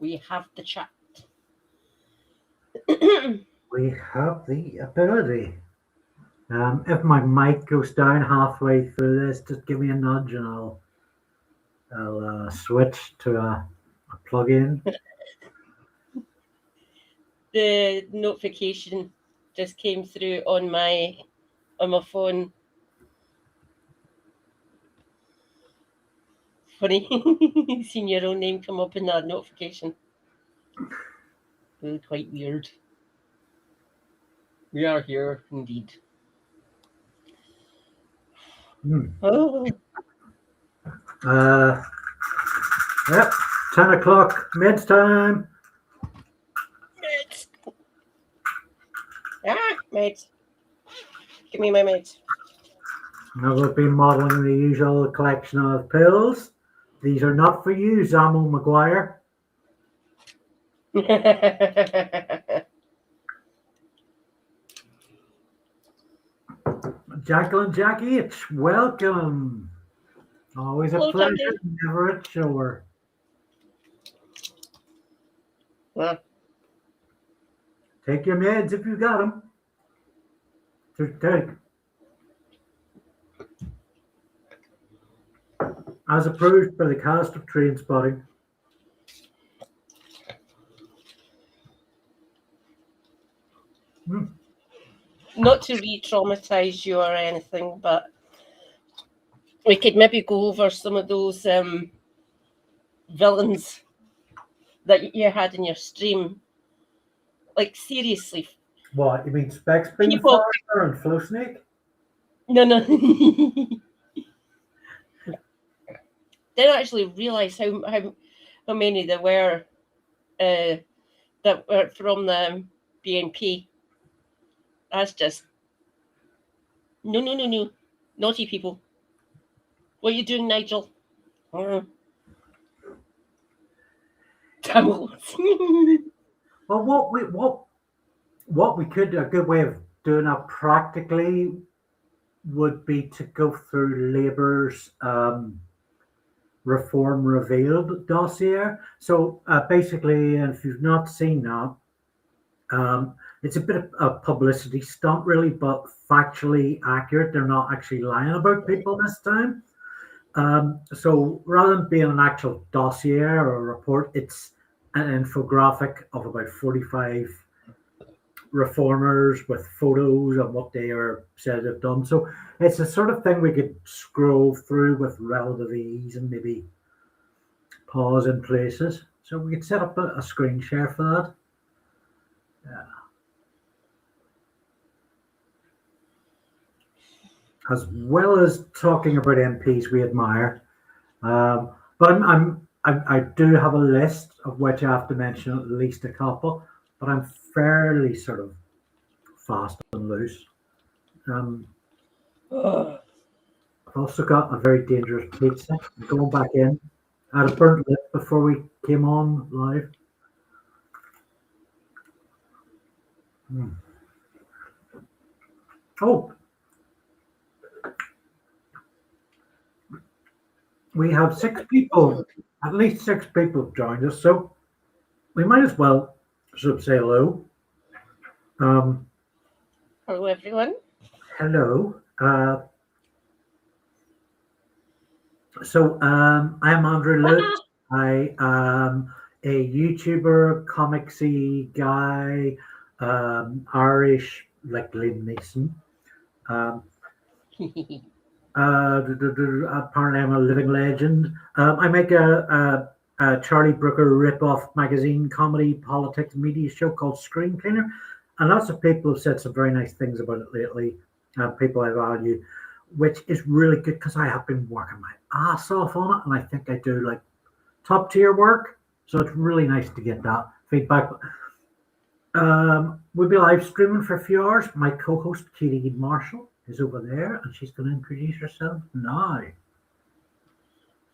We have the chat. We have the ability. If my mic goes down halfway through this, just give me a nudge and I'll switch to a plug-in. The notification just came through on my phone. Funny, seeing your own name come up in that notification. Quite weird. We are here indeed. Oh. Yep, 10 o'clock, mid time. Mate. Mate. Give me my mate. Now we'll be modelling the usual collection of pills. These are not for you, Zamo Maguire. Jacqueline Jack H, welcome. Always a pleasure, Jackie. Never a chore. Well. Take your meds if you got them. Take. As approved by the cast of Trainspotting. Not to re-traumatize you or anything, but we could maybe go over some of those villains that you had in your stream. Like, seriously. What, you mean Specs Fire and Flow Snake? No. Didn't actually realise how many there were that were from the BNP. That's just no. Naughty people. What are you doing, Nigel? Well, what we could do, a good way of doing that practically would be to go through Labour's Reform Revealed dossier. So basically, if you've not seen that, it's a bit of a publicity stunt, really, but factually accurate. They're not actually lying about people this time. So rather than being an actual dossier or a report, it's an infographic of about 45 reformers with photos of what they are said to have done. So it's the sort of thing we could scroll through with relative ease and maybe pause in places. So we could set up a screen share for that. Yeah. As well as talking about MPs we admire, but I do have a list of which I have to mention at least a couple, but I'm fairly sort of fast and loose. I've also got a very dangerous pizza. I'm going back in. I had a burnt lip before we came on live. Oh, we have 6 people, at least 6 people have joined us, so we might as well sort of say hello. Hello, everyone. Hello. So I am Andrew Lutz. I am a YouTuber, comicsy guy, Irish, like Liam Neeson. Apparently I'm a living legend. I make a Charlie Brooker rip-off magazine comedy politics media show called Screen Cleaner, and lots of people have said some very nice things about it lately, people I value, which is really good because I have been working my ass off on it, and I think I do like top tier work, so it's really nice to get that feedback. We'll be live streaming for a few hours. My co-host Katie Marshall is over there, and she's going to introduce herself now.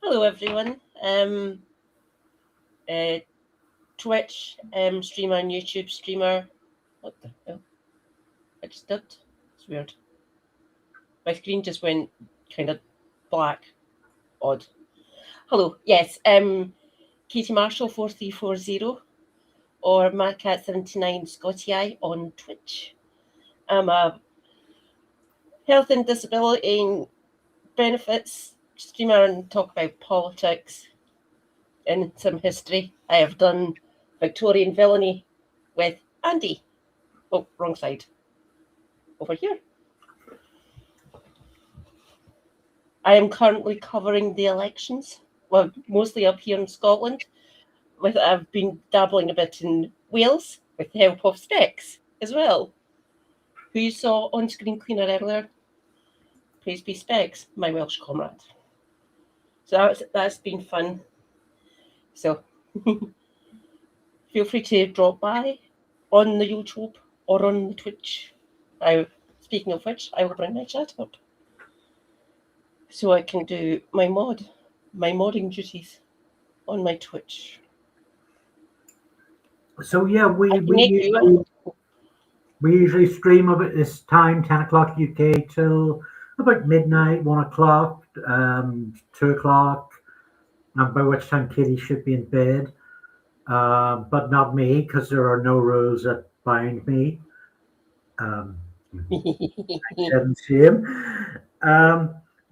Hello, everyone. Twitch streamer and YouTube streamer. What the hell? I just did. It's weird. My screen just went kind of black. Odd. Hello. Yes. Katie Marshall 4340 or MadCat79 Scotty Eye on Twitch. I'm a health and disability benefits streamer and talk about politics and some history. I have done Victorian villainy with Andy. Oh, wrong side. Over here. I am currently covering the elections, well, mostly up here in Scotland. I've been dabbling a bit in Wales with the help of Specs as well, who you saw on Screen Cleaner earlier. Praise be Specs, my Welsh comrade. So that's been fun. So feel free to drop by on the YouTube or on the Twitch. Speaking of which, I will bring my chat up so I can do my modding duties on my Twitch. So yeah, we usually stream about this time, 10 o'clock UK till about midnight, 1 o'clock, 2 o'clock, by which time Katie should be in bed. But not me, because there are no rules that bind me. Shame.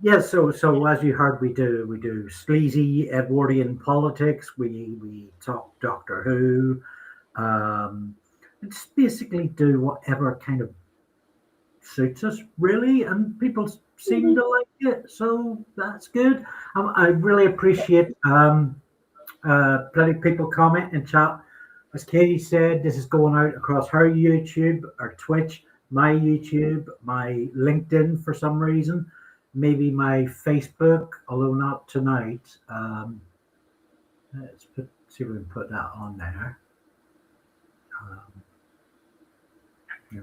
Yeah, so as you heard, we do sleazy Edwardian politics. We talk Doctor Who. Just basically do whatever kind of suits us, really, and people seem to like it, so that's good. I really appreciate plenty of people comment and chat. As Katie said, this is going out across her YouTube, or Twitch, my YouTube, my LinkedIn for some reason, maybe my Facebook, although not tonight. Let's see if we can put that on there.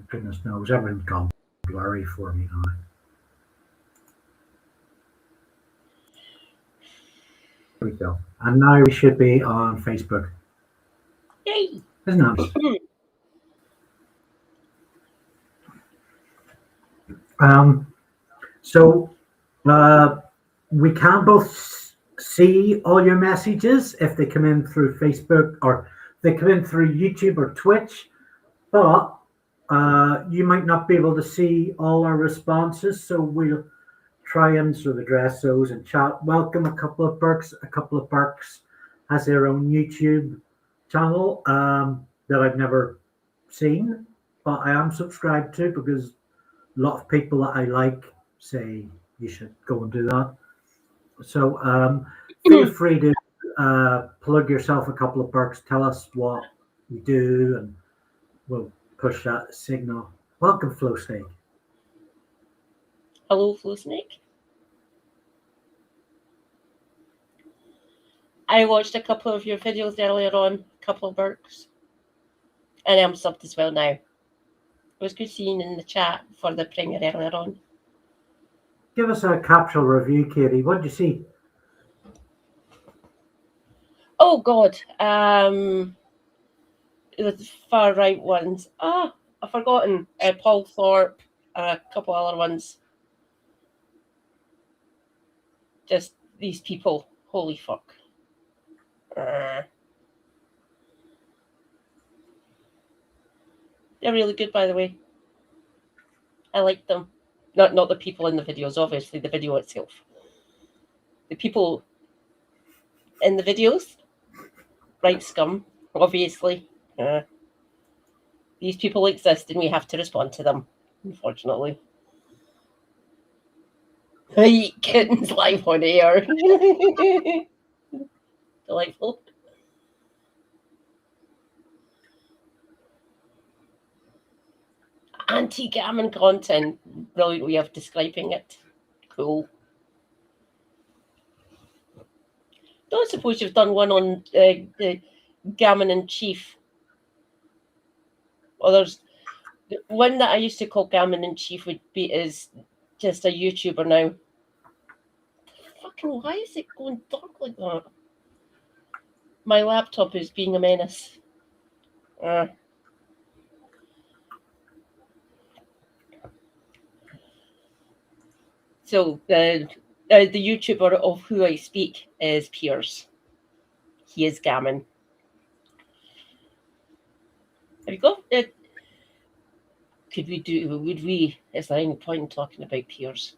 Goodness knows, everything's gone blurry for me now. There we go. And now we should be on Facebook. Yay! Isn't that? So we can both see all your messages if they come in through Facebook or they come in through YouTube or Twitch, but you might not be able to see all our responses, so we'll try and sort of address those and chat. Welcome a couple of Burks. A couple of Burks has their own YouTube channel that I've never seen, but I am subscribed to because a lot of people that I like say you should go and do that. So feel free to plug yourself a couple of Burks. Tell us what you do, and we'll push that signal. Welcome, Flow Snake. Hello, Flow Snake. I watched a couple of your videos earlier on, a couple of Burks, and I'm subbed as well now. It was good seeing in the chat for the premiere earlier on. Give us a capsule review, Katie. What did you see? Oh God, the far right ones. I've forgotten. Paul Thorpe, a couple other ones. Just these people. Holy fuck. They're really good, by the way. I like them. Not the people in the videos, obviously, the video itself. The people in the videos, right scum, obviously. These people exist and we have to respond to them, unfortunately. I eat kittens live on air. Delightful. Anti-gammon content. Brilliant way of describing it. Cool. Don't suppose you've done one on the gammon in chief. Well, there's one that I used to call gammon in chief is just a YouTuber now. Fucking why is it going dark like that? My laptop is being a menace. So the YouTuber of who I speak is Piers. He is gammon. Have you got it? Would we, is there any point in talking about Piers?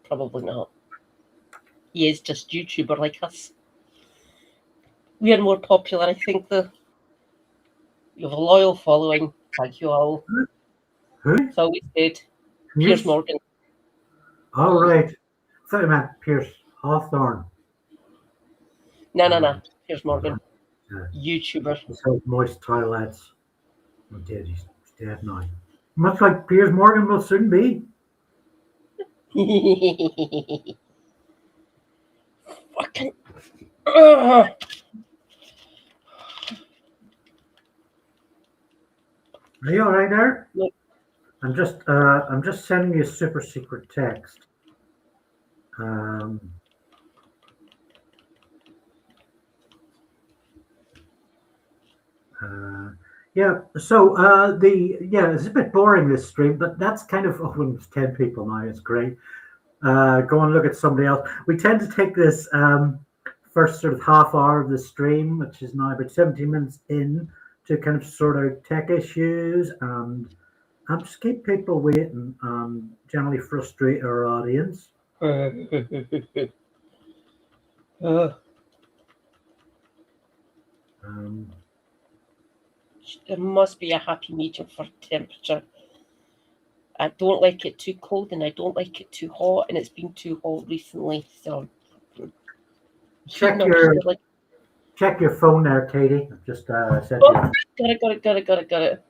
Probably not. He is just YouTuber like us. We are more popular, I think, though. You have a loyal following. Thank you all. Who? It's always good. Piers Morgan. All right. I thought you meant Pierce Hawthorne. No. Piers Morgan. Yeah. YouTuber. He sells moist toilets. Oh, dead. He's dead now. Much like Piers Morgan will soon be. Fucking. Are you all right there? No. I'm just sending you a super secret text. Yeah. So it's a bit boring this stream, but that's kind of when it's 10 people now. It's great. Go and look at somebody else. We tend to take this first sort of half hour of the stream, which is now about 17 minutes in, to kind of sort out tech issues and just keep people waiting and generally frustrate our audience. There must be a happy medium for temperature. I don't like it too cold and I don't like it too hot, and it's been too hot recently. So check your phone there, Katie. I've just said got it.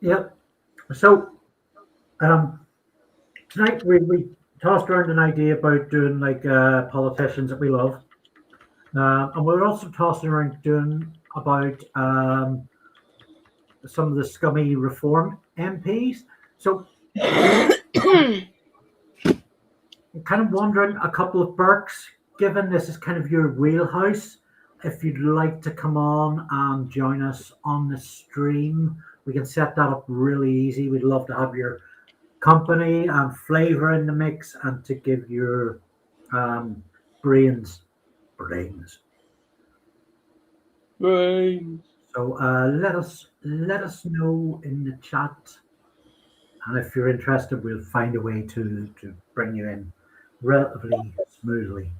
Yep. So tonight we tossed around an idea about doing like politicians that we love, and we're also tossing around doing about some of the scummy reform MPs. So I'm kind of wondering, a couple of Burks, given this is kind of your wheelhouse, if you'd like to come on and join us on the stream, we can set that up really easy. We'd love to have your company and flavor in the mix and to give your brains. So let us know in the chat, and if you're interested, we'll find a way to bring you in relatively smoothly.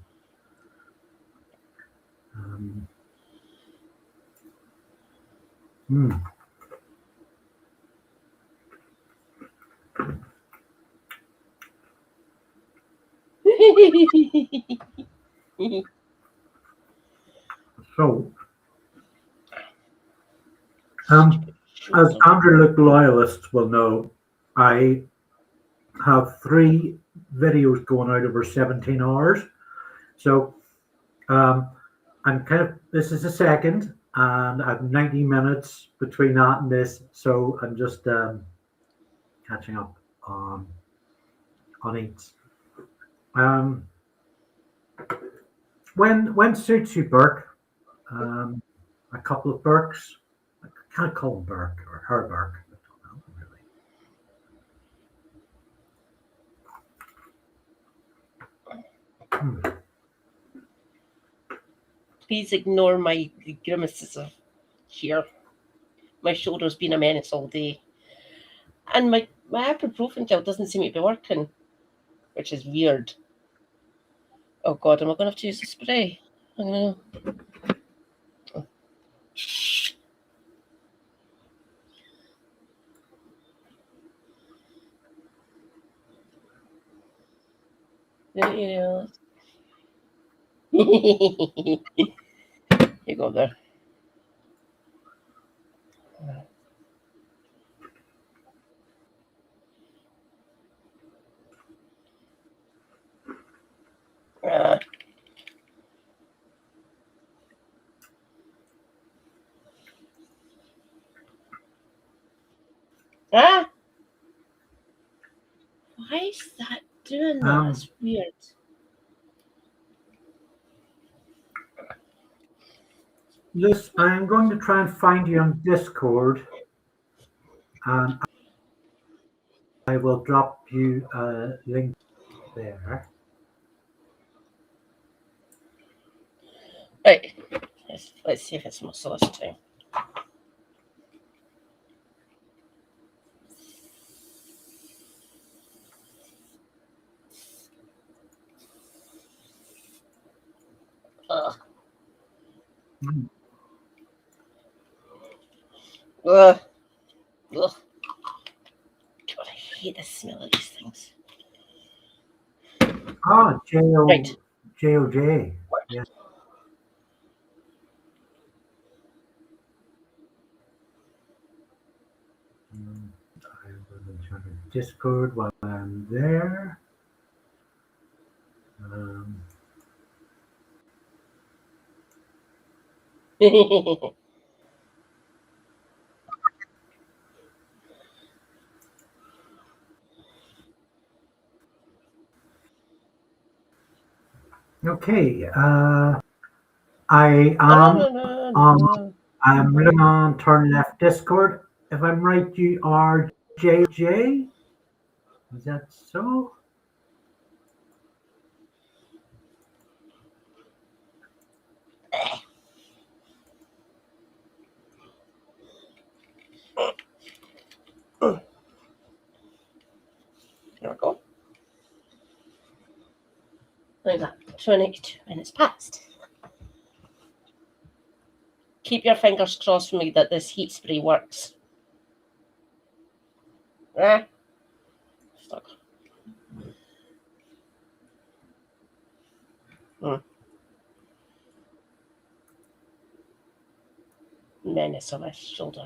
So, as Underlook loyalists will know, I have 3 videos going out over 17 hours. So, I'm kind of, this is the second, and I have 90 minutes between that and this. So I'm just catching up on eats. When suits you, Burke? A couple of Burks. I can't call him Burke or her Burke. I don't know, really. Please ignore my grimaces here. My shoulder's been a menace all day. And my ibuprofen gel doesn't seem to be working, which is weird. Oh God, am I going to have to use the spray? I don't know. You go there. Why is that doing that? It's weird. Liz, I'm going to try and find you on Discord, and I will drop you a link there. Right. Let's see if it's muscle this time. Ugh. Mm. Ugh. Ugh. God, I hate the smell of these things. Ah, Right. J-O-J. Yeah. I will try to Discord while I'm there. Okay. I am I'm looking on turn left Discord. If I'm right, you are J. Is that so? There we go. Like that. 22 minutes past. Keep your fingers crossed for me that this heat spray works. Stuck. Menace on my shoulder.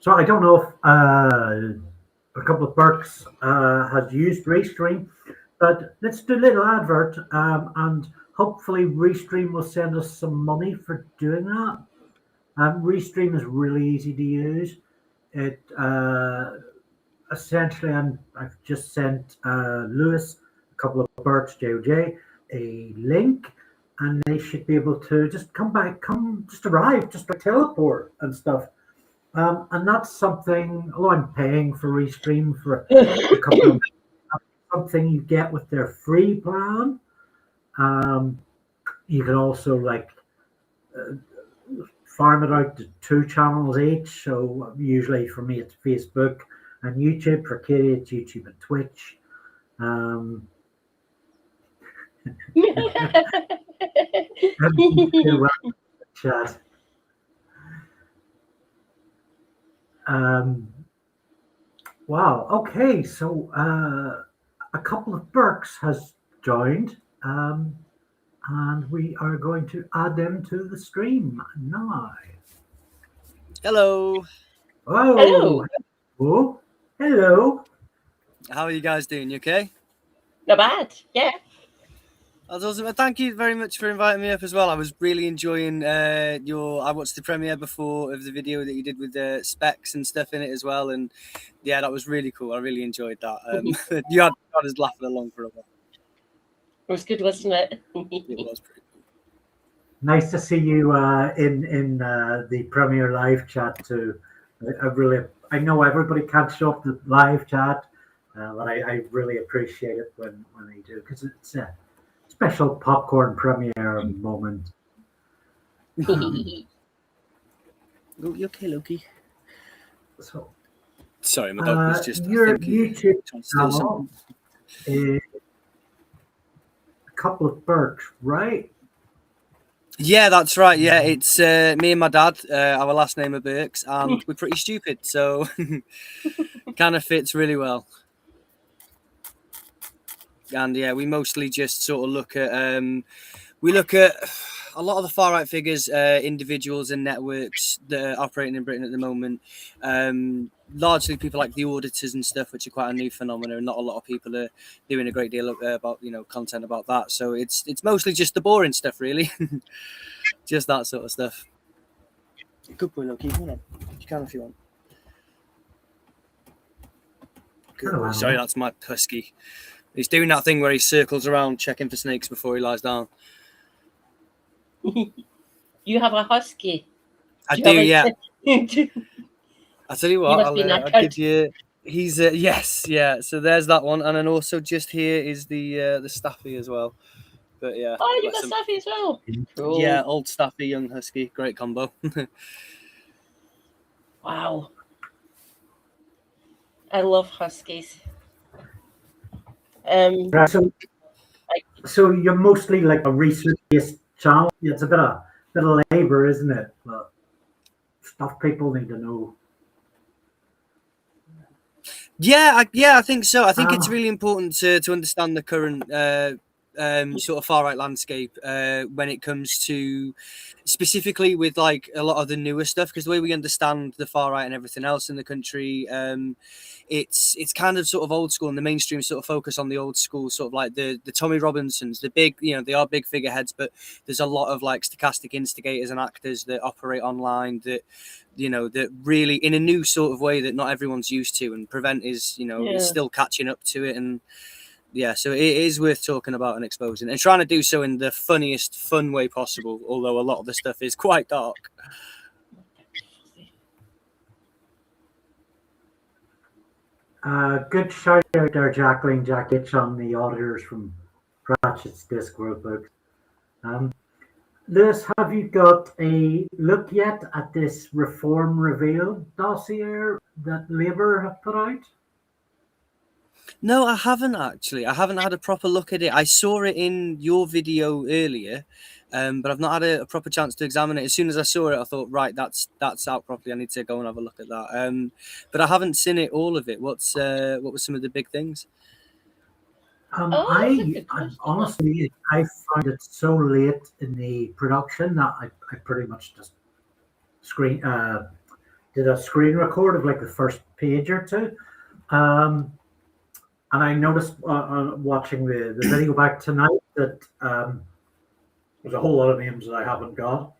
So I don't know if a couple of Burks has used Restream, but let's do a little advert, and hopefully Restream will send us some money for doing that. Restream is really easy to use. It essentially, I've just sent Lewis, a couple of Burks, JOJ, a link, and they should be able to just just arrive, just like teleport and stuff. And that's something, although I'm paying for Restream for a couple of something you get with their free plan. You can also farm it out to 2 channels each. So usually for me, it's Facebook and YouTube. For Katie, it's YouTube and Twitch. Chat. Wow. Okay. So a couple of Burks has joined, and we are going to add them to the stream now. Hello. Oh. Hello. Oh. Hello. How are you guys doing? You okay? Not bad. Yeah. That's awesome. Thank you very much for inviting me up as well. I was really enjoying I watched the premiere before of the video that you did with the specs and stuff in it as well, and yeah, that was really cool. I really enjoyed that. You had us laughing along for a while. It was good, wasn't it? It was pretty cool. Nice to see you in the Premiere live chat too. I know everybody can't show up the live chat, but I really appreciate it when they do, because it's a special popcorn premiere moment. Oh, you okay, Loki? So, sorry, my dog was just your YouTube channel is a couple of Burks, right? Yeah, that's right. Yeah, it's me and my dad. Our last name are Burks, and we're pretty stupid, so kind of fits really well. And yeah, we mostly just sort of look at a lot of the far right figures, individuals and networks that are operating in Britain at the moment. Largely people like the auditors and stuff, which are quite a new phenomenon, and not a lot of people are doing a great deal about content about that. So it's mostly just the boring stuff, really, just that sort of stuff. Good boy, Loki. Come on. You can if you want. Good Hello, boy. animal. Sorry, that's my husky. He's doing that thing where he circles around checking for snakes before he lies down. You have a husky. I you do, have a- yeah. you I tell you what, must be I'll knackered. give you. He's yes, yeah. So there's that one, and then also just here is the Staffy as well. But yeah, Oh, you bless got him. Staffy as well. Cool. Yeah, old Staffy, young husky, great combo. Wow. I love huskies. Right, so you're mostly like a research-based channel. It's a bit of labor, isn't it? But stuff people need to know. Yeah, I think so. I think it's Um, really important to understand the current sort of far right landscape when it comes to specifically with like a lot of the newer stuff, because the way we understand the far right and everything else in the country, it's kind of sort of old school, and the mainstream sort of focus on the old school, sort of like the Tommy Robinsons, the big, you know, they are big figureheads, but there's a lot of like stochastic instigators and actors that operate online that, you know, that really in a new sort of way that not everyone's used to, and Prevent is, you know, is still catching up to it. And yeah, so it is worth talking about and exposing, and trying to do so in the funniest fun way possible, although a lot of the stuff is quite dark. Good shout out there, Jacqueline Jack Hitch, on the auditors from Pratchett's Discworld books. Lewis, have you got a look yet at this Reform Reveal dossier that Labour have put out? No, I haven't actually. I haven't had a proper look at it. I saw it in your video earlier, but I've not had a proper chance to examine it. As soon as I saw it, I thought, right, that's out properly. I need to go and have a look at that. But I haven't seen it, all of it. What were some of the big things? I honestly, I found it so late in the production that I pretty much just did a screen record of like the first page or two. And I noticed watching the video back tonight that there's a whole lot of names that I haven't got.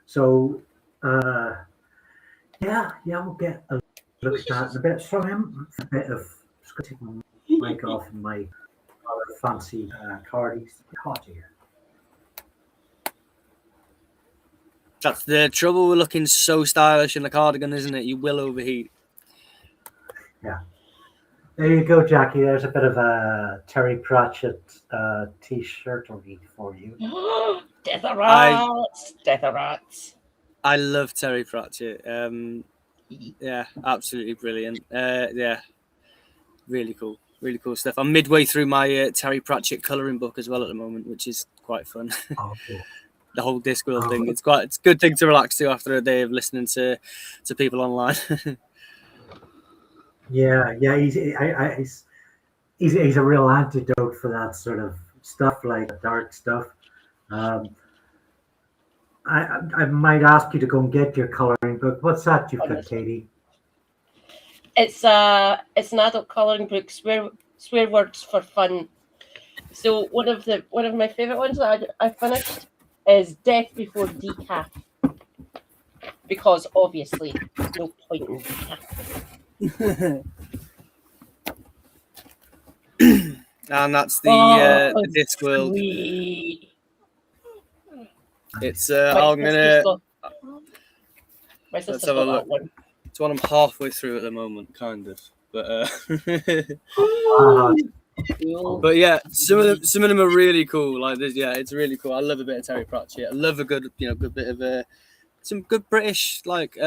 So yeah, we'll get a look at that in a bit. So I'm a bit of just gonna take my mic off and my fancy cardies. Hot here. That's the trouble with looking so stylish in the cardigan, isn't it? You will overheat. Yeah. There you go, Jackie. There's a bit of a Terry Pratchett t-shirt for you. Death of rats. Death of rats. I love Terry Pratchett. Yeah, absolutely brilliant. Yeah, really cool. Really cool stuff. I'm midway through my Terry Pratchett colouring book as well at the moment, which is quite fun. Oh, cool. The whole Discworld thing. It's a good thing to relax to after a day of listening to people online. Yeah, he's a real antidote for that sort of stuff, like dark stuff. I might ask you to go and get your colouring book. What's that you've got, Katie? It's an adult colouring book, swear words for fun. So one of my favourite ones that I finished is Death Before Decaf, because obviously no point in decaf. And that's the Discworld. Sweet. It's I'm gonna. My sister's Let's have a got look. that one. It's one I'm halfway through at the moment, kind of. But but yeah, some of them are really cool. Like this, yeah, it's really cool. I love a bit of Terry Pratchett. I love a good bit of some good British like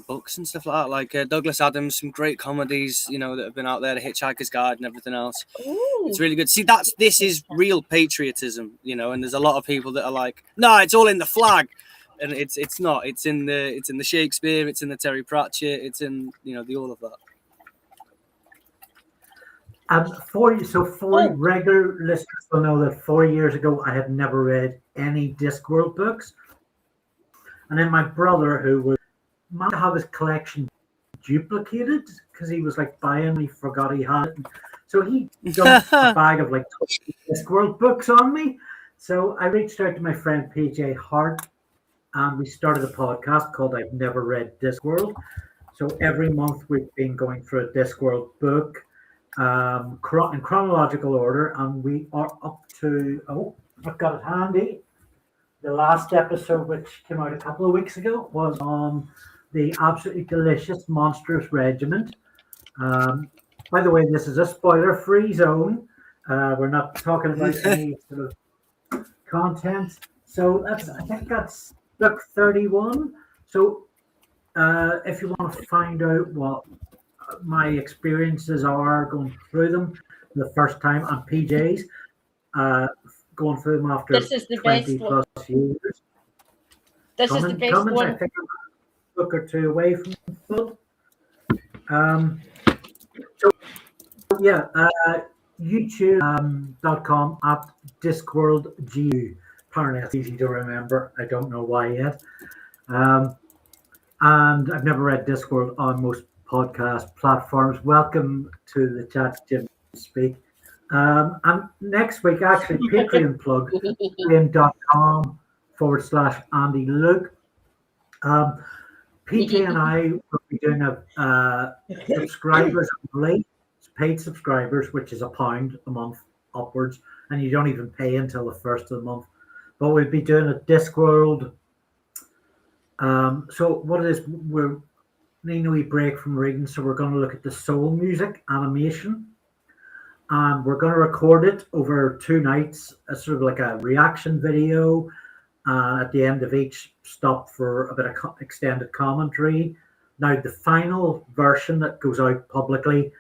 books and stuff like that. Like Douglas Adams, some great comedies, you know, that have been out there, The Hitchhiker's Guide and everything else. Ooh. It's really good. See, this is real patriotism, you know. And there's a lot of people that are like, no, it's all in the flag. And it's not. It's in the Shakespeare. It's in the Terry Pratchett. It's in, you know, the all of that. For regular listeners will know that 4 years ago I had never read any Discworld books, and then my brother, who was might have his collection duplicated because he was like buying, he forgot he had it, so he dumped a bag of like 20 Discworld books on me. So I reached out to my friend PJ Hart, and we started a podcast called I've Never Read Discworld. So every month we've been going through a Discworld book in chronological order, and we are up to, I've got it handy. The last episode, which came out a couple of weeks ago, was on the absolutely delicious Monstrous Regiment. By the way, this is a spoiler-free zone. We're not talking about any sort of content. So I think that's book 31. So if you want to find out what my experiences are going through them the first time on PJs, going through them after This is the 20 best plus years. This is the best I one. think I'm a book or two away from Flood. Yeah, YouTube.com at DiscworldGU. Apparently, it's easy to remember. I don't know why yet. And I've never read Discworld on most podcast platforms. Welcome to the chat, Jim Speak. And next week, actually, Patreon plug, patreon.com/Andy Luke. PJ and I will be doing a subscribers only, paid subscribers, which is £1 a month upwards, and you don't even pay until the first of the month. But we'll be doing a Discworld. So what it is, we're needing a wee break from reading, so we're going to look at the soul music animation, and we're going to record it over 2 nights, as sort of like a reaction video. At the end of each, stop for a bit of extended commentary. Now, the final version that goes out publicly,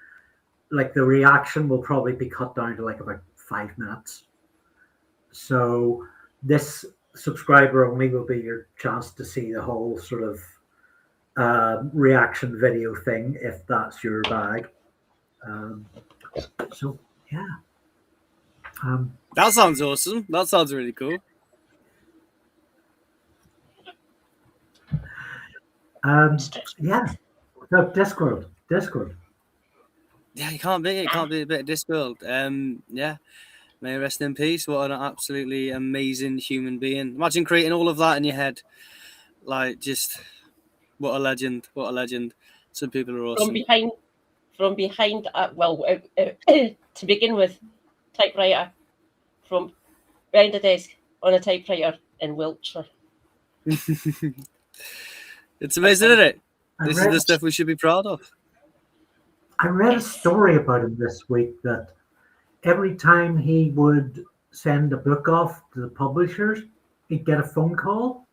like the reaction will probably be cut down to like about 5 minutes. So this subscriber only will be your chance to see the whole sort of reaction video thing, if that's your bag. So, yeah. That sounds awesome. That sounds really cool. Yeah. So Discworld. Yeah, you can't beat it. Can't beat a bit of Discworld. Yeah. May rest in peace. What an absolutely amazing human being. Imagine creating all of that in your head. Like, just what a legend. What a legend. Some people are awesome. From behind, to begin with, typewriter, from behind the desk on a typewriter in Wiltshire. It's amazing, isn't it? This is the stuff we should be proud of. I read a story about him this week that every time he would send a book off to the publishers, he'd get a phone call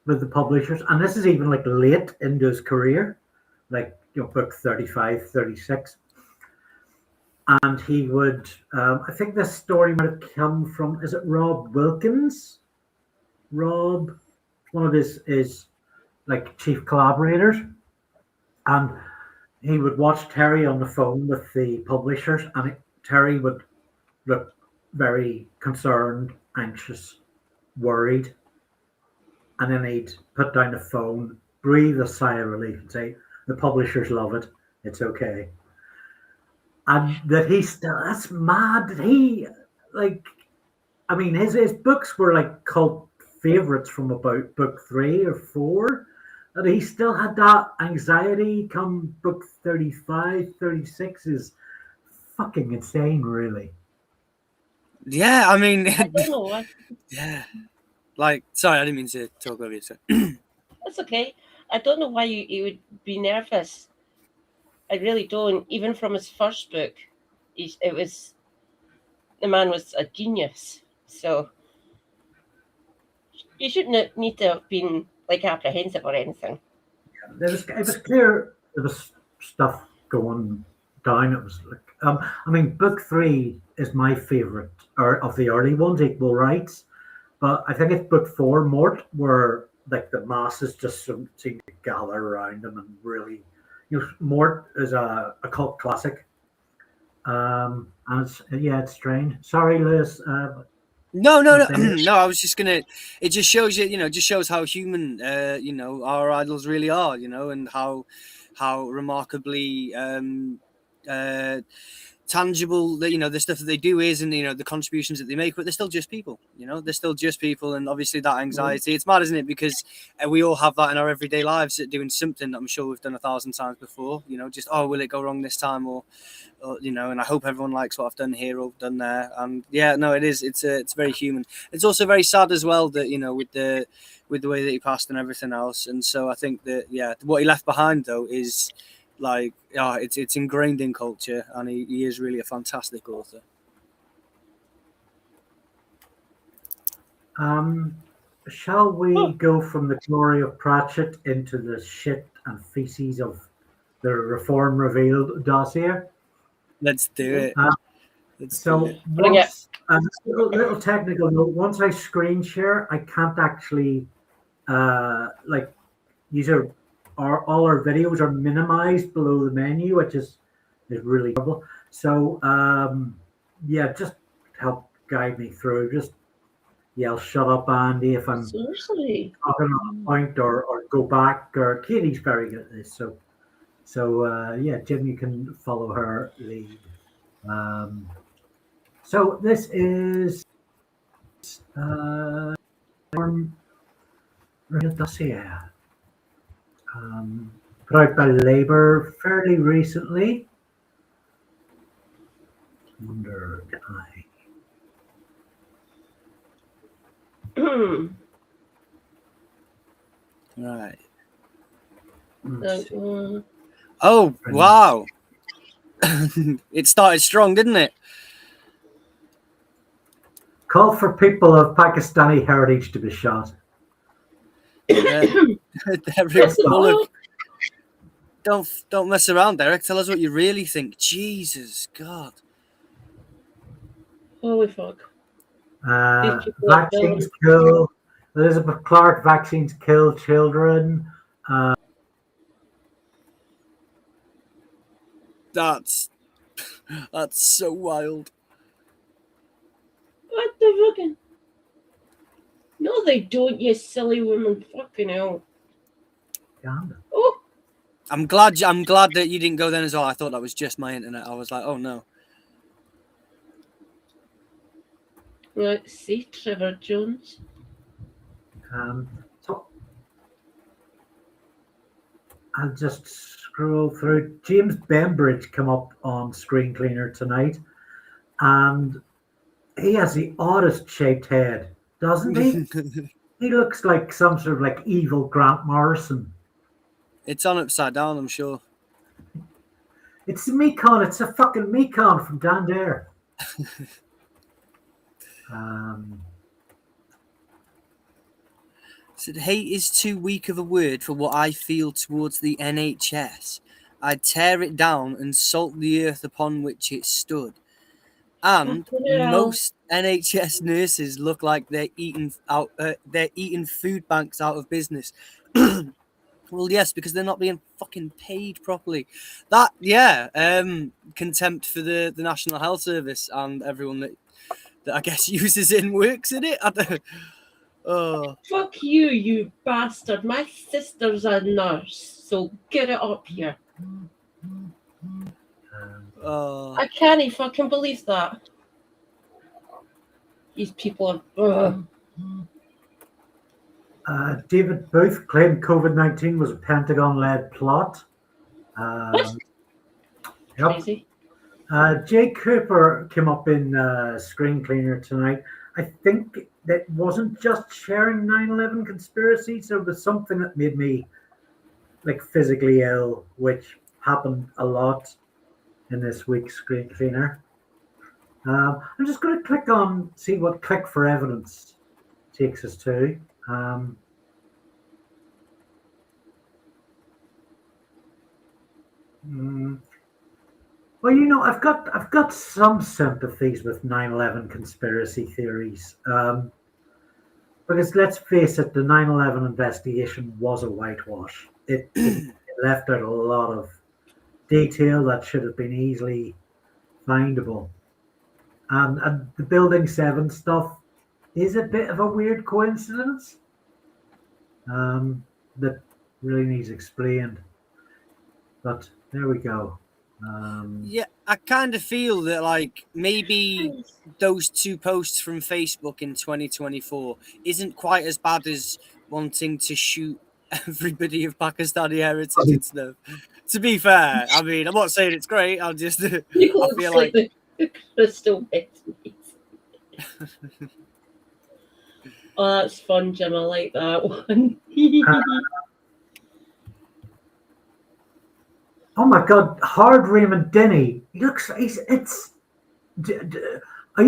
with the publishers. And this is even like late into his career, like, book 35, 36. And he would, I think this story might have come from, is it Rob Wilkins? Rob, one of his like chief collaborators. And he would watch Terry on the phone with the publishers, and Terry would look very concerned, anxious, worried. And then he'd put down the phone, breathe a sigh of relief, and say, the publishers love it. It's okay. And that that's mad. That he, like, I mean, his books were like cult favorites from about book 3 or 4. And he still had that anxiety come book 35, 36 is fucking insane, really. Yeah, I mean, I don't know. Yeah. Like, sorry, I didn't mean to talk over you. So. That's okay. I don't know why you would be nervous. I really don't. Even from his first book, the man was a genius. So you shouldn't need to have been like apprehensive or anything. It was clear there was stuff going down. It was like, I mean, book 3 is my favorite, or of the early ones, Equal Rights. But I think it's book 4, Mort, where like the masses just seem to gather around him and really, Mort is a cult classic. And it's strange. Sorry, Lewis. No. I was just gonna. It just shows you, just shows how human, our idols really are, and how remarkably tangible, that, you know, the stuff that they do is, and, you know, the contributions that they make, but they're still just people, you know, they're still just people. And obviously that anxiety, it's mad, isn't it? Because we all have that in our everyday lives, at doing something that I'm sure we've done 1,000 times before, you know, just, oh, will it go wrong this time? Or you know, and I hope everyone likes what I've done here or done there. And yeah, no, it is. It's very human. It's also very sad as well that, you know, with the way that he passed and everything else. And so I think that, yeah, what he left behind though is like, it's ingrained in culture, and he is really a fantastic author. Shall we go from the glory of Pratchett into the shit and feces of the Reform Revealed dossier? Let's do it. So once, a little technical note, once I screen share, I can't actually, like, all our videos are minimized below the menu, which is really trouble. So, yeah, just help guide me through. Just yell, shut up, Andy, if I'm talking on a point, or go back, or Katie's very good at this. So yeah, Jim, you can follow her lead. So this is dossier, put out by Labour fairly recently. Wonder can I? Right. Oh wow! It started strong, didn't it? Call for people of Pakistani heritage to be shot. Derek Bullock. Don't mess around, Derek. Tell us what you really think. Jesus God. Holy fuck. Vaccines kill. Elizabeth Clark, vaccines kill children. That's so wild. What the fucking? No, they don't, you silly woman. Fucking hell. Oh. I'm glad that you didn't go then as well. I thought that was just my internet. I was like, oh no. Let's see, Trevor Jones. So I'll just scroll through. James Bembridge come up on Screen Cleaner tonight, and he has the oddest shaped head, doesn't he? He looks like some sort of like evil Grant Morrison. It's on upside down, I'm sure. It's the Mekon. It's a fucking Mekon from down there. Said hate is too weak of a word for what I feel towards the NHS. I'd tear it down and salt the earth upon which it stood. And most NHS nurses look like they're eating food banks out of business. Well, yes, because they're not being fucking paid properly. That, yeah, contempt for the National Health Service and everyone that I guess uses it and works in it. Oh. Fuck you, you bastard. My sister's a nurse, so get it up here. I can't fucking believe that. These people are... David Booth claimed COVID-19 was a Pentagon-led plot. What? Yep. Crazy. Jay Cooper came up in Screen Cleaner tonight. I think that wasn't just sharing 9/11 conspiracies. There was something that made me like physically ill, which happened a lot in this week's Screen Cleaner. I'm just going to click on, see what Click for Evidence takes us to. Well, you know, I've got some sympathies with 9/11 conspiracy theories, because let's face it, the 9/11 investigation was a whitewash. It left out a lot of detail that should have been easily findable, and the Building 7 stuff is a bit of a weird coincidence that really needs explained. But there we go. Yeah, I kind of feel that like maybe those two posts from Facebook in 2024 isn't quite as bad as wanting to shoot everybody of Pakistani heritage and stuff. To be fair, I mean, I'm not saying it's great. I'm just, I feel like the crystal method. Oh, that's fun, Jim. I like that one. Oh my God, Hard Raymond Denny. He looks. Are you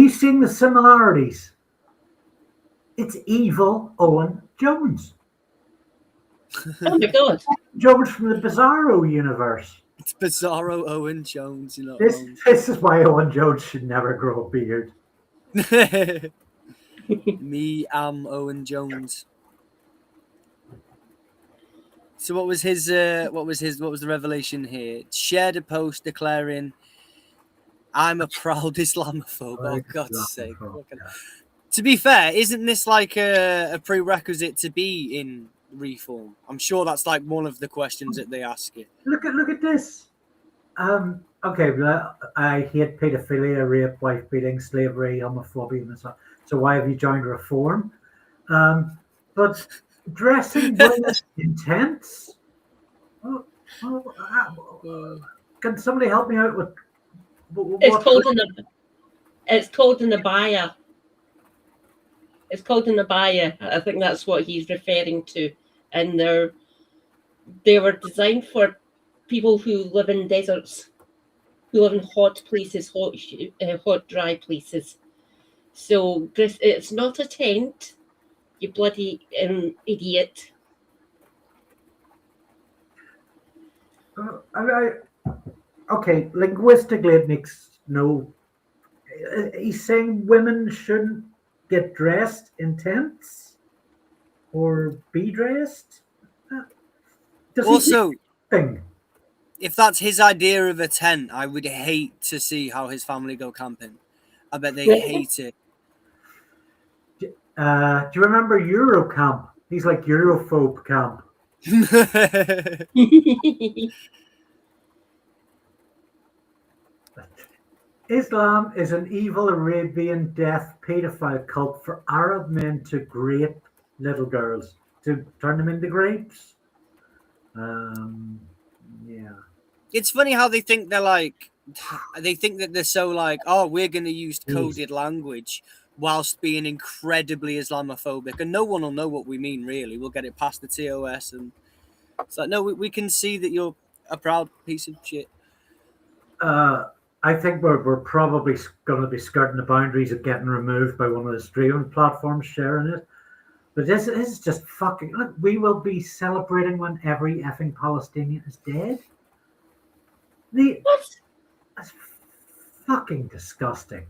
seeing the similarities? It's evil Owen Jones. Oh my God. Jones from the Bizarro universe. it's Bizarro Owen Jones, you know. This is why Owen Jones should never grow a beard. Me, Owen Jones. So what was the revelation here? Shared a post declaring, "I'm a proud Islamophobe." Oh, God's sake! To be fair, isn't this like a prerequisite to be in Reform? I'm sure that's like one of the questions that they ask you. Look at this. Okay, I hate pedophilia, rape, wife beating, slavery, homophobia, and so on. So why have you joined Reform? But dressing women in tents? Can somebody help me out with? It's called an abaya. It's called an abaya. I think that's what he's referring to, and they were designed for people who live in deserts, who live in hot places, hot dry places. So it's not a tent, you bloody idiot. Okay, linguistically it makes no. He's saying women shouldn't get dressed in tents or be dressed. Does Also, he think? if that's his idea of a tent, I would hate to see how his family go camping. I bet they hate it. Do you remember Eurocamp? He's like Europhobe camp. Islam is an evil Arabian death pedophile cult for Arab men to grape little girls, to turn them into grapes. Yeah. It's funny how they think they think that they're so like, oh, we're going to use coded language whilst being incredibly Islamophobic, and no one will know what we mean, really. We'll get it past the TOS, and it's like, no, we can see that you're a proud piece of shit. I think we're probably going to be skirting the boundaries of getting removed by one of the streaming platforms sharing it. But this is just fucking. Look, we will be celebrating when every effing Palestinian is dead. What? That's fucking disgusting.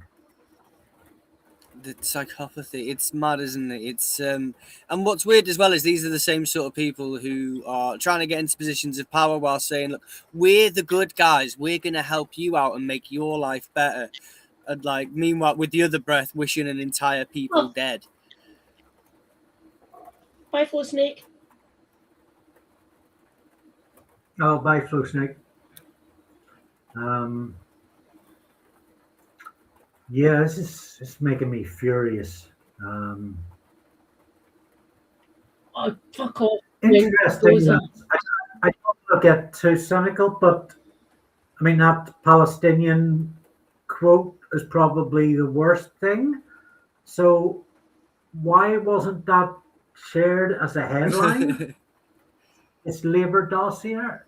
The psychopathy, it's mad, isn't it? It's and what's weird as well is these are the same sort of people who are trying to get into positions of power while saying, look, we're the good guys, we're going to help you out and make your life better, and like meanwhile with the other breath wishing an entire people dead. Bye, Flow Snake. Oh, bye, Flow Snake. Yeah, this is making me furious. Oh, fuck off. Interesting. I don't want to get too cynical, but I mean, that Palestinian quote is probably the worst thing. So why wasn't that shared as a headline? It's Labour dossier.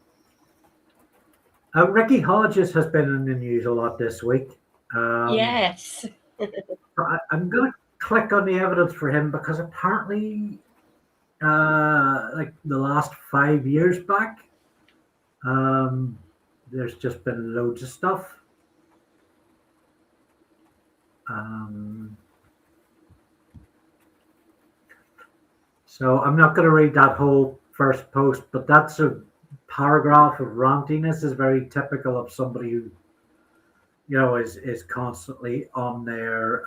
Ricky Hodges has been in the news a lot this week. Yes. I'm going to click on the evidence for him because apparently, like the last 5 years back, there's just been loads of stuff. So I'm not going to read that whole first post, but that's a paragraph of rantiness is very typical of somebody who, you know, is constantly on their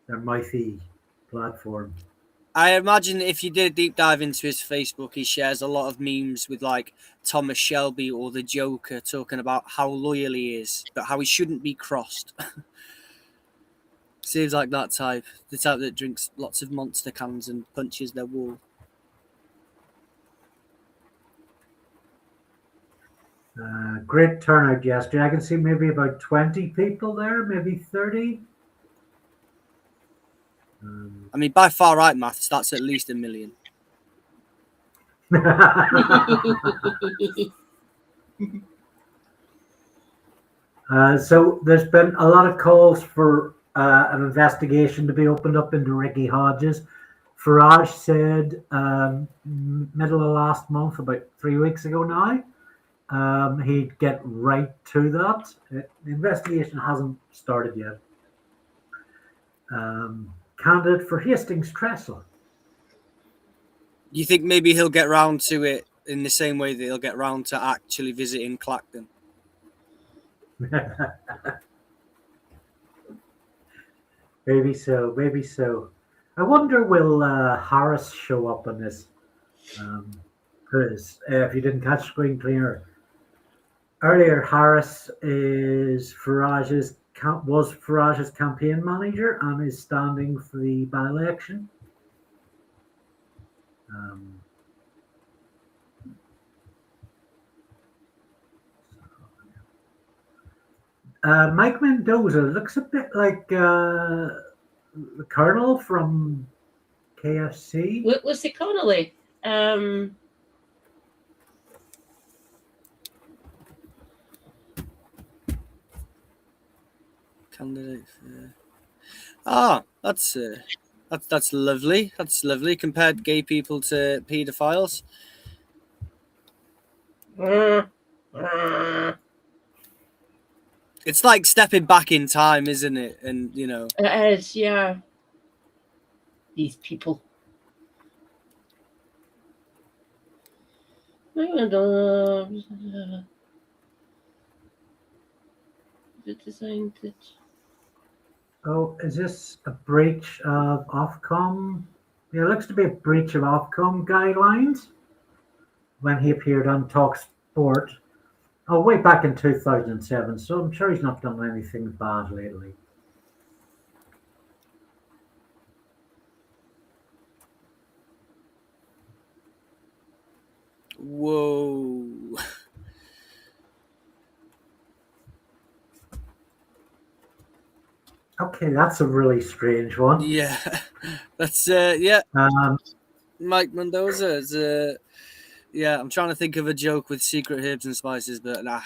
mouthy platform. I imagine if you did a deep dive into his Facebook, he shares a lot of memes with like Thomas Shelby or the Joker talking about how loyal he is, but how he shouldn't be crossed. Seems like that type, the type that drinks lots of monster cans and punches their wall. Great turnout yesterday. I can see maybe about 20 people there, maybe 30. I mean, by far right maths, that's at least 1 million. So there's been a lot of calls for an investigation to be opened up into Ricky Hodges. Farage said middle of last month, about 3 weeks ago now, he'd get right to that. The investigation hasn't started yet. Candidate for Hastings Trestle. You think maybe he'll get round to it in the same way that he'll get round to actually visiting Clacton? Maybe so, maybe so. I wonder, will Harris show up on this? Because if you didn't catch Screen Cleaner earlier, Harris was Farage's campaign manager and is standing for the by-election. Mike Mendoza looks a bit like the Colonel from KFC. Was it Connolly? Candidate for... that's lovely. That's lovely. Compared gay people to paedophiles. It's like stepping back in time, isn't it? And you know, it is, yeah. These people. The design that. Oh, is this a breach of Ofcom? Yeah, it looks to be a breach of Ofcom guidelines when he appeared on Talk Sport. Oh, way back in 2007, so I'm sure he's not done anything bad lately. Whoa. Okay, that's a really strange one. Yeah, that's yeah. Mike Mendoza is yeah. I'm trying to think of a joke with secret herbs and spices, but nah.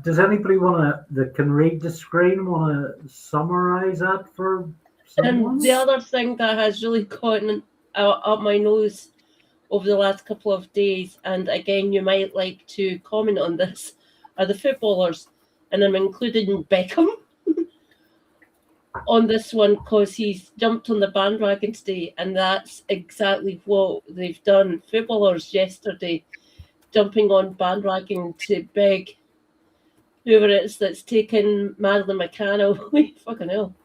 Does anybody that can read the screen want to summarize that for someone? And the other thing that has really gotten up my nose over the last couple of days, and again, you might like to comment on this, are the footballers, and I'm including Beckham on this one because he's jumped on the bandwagon today, and that's exactly what they've done. Footballers yesterday jumping on bandwagon to beg whoever it is that's taken Madeline McCann away, fucking hell,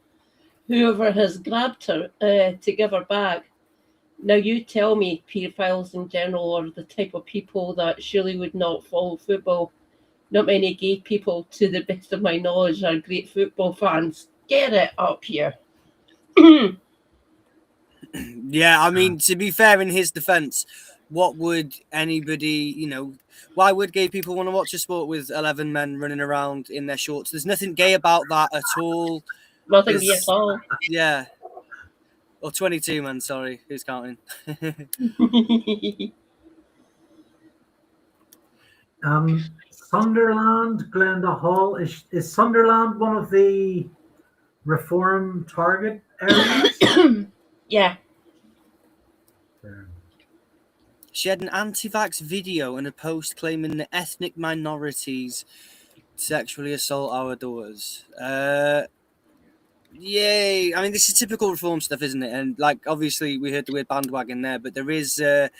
whoever has grabbed her to give her back. Now you tell me, paedophiles in general are the type of people that surely would not follow football. Not many gay people, to the best of my knowledge, are great football fans. Get it up here. Yeah, I mean, to be fair, in his defense, what would anybody, you know, why would gay people want to watch a sport with 11 men running around in their shorts? There's nothing gay about that at all. Nothing gay at all. Yeah. Or 22 men, sorry. Who's counting? Sunderland, Glenda Hall. Is Sunderland one of the reform target areas? Yeah. She had an anti-vax video and a post claiming that ethnic minorities sexually assault our daughters. Yay! I mean, this is typical reform stuff, isn't it? And like, obviously, we heard the word bandwagon there, but there's a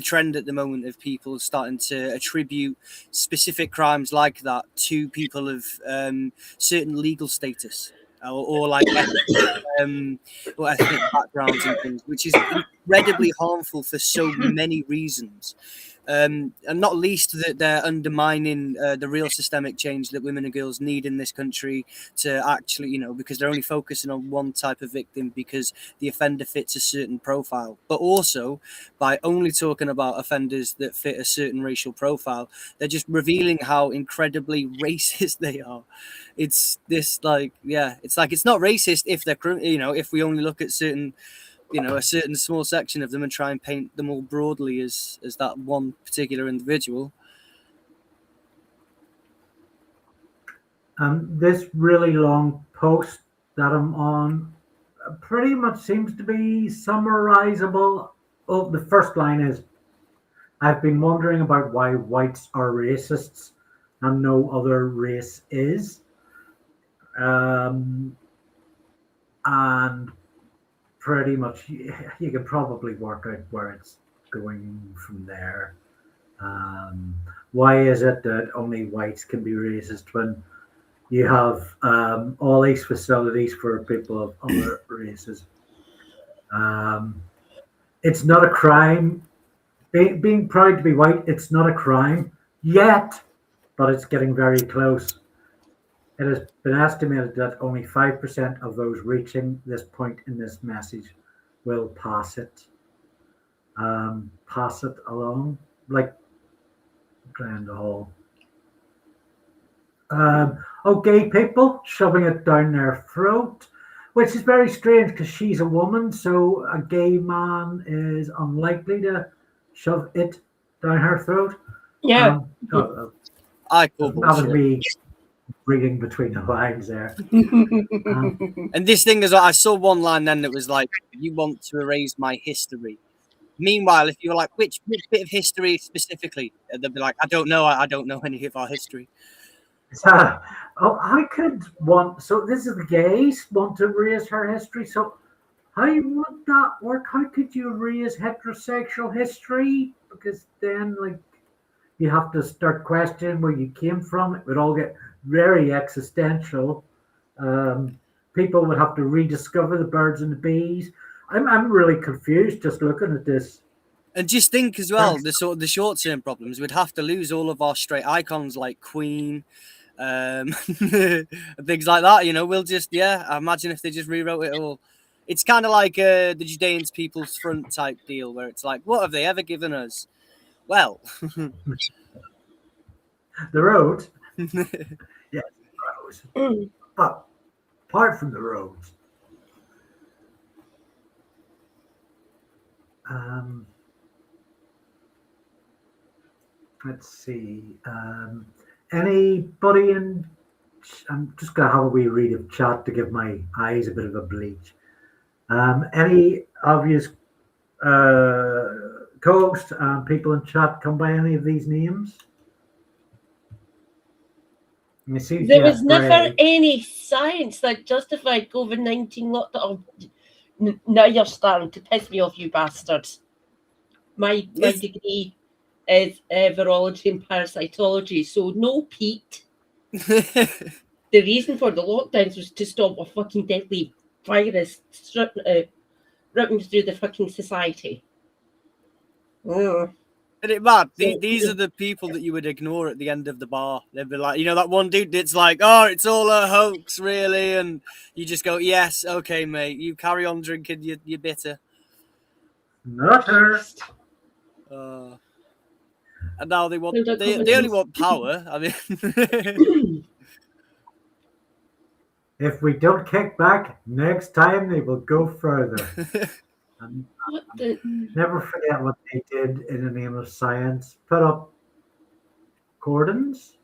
trend at the moment of people starting to attribute specific crimes like that to people of certain legal status. or like or ethnic backgrounds and things, which is incredibly harmful for so many reasons. And not least that they're undermining the real systemic change that women and girls need in this country to actually, you know, because they're only focusing on one type of victim because the offender fits a certain profile. But also, by only talking about offenders that fit a certain racial profile, they're just revealing how incredibly racist they are. It's this like, yeah, it's like it's not racist if they're, you know, if we only look at certain, you know, a certain small section of them and try and paint them all broadly as that one particular individual. This really long post that I'm on pretty much seems to be summarizable. Oh, the first line is, I've been wondering about why whites are racists and no other race is. And pretty much you can probably work out where it's going from there. Why is it that only whites can be racist when you have all these facilities for people of other races? It's not a crime. Being proud to be white, it's not a crime yet, but it's getting very close. It has been estimated that only 5% of those reaching this point in this message will pass it along, like down the hall. Gay people shoving it down their throat, which is very strange because she's a woman, so a gay man is unlikely to shove it down her throat. Yeah. I call that was bullshit. me reading between the lines there. And this thing is, I saw one line then that was like, "You want to erase my history." Meanwhile, if you were like, which bit of history specifically, they'd be like, "I don't know. I don't know any of our history." I could want. So this is the gays want to erase her history. So how would that work? How could you erase heterosexual history? Because then, like, you have to start questioning where you came from. It would all get very existential. People would have to rediscover the birds and the bees. I'm really confused just looking at this. And just think as well, the short term problems. We'd have to lose all of our straight icons like Queen, things like that. You know, we'll just I imagine if they just rewrote it all. It's kind of like the Judeans People's Front type deal, where it's like, what have they ever given us? Well, the road. Yes, roads. But apart from the roads, let's see. Anybody in? I'm just gonna have a wee read of chat to give my eyes a bit of a bleach. Any obvious co-hosts and people in chat come by any of these names? There was never any science that justified COVID-19 lockdown. Now you're starting to piss me off, you bastards. My degree is virology and parasitology, so no, Pete. The reason for the lockdowns was to stop a fucking deadly virus ripping through the fucking society. Isn't it mad? These are the people that you would ignore at the end of the bar. They'd be like, you know, that one dude that's like, oh, it's all a hoax, really? And you just go, yes, okay, mate. You carry on drinking your bitter. Not her. And now they want, they only want power. I mean... If we don't kick back, next time they will go further. And never forget what they did in the name of science. Put up cordons.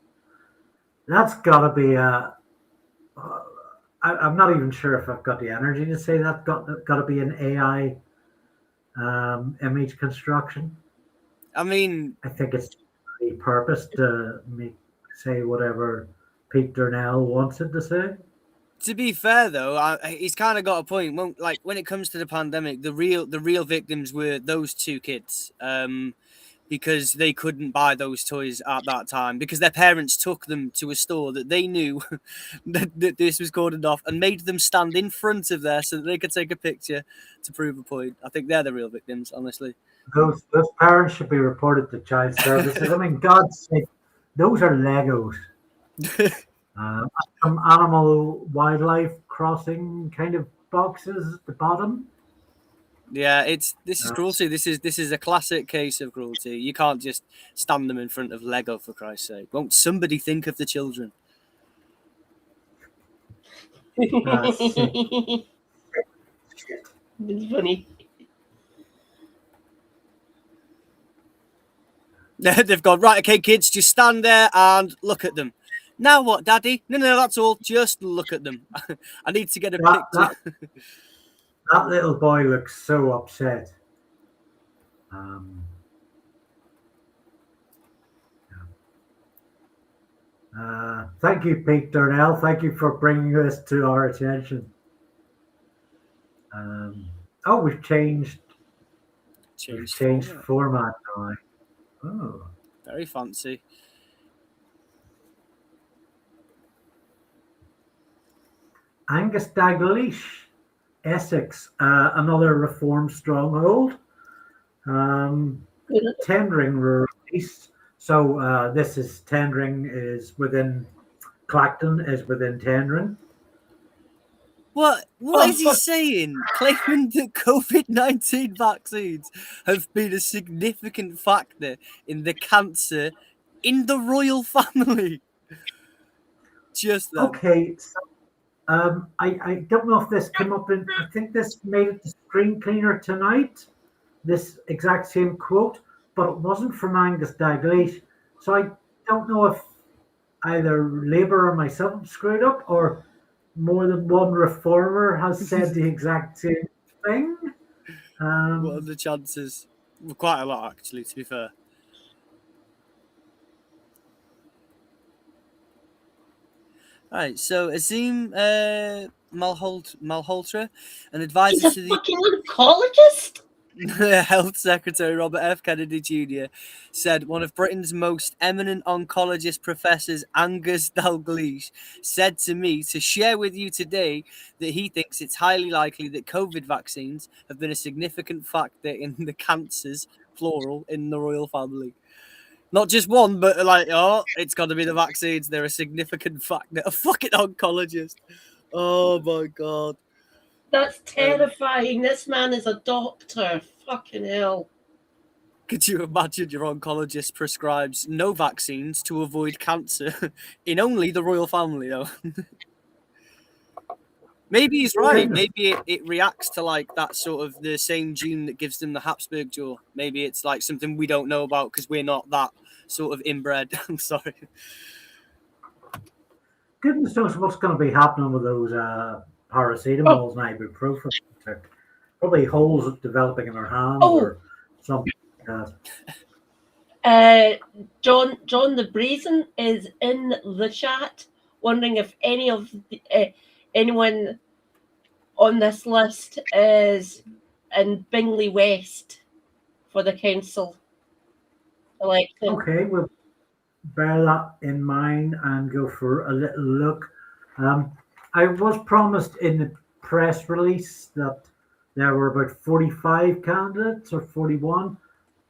That's got to be a. I'm not even sure if I've got the energy to say that. Got to be an AI image construction. I mean, I think it's the purpose to say whatever Pete Darnell wants it to say. To be fair, though, he's kind of got a point. When it comes to the pandemic, the real victims were those two kids. because they couldn't buy those toys at that time because their parents took them to a store that they knew that this was cordoned off and made them stand in front of there so that they could take a picture to prove a point. I think they're the real victims, honestly. Those parents should be reported to child services. I mean, God's sake, those are Legos. Some animal wildlife crossing kind of boxes at the bottom. Yeah, this is cruelty. This is a classic case of cruelty. You can't just stand them in front of Lego, for Christ's sake. Won't somebody think of the children? It's funny. They've gone, right, okay, kids, just stand there and look at them. Now what, Daddy? No, that's all. Just look at them. I need to get a picture. That little boy looks so upset. Thank you, Pete Darnell. Thank you for bringing this to our attention. We've changed format now. Oh, very fancy. Angus Dalgleish, Essex, another reform stronghold. Tendring release. So this is Tendring is within Clacton is within Tendring. What is he saying? Claiming that COVID-19 vaccines have been a significant factor in the cancer in the royal family. Just that. Okay. So, I don't know if this came up in. I think this made it to Screen Cleaner tonight. This exact same quote, but it wasn't from Angus Dalgleish. So I don't know if either Labour or myself screwed up, or more than one reformer has said the exact same thing. What are the chances? Well, quite a lot, actually, to be fair. Right, so Azim Malhotra, an advisor to the fucking oncologist. Health Secretary Robert F. Kennedy Jr. said one of Britain's most eminent oncologist professors, Angus Dalgleish, said to me to share with you today that he thinks it's highly likely that COVID vaccines have been a significant factor in the cancers, plural, in the royal family. Not just one, but it's got to be the vaccines. They're a significant factor. A fucking oncologist. Oh my God. That's terrifying. This man is a doctor. Fucking hell. Could you imagine your oncologist prescribes no vaccines to avoid cancer in only the royal family, though? Maybe he's right. Maybe it reacts to like that sort of the same gene that gives them the Habsburg jaw. Maybe it's like something we don't know about because we're not that sort of inbred. I'm sorry. Goodness knows what's going to be happening with those paracetamols and ibuprofen. Probably holes developing in their hands or something like that. John the Brazen is in the chat, wondering if anyone on this list is in Bingley West for the council election. Okay, we'll bear that in mind and go for a little look. I was promised in the press release that there were about 45 candidates or 41,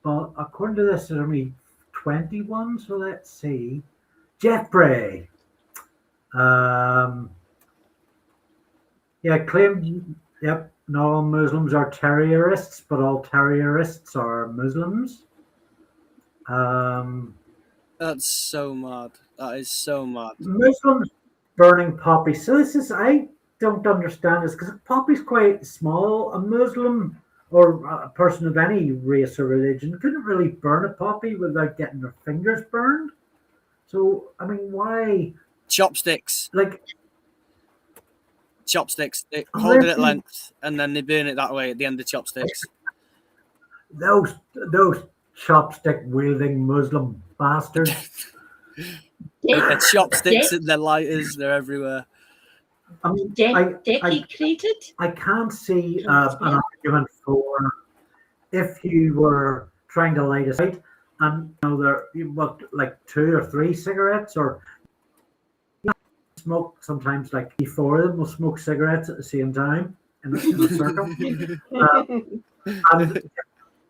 but according to this, there's only 21. So let's see. Jeff Bray. Claimed, yep, not all Muslims are terrorists, but all terrorists are Muslims. That's so mad. That is so mad. Muslims burning poppies. So I don't understand this because poppy's quite small. A Muslim or a person of any race or religion couldn't really burn a poppy without getting their fingers burned. So, I mean, why? Chopsticks. Chopsticks. They hold it at length and then they burn it that way at the end of chopsticks. Those chopstick wielding Muslim bastards. They're chopsticks and they're lighters. They're everywhere. I mean, I can't see an argument for if you were trying to light a site. and they're like 2 or 3 cigarettes, or smoke sometimes like 4 of them will smoke cigarettes at the same time in a circle. And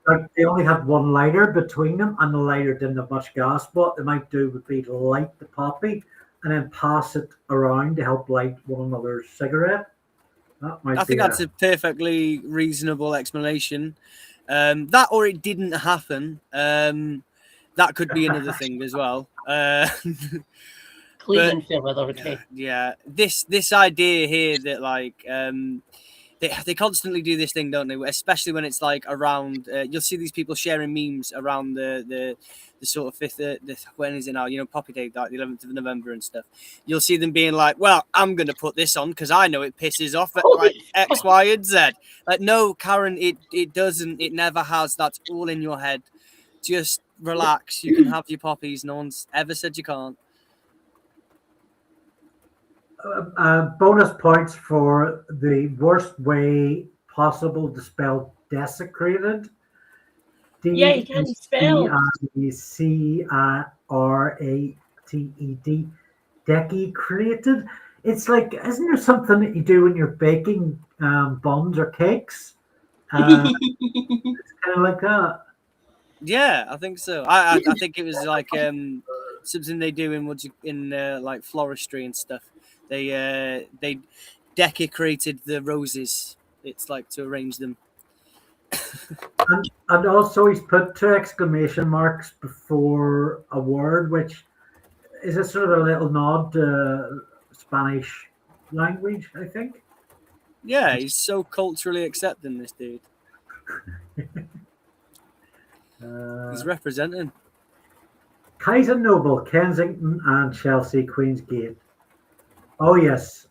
like, they only had one lighter between them, and the lighter didn't have much gas. What they might do would be to light the poppy and then pass it around to help light one another's cigarette. That might I think be that's a perfectly reasonable explanation. That or it didn't happen. That could be another thing as well. Cleveland feel with okay. Yeah, this idea here that like they constantly do this thing, don't they? Especially when it's like around. You'll see these people sharing memes around the sort of 5th. When is it now? Poppy Day, like the 11th of November and stuff. You'll see them being like, "Well, I'm gonna put this on because I know it pisses off at like X, Y, and Z." Like, no, Karen, it doesn't. It never has. That's all in your head. Just relax. You can have your poppies. No one's ever said you can't. bonus points for the worst way possible to spell desecrated. Yeah, you can't spell. D-E-C-I-R-A-T-E-D. Decicrated. It's like, isn't there something that you do when you're baking buns or cakes? It's kind of like that. Yeah, I think so. I think it was like something they do in like floristry and stuff. They decorated the roses. It's like to arrange them. And also he's put 2 exclamation marks before a word, which is a sort of a little nod to Spanish language, I think. Yeah, he's so culturally accepting, this dude. He's representing. Kaiser Noble, Kensington and Chelsea, Queen's Gate. Oh, yes.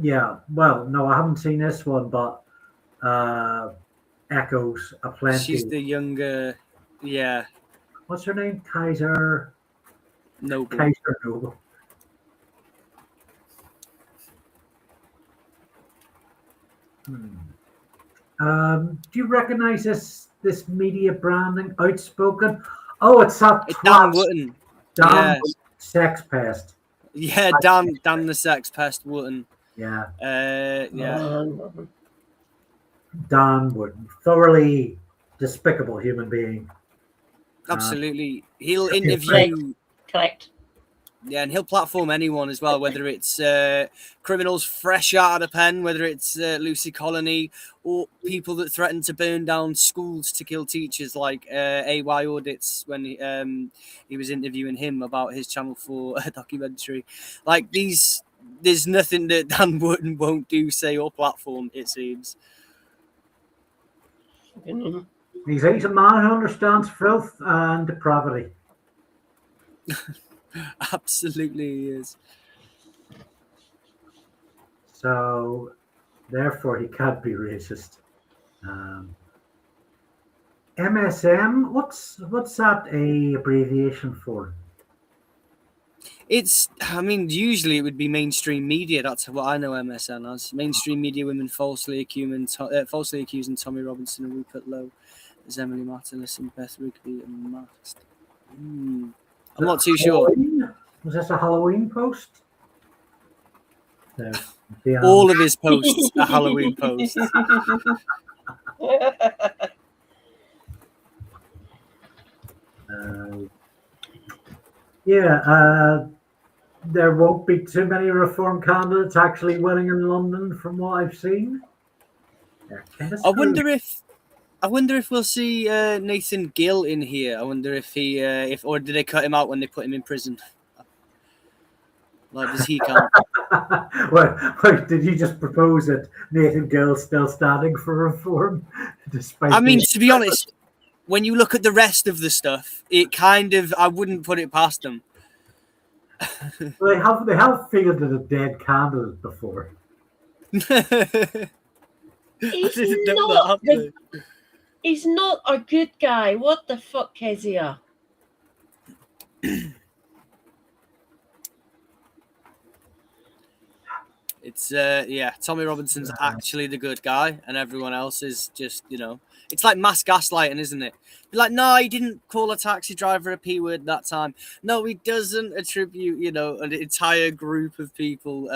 Yeah, well, no, I haven't seen this one, but echoes a plenty. She's the younger, yeah. What's her name? Kaiser Noble. Kaiser Noble. Do you recognize this media branding? Outspoken. Oh, it's that Dan Wootton. Dan Sex Pest. Yeah, Dan the Sex Pest Wootton. Yeah. Yeah. Dan Wootton, thoroughly despicable human being. Absolutely. He'll interview. Correct. Yeah, and he'll platform anyone as well, whether it's criminals fresh out of the pen, whether it's Lucy Colony, or people that threaten to burn down schools to kill teachers, like AY Audits when he was interviewing him about his Channel 4 documentary. Like these, there's nothing that Dan Wootton won't do, say, or platform, it seems. He's a man who understands filth and depravity. Absolutely he is. So, therefore, he can't be racist. MSM, what's that a abbreviation for? Usually it would be mainstream media. That's what I know MSN as. Mainstream media women falsely accusing Tommy Robinson and Rupert Lowe as Emily Martinez and Beth Rigby and Max. I'm not too sure. Was this a Halloween post? All of his posts are Halloween posts. There won't be too many Reform candidates actually winning in London, from what I've seen. I wonder if we'll see Nathan Gill in here. I wonder if he, or did they cut him out when they put him in prison? Like, does he count? Well, did you just propose that Nathan Gill's still standing for reform? To be honest, when you look at the rest of the stuff, it kind of, I wouldn't put it past them. Well, they have fielded a dead candidate before. He's not a good guy. What the fuck is he? It's Tommy Robinson's actually the good guy, and everyone else is just, It's like mass gaslighting, isn't it? Be like, no, he didn't call a taxi driver a P word that time. No, he doesn't attribute, you know, an entire group of people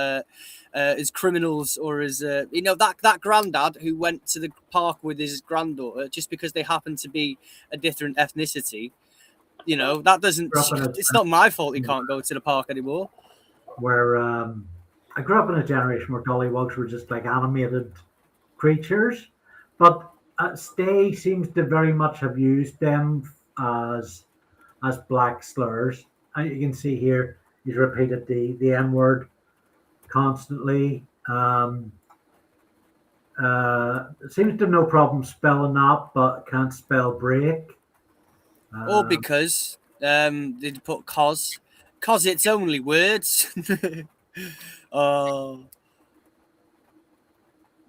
as criminals or as, you know, that granddad who went to the park with his granddaughter just because they happen to be a different ethnicity. You know, that doesn't, it's not my fault he can't go to the park anymore. Where I grew up in a generation where gollywogs were just like animated creatures, but Stay seems to very much have used them as black slurs. And you can see here he's repeated the N word constantly. Seems to have no problem spelling that, but can't spell break. Or because they put cause it's only words. Oh,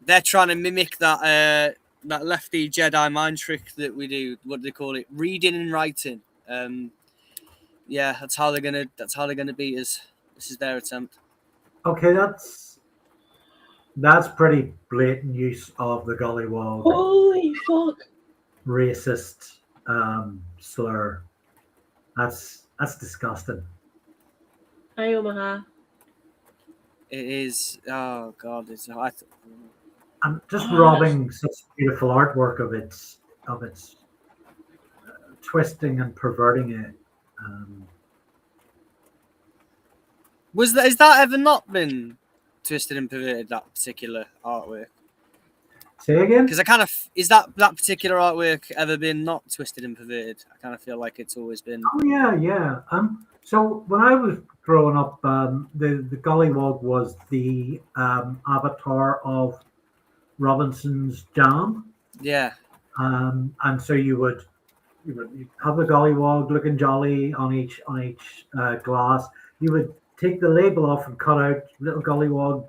they're trying to mimic that Lefty Jedi mind trick that we do. What do they call it? Reading and writing. Yeah, that's how they're gonna beat us. This is their attempt. Okay, that's pretty blatant use of the gollywog. Holy fuck! Racist slur. That's disgusting. Hi, Omaha. It is. Oh God, it's. And just robbing such beautiful artwork of its twisting and perverting it. Has that ever not been twisted and perverted, that particular artwork? Say again? Because I kind of is that particular artwork ever been not twisted and perverted? I kind of feel like it's always been. Oh yeah. So when I was growing up, the gollywog was the avatar of Robinson's Jam. Yeah. And so you would have the gollywog looking jolly on each glass. You would take the label off and cut out little gollywog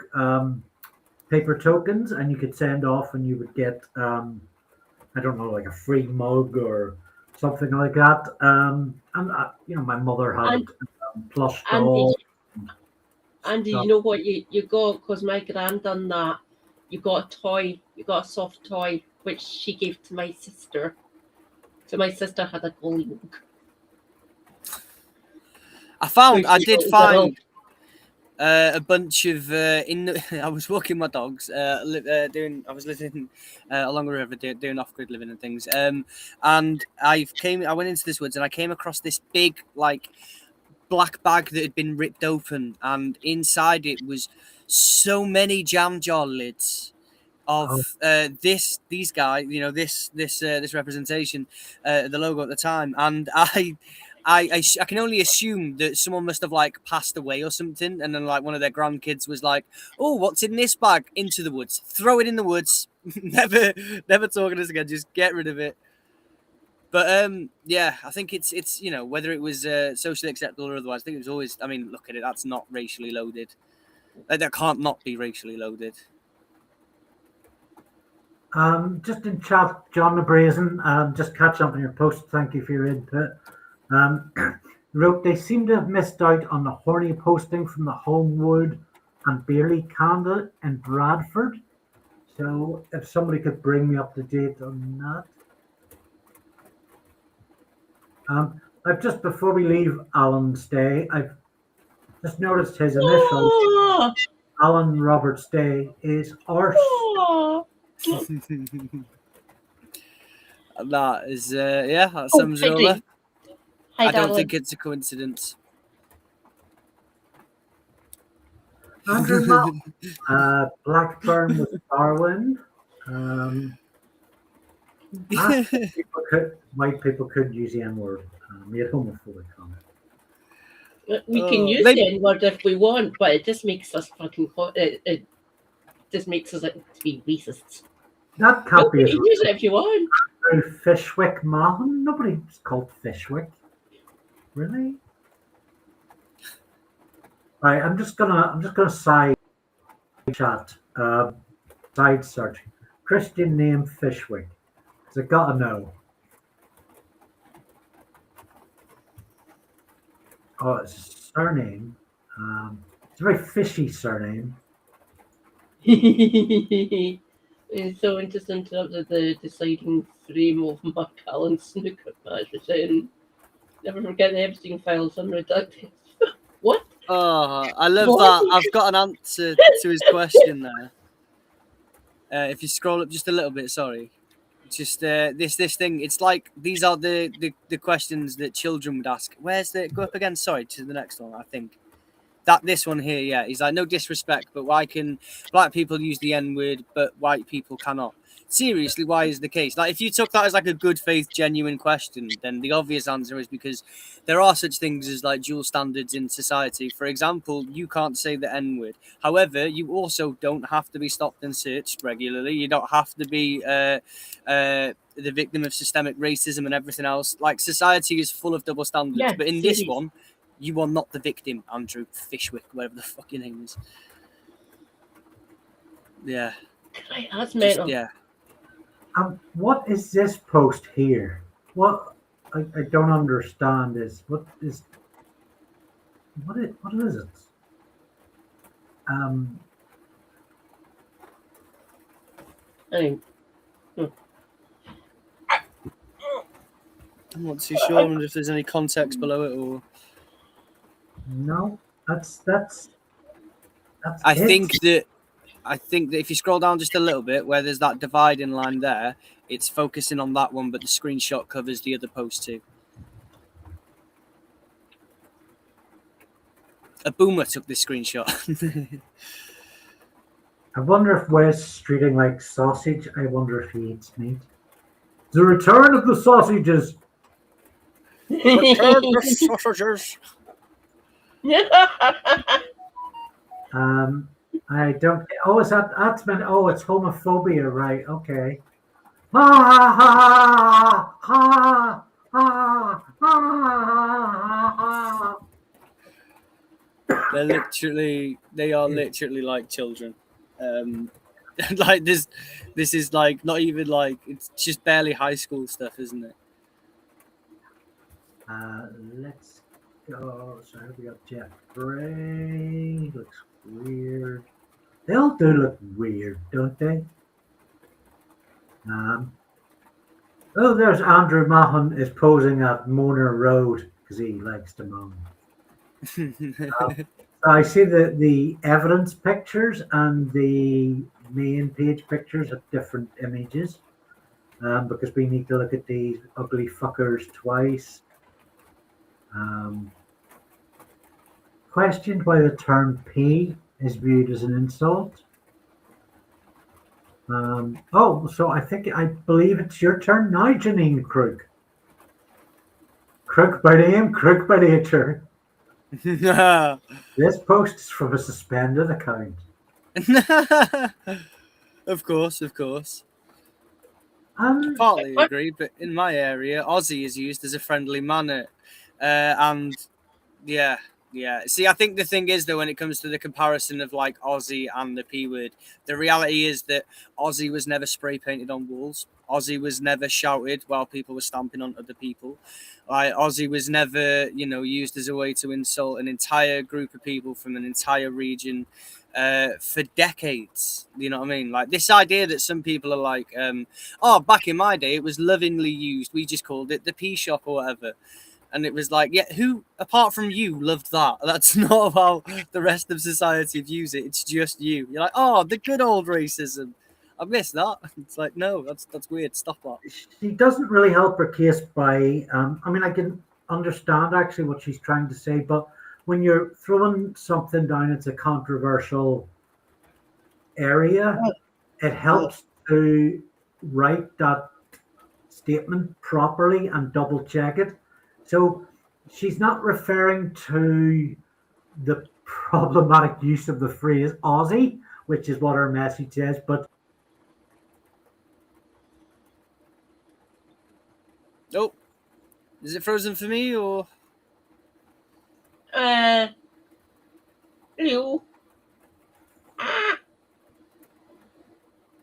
paper tokens, and you could send off, and you would get I don't know, like a free mug or something like that. And you know, my mother had plush dolls. Andy, you know what you got? Because my gran done that. You got a toy. You got a soft toy, which she gave to my sister. So my sister had a gollywog. I did find a bunch of I was walking my dogs, I was living along the river doing off-grid living and things, and I went into this woods and I came across this big like black bag that had been ripped open, and inside it was so many jam jar lids of these guys, you know, this representation, the logo at the time, and I can only assume that someone must have like passed away or something, and then like one of their grandkids was like, "Oh, what's in this bag?" Into the woods, throw it in the woods. never talking to us again. Just get rid of it. But yeah, I think it's you know, whether it was socially acceptable or otherwise, I think it was always. I mean, look at it. That's not racially loaded. That can't not be racially loaded. Just in chat, John the Brazen, just catch up on your post. Thank you for your input. Wrote, they seem to have missed out on the horny posting from the Homewood and Beerley candidate in Bradford. So if somebody could bring me up to date on that. I've just, before we leave Alan's Day, I've just noticed his initials. Alan Roberts Day is arse. That is yeah, that sums it all up. Hi, I don't think it's a coincidence. Andrew Blackburn with Darwin. White people could use the N-word. Made homophobic comment. We can use the N-word if we want, but it just makes us fucking hot. It just makes us to be racists. That can't be. You can use it if you want. Fishwick Mahon. Nobody's called Fishwick. Really? Right. I'm just gonna side chat. Side search. Christian name Fishwick. So I gotta know. Oh, it's a surname. It's a very fishy surname. It's so interesting in terms of the deciding frame of Mark Allen's snooker match, which never forget the Epstein files unredacted. What? Oh, I love What? that. I've got an answer to his question there. If you scroll up just a little bit, sorry. Just this thing. It's like these are the questions that children would ask. Where's the go up again? Sorry, to the next one. I think this one here. Yeah, he's like, no disrespect, but why can black people use the N word, but white people cannot? Seriously, why is the case? Like, if you took that as like a good faith, genuine question, then the obvious answer is because there are such things as like dual standards in society. For example, you can't say the N word. However, you also don't have to be stopped and searched regularly. You don't have to be the victim of systemic racism and everything else. Like, society is full of double standards. Yeah, but in serious. this one, you are not the victim, Andrew Fishwick, whatever the fuck your name is. Yeah. Right, that's mental. Yeah. What is this post here? What I don't understand is what is it? I mean, I'm not too sure. I wonder if there's any context below it or. No, that's I think that if you scroll down just a little bit, where there's that dividing line there, it's focusing on that one, but the screenshot covers the other post too. A boomer took this screenshot. I wonder if Wes treating like sausage. I wonder if he eats meat. The return of the sausages. Return the sausages. I don't. Oh, is that's meant? Oh, it's homophobia, right? Okay. Ha ha ha ha ha. They are literally like children. Like this is like not even like, it's just barely high school stuff, isn't it? Let's go. So we got Jeff Gray. Looks weird. They all do look weird, don't they? Oh, there's Andrew Mahon is posing at Mona Road because he likes to moan. I see the evidence pictures and the main page pictures of different images because we need to look at these ugly fuckers twice. Questioned why the term P is viewed as an insult. So I believe it's your turn now, Janine Crook. Crook by name, Crook by nature. This post is from a suspended account. Of course. I partly agree, but in my area, Aussie is used as a friendly manner. And yeah. See, I think the thing is, though, when it comes to the comparison of like Aussie and the P word, the reality is that Aussie was never spray painted on walls. Aussie was never shouted while people were stamping on other people. Aussie was never, used as a way to insult an entire group of people from an entire region for decades. You know what I mean? Like, this idea that some people are like, back in my day, it was lovingly used. We just called it the P shop or whatever. And it was like, yeah, who, apart from you, loved that? That's not how the rest of society views it. It's just you. You're like, oh, the good old racism. I miss that. It's like, no, that's weird. Stop that. She doesn't really help her case by, I can understand actually what she's trying to say, but when you're throwing something down, it's a controversial area, it helps to write that statement properly and double check it. So she's not referring to the problematic use of the phrase Aussie, which is what her message says, but oh, is it frozen for me or? Hello.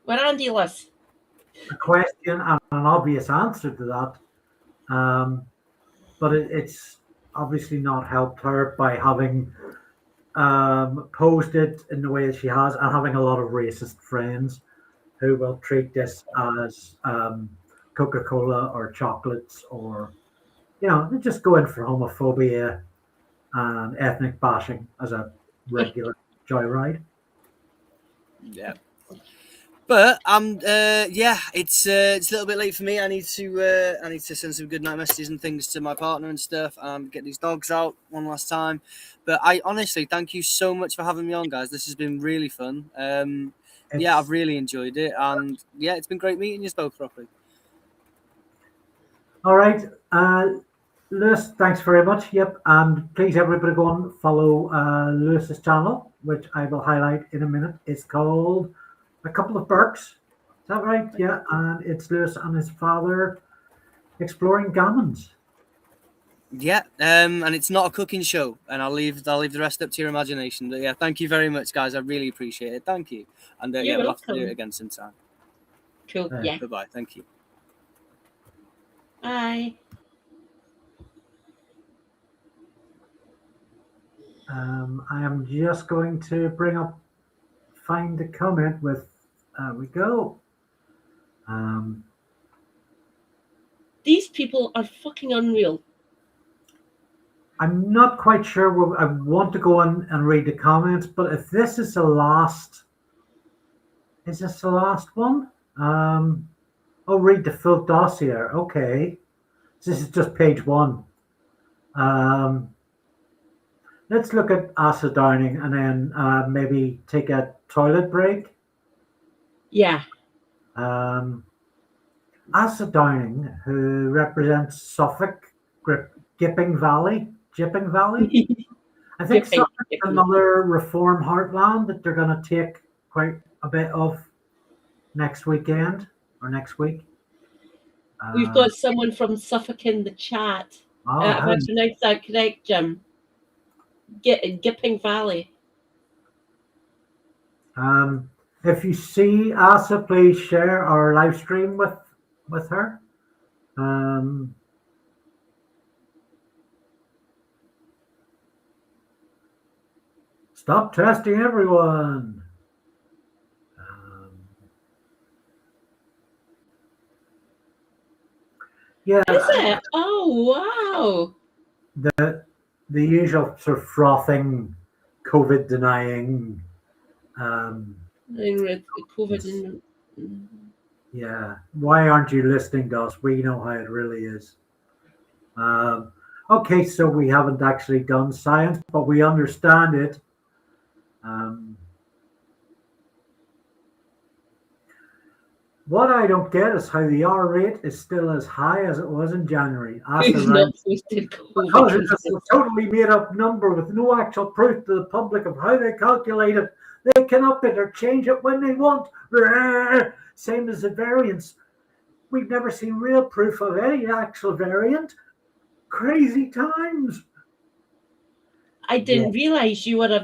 We're Andy-less. A question and an obvious answer to that. But it's obviously not helped her by having posed it in the way that she has and having a lot of racist friends. who will treat this as Coca-Cola or chocolates, or they just go in for homophobia and ethnic bashing as a regular joyride. Yeah. But it's a little bit late for me. I need to send some good night messages and things to my partner and stuff, and get these dogs out one last time. But I honestly thank you so much for having me on, guys. This has been really fun. I've really enjoyed it, and it's been great meeting you both properly. All right, Lewis, thanks very much. Yep, and please everybody go and follow Lewis's channel, which I will highlight in a minute. It's called A Couple of Burks. Is that right? Yeah, and it's Lewis and his father exploring gammons. Yeah, and it's not a cooking show, and I'll leave the rest up to your imagination. But yeah, thank you very much, guys. I really appreciate it. Thank you, and You're we'll have to do welcome. it again sometime. Cool. Yeah. Bye. Thank you. Bye. I am just going to find the comment with, we go. These people are fucking unreal. I'm not quite sure. I want to go in and read the comments, but if this is the last, is this the last one? Read the full dossier. Okay. This is just page 1. Let's look at acid downing and then maybe take a toilet break. Yeah. Acid downing, who represents Suffolk, Gipping Valley. I think Suffolk is another reform heartland that they're going to take quite a bit of next weekend or next week. We've got someone from Suffolk in the chat. Have I pronounced that correct, Jim? Gipping Valley. If you see Asa, please share our live stream with her. Stop testing everyone. Yeah. Is it? Oh, wow. The usual sort of frothing, COVID denying. COVID. Yeah. Why aren't you listening to us? We know how it really is. Okay, so we haven't actually done science, but we understand it. What I don't get is how the R rate is still as high as it was in January. Because it's a totally made up number with no actual proof to the public of how they calculate it. They can up it or change it when they want. Same as the variants. We've never seen real proof of any actual variant. Crazy times. I didn't realize you were a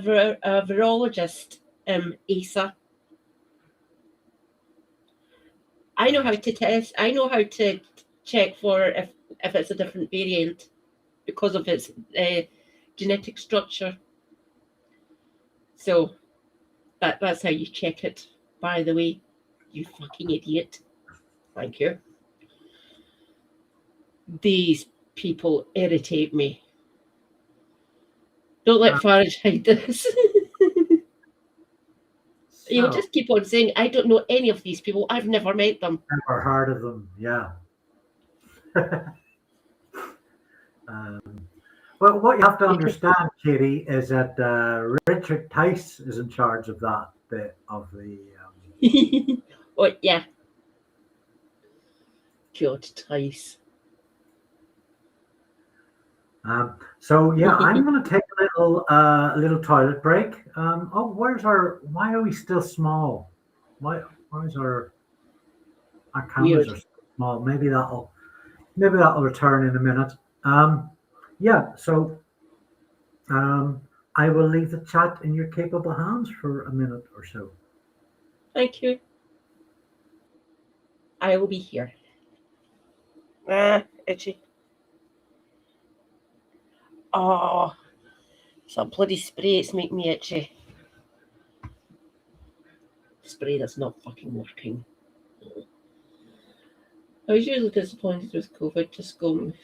virologist, Asa. I know how to test. I know how to check for if it's a different variant because of its genetic structure. So that's how you check it. By the way, you fucking idiot. Thank you. These people irritate me. Don't let Farage hide this. You'll just keep on saying, I don't know any of these people. I've never met them. Never heard of them, yeah. Well, what you have to understand, Katie, is that Richard Tice is in charge of that bit of the... Oh, yeah. George Tice. So yeah, I'm going to take a little toilet break. Why are we still small? Why is our cameras are so small? Maybe that'll return in a minute. So I will leave the chat in your capable hands for a minute or so. Thank you. I will be here. Itchy. Oh, some bloody spray. It's making me itchy. spray that's not fucking working. I was usually disappointed with COVID. Just go moved.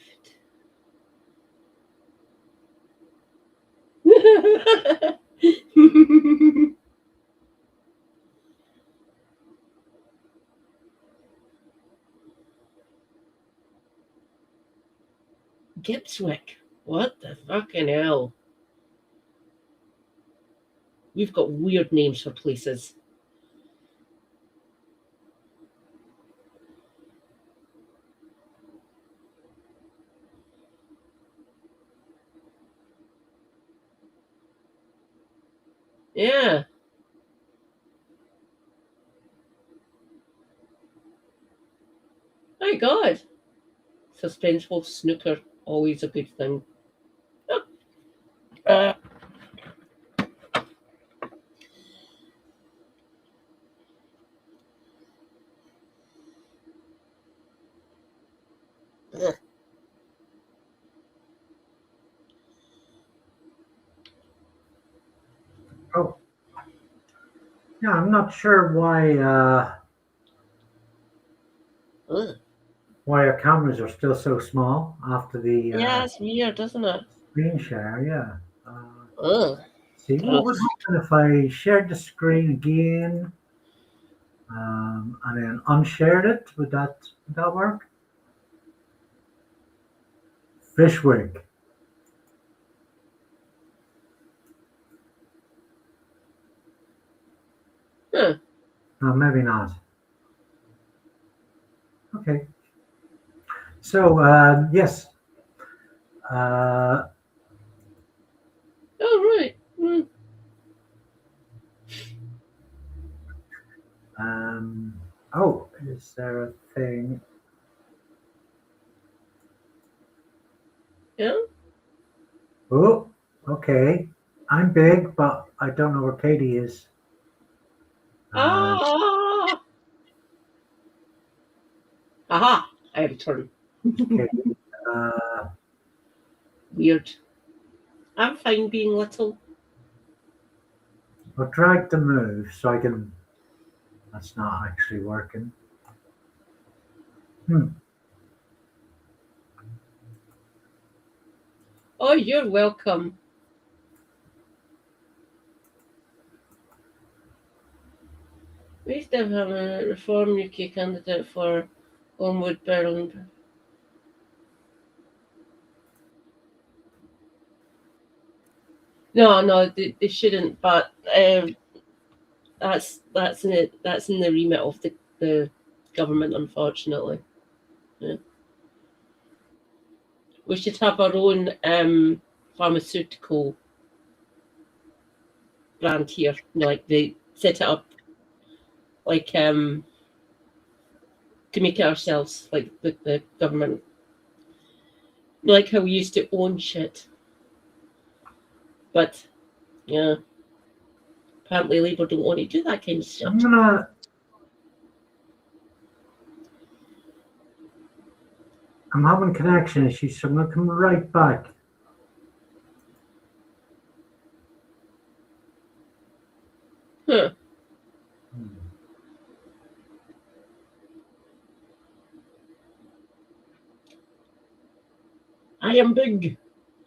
Gipswick. What the fucking hell? We've got weird names for places. Yeah. My God. Suspenseful snooker, always a good thing. Oh. Oh, yeah. I'm not sure why our cameras are still so small after the Yeah, it's weird, isn't it? screen share. Yeah. Ugh. See what would happen if I shared the screen again and then unshared it? Would that work? Fishwick. Huh. No, maybe not. Okay. So yes. Oh, right. Oh, is there a thing? Yeah. Oh, okay. I'm big, but I don't know where Katie is. Ah. Aha! I have a turn. Okay. Weird. I'm fine being little. I'll drag the move so I can. That's not actually working. Oh, you're welcome. We used to have a Reform UK candidate for Homewood Berlin. No, they shouldn't. But that's in the remit of the government, unfortunately. Yeah. We should have our own pharmaceutical brand here. Like they set it up, like to make it ourselves, like the government. Like how we used to own shit. But yeah, apparently Labour don't want to do that kind of stuff. I'm having connection issues, so I'm gonna come right back. Huh. I am big.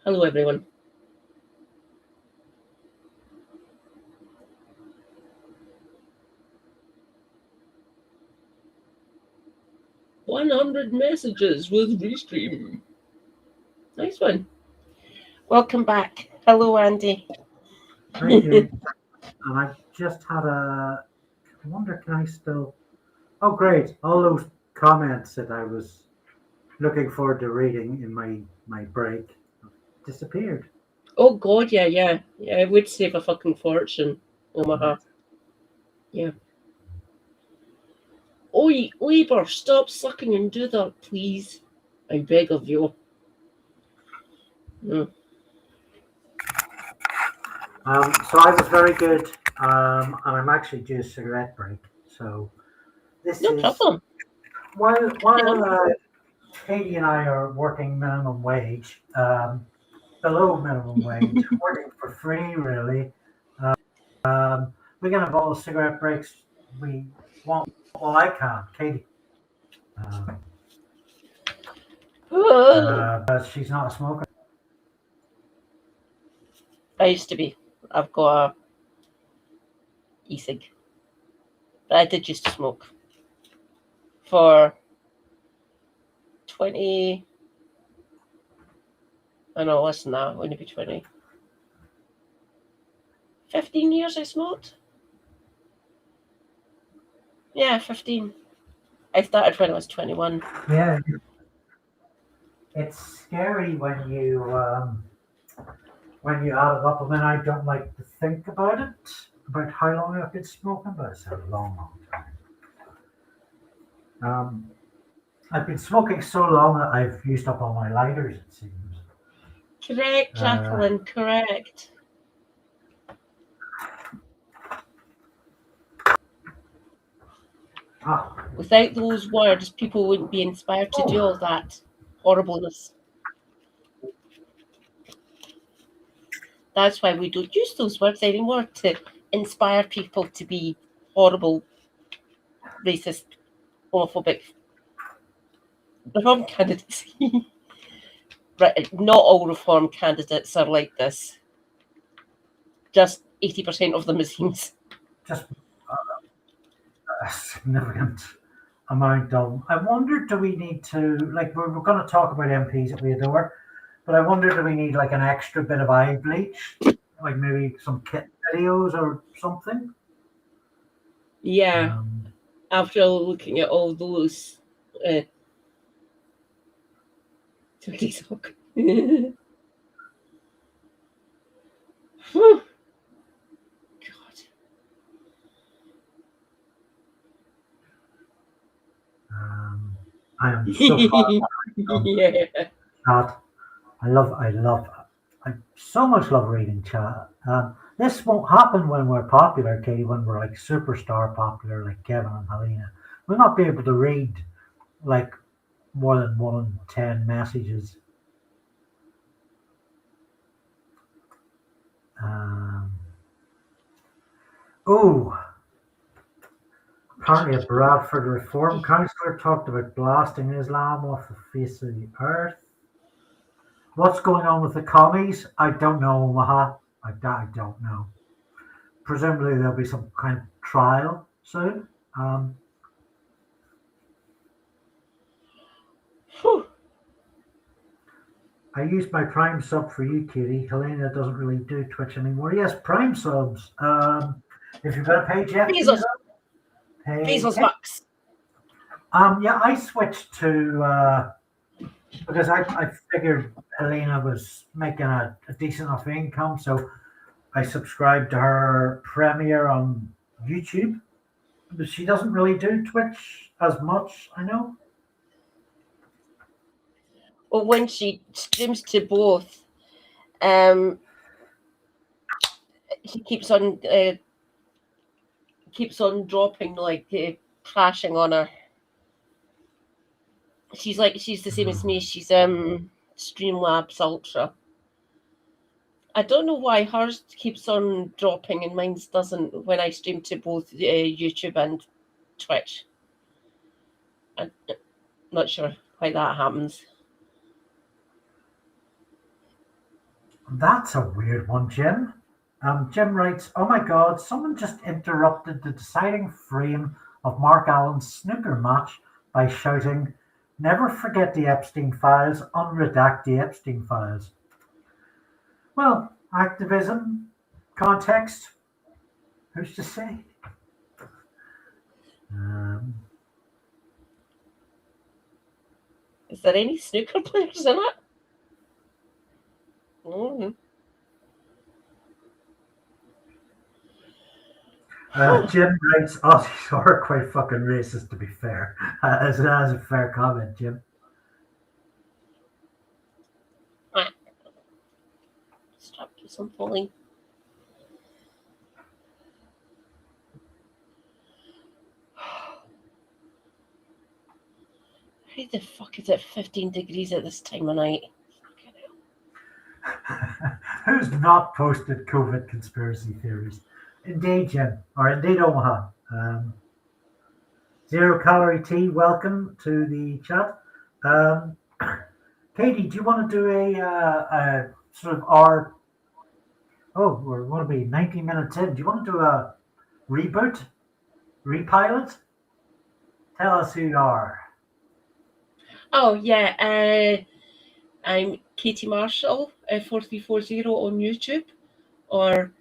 Hello, everyone. "100 messages with Restream." Nice one. Welcome back. Hello, Andy. Thank you. And I just had I wonder, can I still? Oh, great! All those comments that I was looking forward to reading in my break disappeared. Oh God, yeah. It would save a fucking fortune, Omaha. Yeah. Oi, Labour, stop sucking and do that, please. I beg of you. So I was very good, and I'm actually due a cigarette break. So this No is problem. while Katie and I are working minimum wage, below minimum wage, working for free, really. We can have all cigarette breaks I can, Katie. But she's not a smoker. I used to be. I've got a e-cig. But I did used to smoke for 20. I know, less than that. Wouldn't it be 20? 15 years I smoked. Yeah, 15. I started when I was 21. Yeah. It's scary when you add it up. I mean, I don't like to think about it, about how long I've been smoking, but it's a long, long time. I've been smoking so long that I've used up all my lighters, it seems. Correct, Jacqueline, correct. Without those words, people wouldn't be inspired to do all that horribleness. That's why we don't use those words anymore, to inspire people to be horrible, racist, homophobic. Reform candidates. Right, not all reform candidates are like this. Just 80% of them, it seems. Just a significant amount of. I wonder, do we need to, like, we're going to talk about MPs that we adore, but I wonder, do we need like an extra bit of eye bleach, like maybe some kit videos or something? Yeah. After looking at all those TikTok. Whew. God. I am so far. Yeah. Chat. I so much love reading chat. This won't happen when we're popular, Katie, when we're like superstar popular, like Kevin and Helena. We'll not be able to read like more than 1 in 10 messages. Apparently a Bradford Reform councillor talked about blasting Islam off the face of the earth. What's going on with the commies? I don't know, Omaha. I don't know. Presumably there'll be some kind of trial soon. I used my Prime sub for you, Katie. Helena doesn't really do Twitch anymore. Yes, Prime subs. If you've got a page yet, Bezos bucks. Yeah, I switched to because I figured Helena was making a decent enough income, so I subscribed to her Premiere on YouTube. But she doesn't really do Twitch as much, I know. Well, when she streams to both, he keeps on dropping, like crashing on her. She's the same as me. She's Streamlabs Ultra. I don't know why hers keeps on dropping and mine doesn't when I stream to both YouTube and Twitch. I'm not sure why that happens. That's a weird one, Jim. Jim writes, "Oh my God, someone just interrupted the deciding frame of Mark Allen's snooker match by shouting, 'Never forget the Epstein files, unredact the Epstein files.'" Well, activism, context, who's to say? Is there any snooker players in it? Jim writes, "Aussies are quite fucking racist, to be fair." That's a fair comment, Jim. Stop some falling. How the fuck is it 15 degrees at this time of night? Who's not posted COVID conspiracy theories? Indeed, Jim, or indeed, Omaha. Zero Calorie Tea, welcome to the chat. Katie, do you want to do a sort of our? Oh, we're going to be 90 minutes in. Do you want to do a reboot, repilot? Tell us who you are. Oh, yeah. I'm Katie Marshall, 4340 on YouTube, or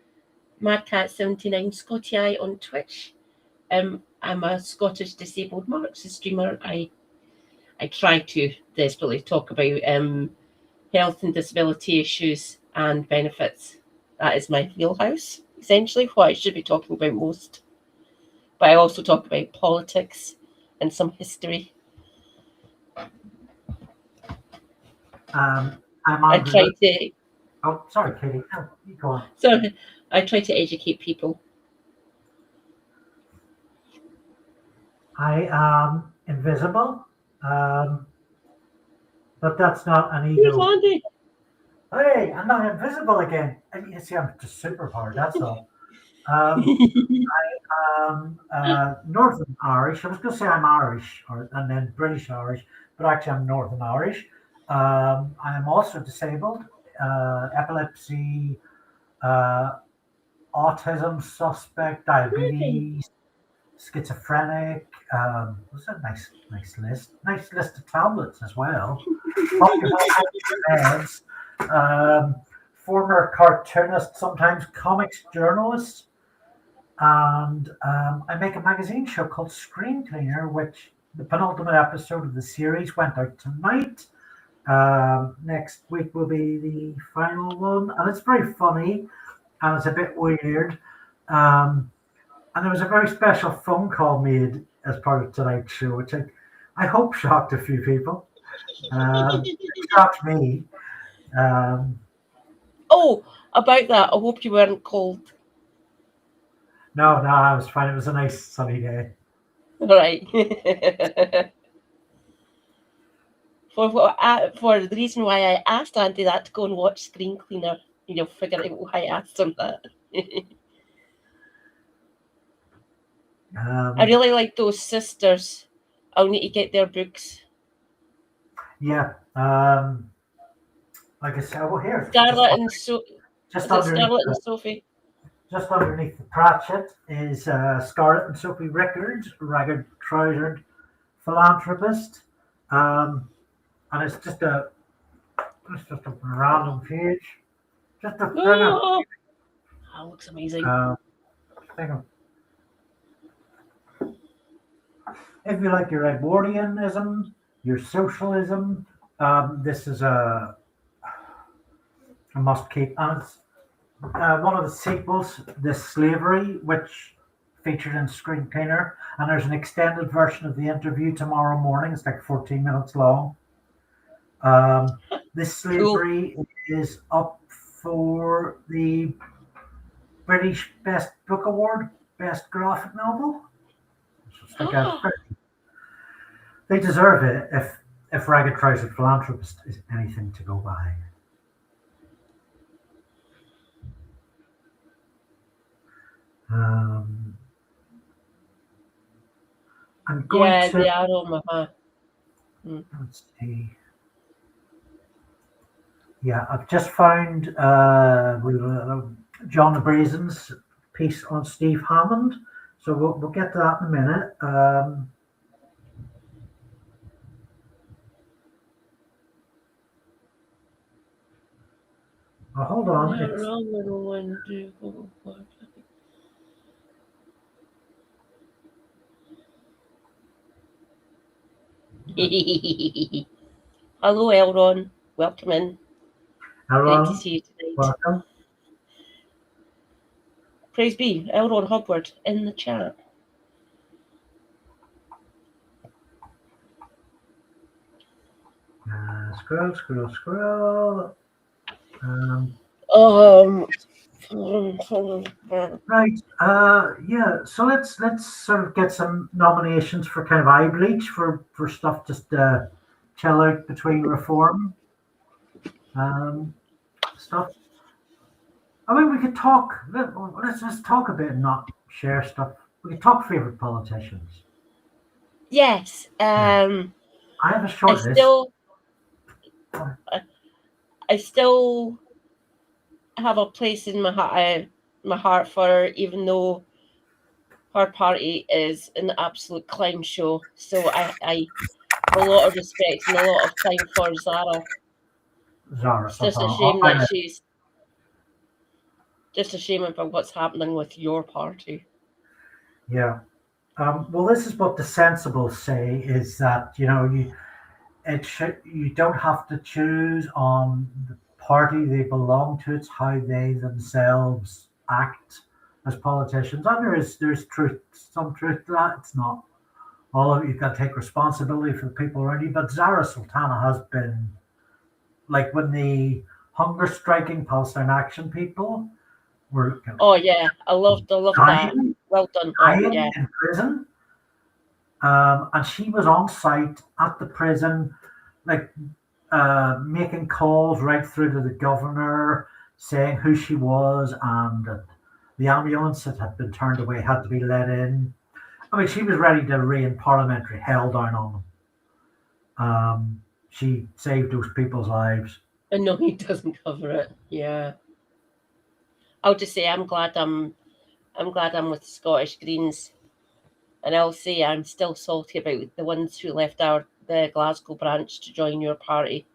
MadCat79 Scotty Eye on Twitch. I'm a Scottish disabled Marxist streamer. I try to desperately talk about health and disability issues and benefits. That is my wheelhouse, essentially, what I should be talking about most. But I also talk about politics and some history. I'm I Andrew. try to. Oh, sorry, Katie. No, you go on. So I try to educate people. I am invisible, but that's not an Who's ego. Andy? Hey, I'm not invisible again. You see, I'm just super powered. That's all. Northern Irish. I was going to say I'm Irish, and then British Irish, but actually I'm Northern Irish. I am also disabled, epilepsy, autism suspect, diabetes, schizophrenic. What's a nice list? Nice list of tablets as well. Meds, former cartoonist, sometimes comics journalist. And I make a magazine show called Screen Cleaner, which the penultimate episode of the series went out tonight. Next week will be the final one, and it's very funny and it's a bit weird. And there was a very special phone call made as part of tonight's show, which I hope shocked a few people. It shocked me. Oh, about that, I hope you weren't cold. No, I was fine. It was a nice sunny day. Right. For the reason why I asked Andy that to go and watch Screen Cleaner, you'll figure out why I asked him that. I really like those sisters. I'll need to get their books. Yeah. Like I said, well, here. Scarlett and Sophie. Just underneath the Pratchett is Scarlett and Sophie Rickards, ragged trousered philanthropist. And it's just a random page. Just a Oh, that looks amazing. If you like your Edwardianism, your socialism, this is a must keep. And it's one of the sequels, This Slavery, which featured in Screen Cleaner. And there's an extended version of the interview tomorrow morning. It's like 14 minutes long. This Slavery is up for the British Best Book Award, Best Graphic Novel. They deserve it if Ragged Trousered Philanthropist is anything to go by. I'm going to. They are on my heart. Let's see. Yeah, I've just found John the Brazen's piece on Steve Hammond, so we'll get to that in a minute. Hold on. Hello, Elron. Welcome in. Elron, great to see you tonight. Welcome. Praise be, Elron Hogwarts in the chat. Scroll. Right. Yeah. So let's sort of get some nominations for kind of eye bleach for stuff just chill out between reform stuff. I mean, we could talk. Let's just talk a bit and not share stuff. We could talk favorite politicians. Yes. I have a short list. I still have a place in my heart for her, even though her party is an absolute clown show. So I have a lot of respect and a lot of time for Zara. Zara It's just a Sultana. shame that she's just a shame about what's happening with your party. Yeah. Well, this is what the sensibles say: is that you don't have to choose on the party they belong to. It's how they themselves act as politicians. And there's some truth to that. It's not all of it. You've got to take responsibility for the people around you. But Zara Sultana has been, like, when the hunger striking Palestine Action people were Oh yeah, I loved that. Well done. Oh yeah. in prison. And she was on site at the prison, like, making calls right through to the governor, saying who she was, and the ambulance that had been turned away had to be let in. I mean, she was ready to rain parliamentary hell down on them. She saved those people's lives. And no, he doesn't cover it. Yeah. I'll just say I'm glad I'm with the Scottish Greens, and I'll say I'm still salty about the ones who left the Glasgow branch to join your party.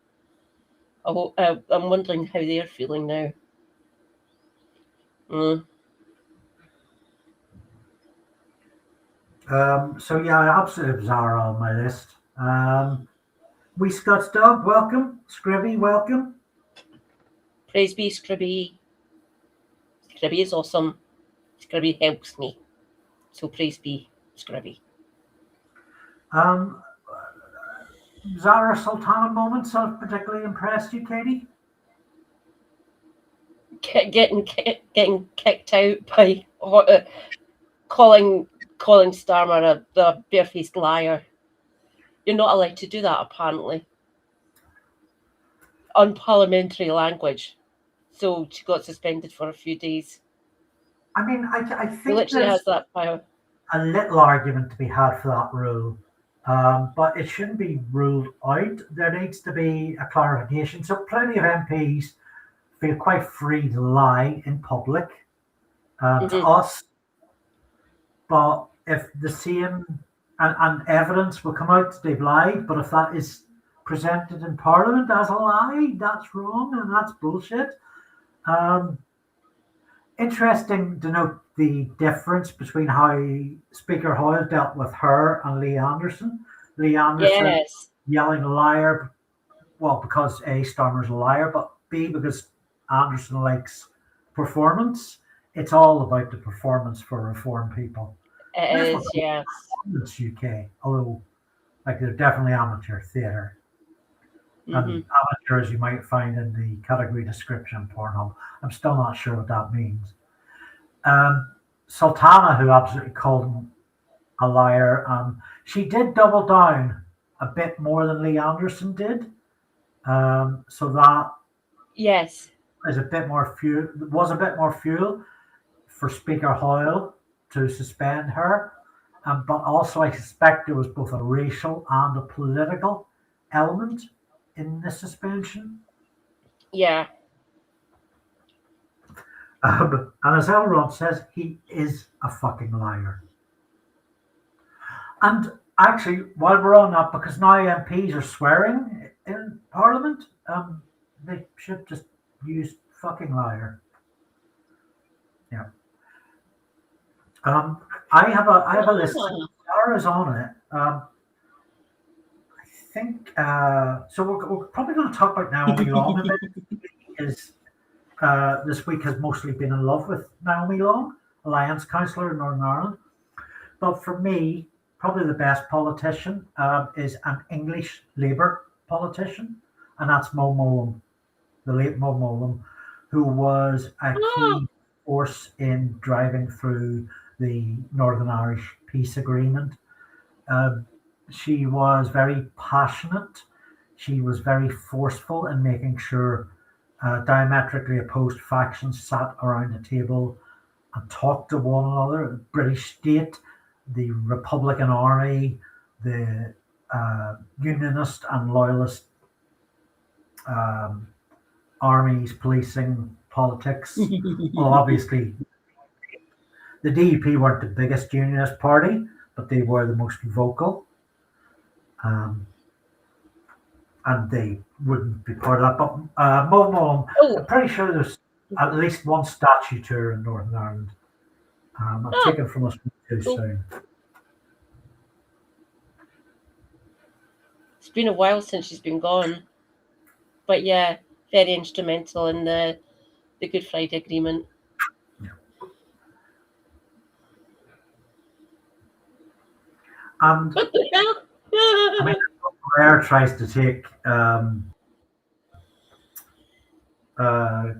I'm wondering how they're feeling now. So yeah, I absolutely have Zara on my list. We Scott's dog, welcome. Scribby, welcome. Praise be Scribby. Scribby is awesome. Scribby helps me. So praise be Scribby. Zara Sultana moments have particularly impressed you, Katie? Getting kicked out by calling Starmer a barefaced liar. You're not allowed to do that, apparently. Unparliamentary language. So she got suspended for a few days. I mean, I think he literally has that power. A little argument to be had for that rule, but it shouldn't be ruled out. There needs to be a clarification. So plenty of MPs feel quite free to lie in public to us, but if the same and evidence will come out that they've lied, but if that is presented in Parliament as a lie, that's wrong and that's bullshit. Interesting to note the difference between how Speaker Hoyle dealt with her and Lee Anderson. Lee Anderson yelling liar, well, because A, Starmer's a liar, but B, because Anderson likes performance. It's all about the performance for reform people. It is, yes. It's UK, although, like, they're definitely amateur theatre. And amateur, as you might find in the category description, Pornhub. I'm still not sure what that means. Sultana, who absolutely called him a liar, she did double down a bit more than Lee Anderson did. So that is a bit more fuel. Was a bit more fuel for Speaker Hoyle to suspend her. But also, I suspect there was both a racial and a political element in the suspension. Yeah. And as Elrond says, he is a fucking liar. And actually, while we're on that, because now MPs are swearing in Parliament, they should just use fucking liar. Yeah. I have a list. Sarah's on it. I think so. We're probably going to talk about Naomi Long a bit. Because this week has mostly been in love with Naomi Long, Alliance Councillor in Northern Ireland. But for me, probably the best politician is an English Labour politician, and that's Mo Mowlam, the late Mo Mowlam, who was a key force in driving through the Northern Irish peace agreement. She was very passionate. She was very forceful in making sure diametrically opposed factions sat around a table and talked to one another. The British state, the Republican Army, the unionist and loyalist armies, policing, politics. Well, obviously, the DUP weren't the biggest unionist party, but they were the most vocal. And they wouldn't be part of that. But Mulholland, I'm pretty sure there's at least one statue tour in Northern Ireland. I'm taken from us too soon. It's been a while since she's been gone. But yeah, very instrumental in the Good Friday Agreement. Yeah. And what the hell? I mean, Blair tries to take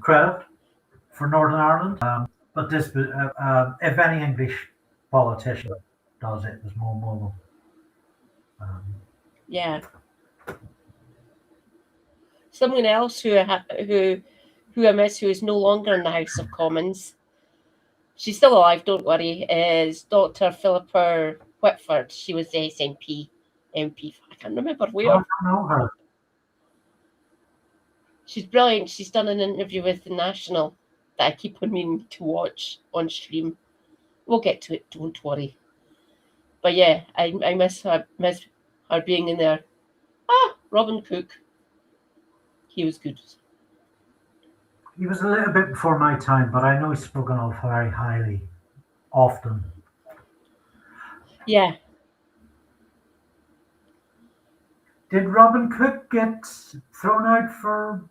credit for Northern Ireland, but this, if any English politician does it, was more mobile. Yeah. Someone else who I miss, who is no longer in the House of Commons. She's still alive, don't worry. Is Dr. Philippa Whitford. She was the SNP MP. I can't remember where. I don't know her. She's brilliant. She's done an interview with The National that I keep on meaning to watch on stream. We'll get to it, don't worry. But yeah, I miss her being in there. Robin Cook. He was good. He was a little bit before my time, but I know he's spoken of very highly, often. Yeah. Did Robin Cook get thrown out for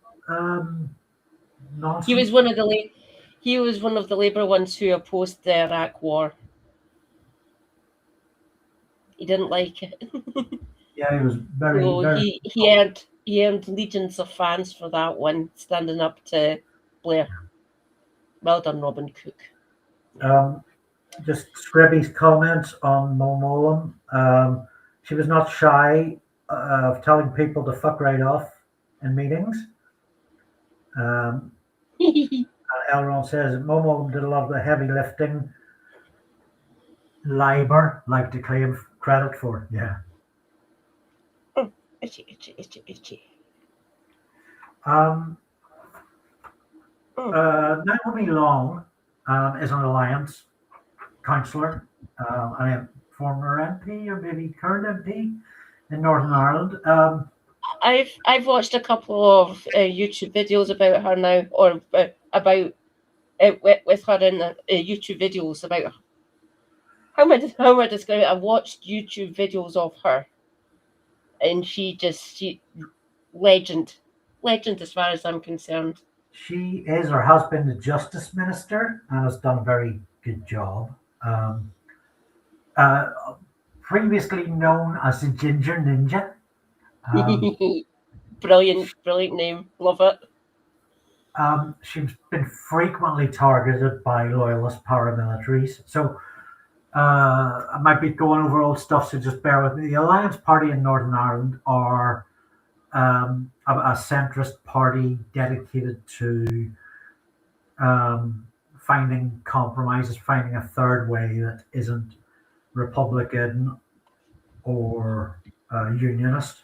nonsense? He was one of the Labour ones who opposed the Iraq War. He didn't like it. Yeah, he was very. So very... he earned legions of fans for that one, standing up to Blair. Well done, Robin Cook. Just Scribby's comments on Mulholland. She was not shy of telling people to fuck right off in meetings. Elrond says Mulholland did a lot of the heavy lifting. Labour like to claim credit for. Yeah. Itchy. Naomi Long is an Alliance councillor, and a former MP or maybe current MP in Northern Ireland. I've watched a couple of YouTube videos about her now, or about with her in YouTube videos about how am I describing it? I watched YouTube videos of her, and she legend as far as I'm concerned. She is or has been the Justice Minister and has done a very good job. Previously known as the Ginger Ninja. Brilliant name. Love it. She's been frequently targeted by loyalist paramilitaries. So I might be going over old stuff, so just bear with me. The Alliance Party in Northern Ireland are a centrist party dedicated to finding compromises, finding a third way that isn't Republican or unionist,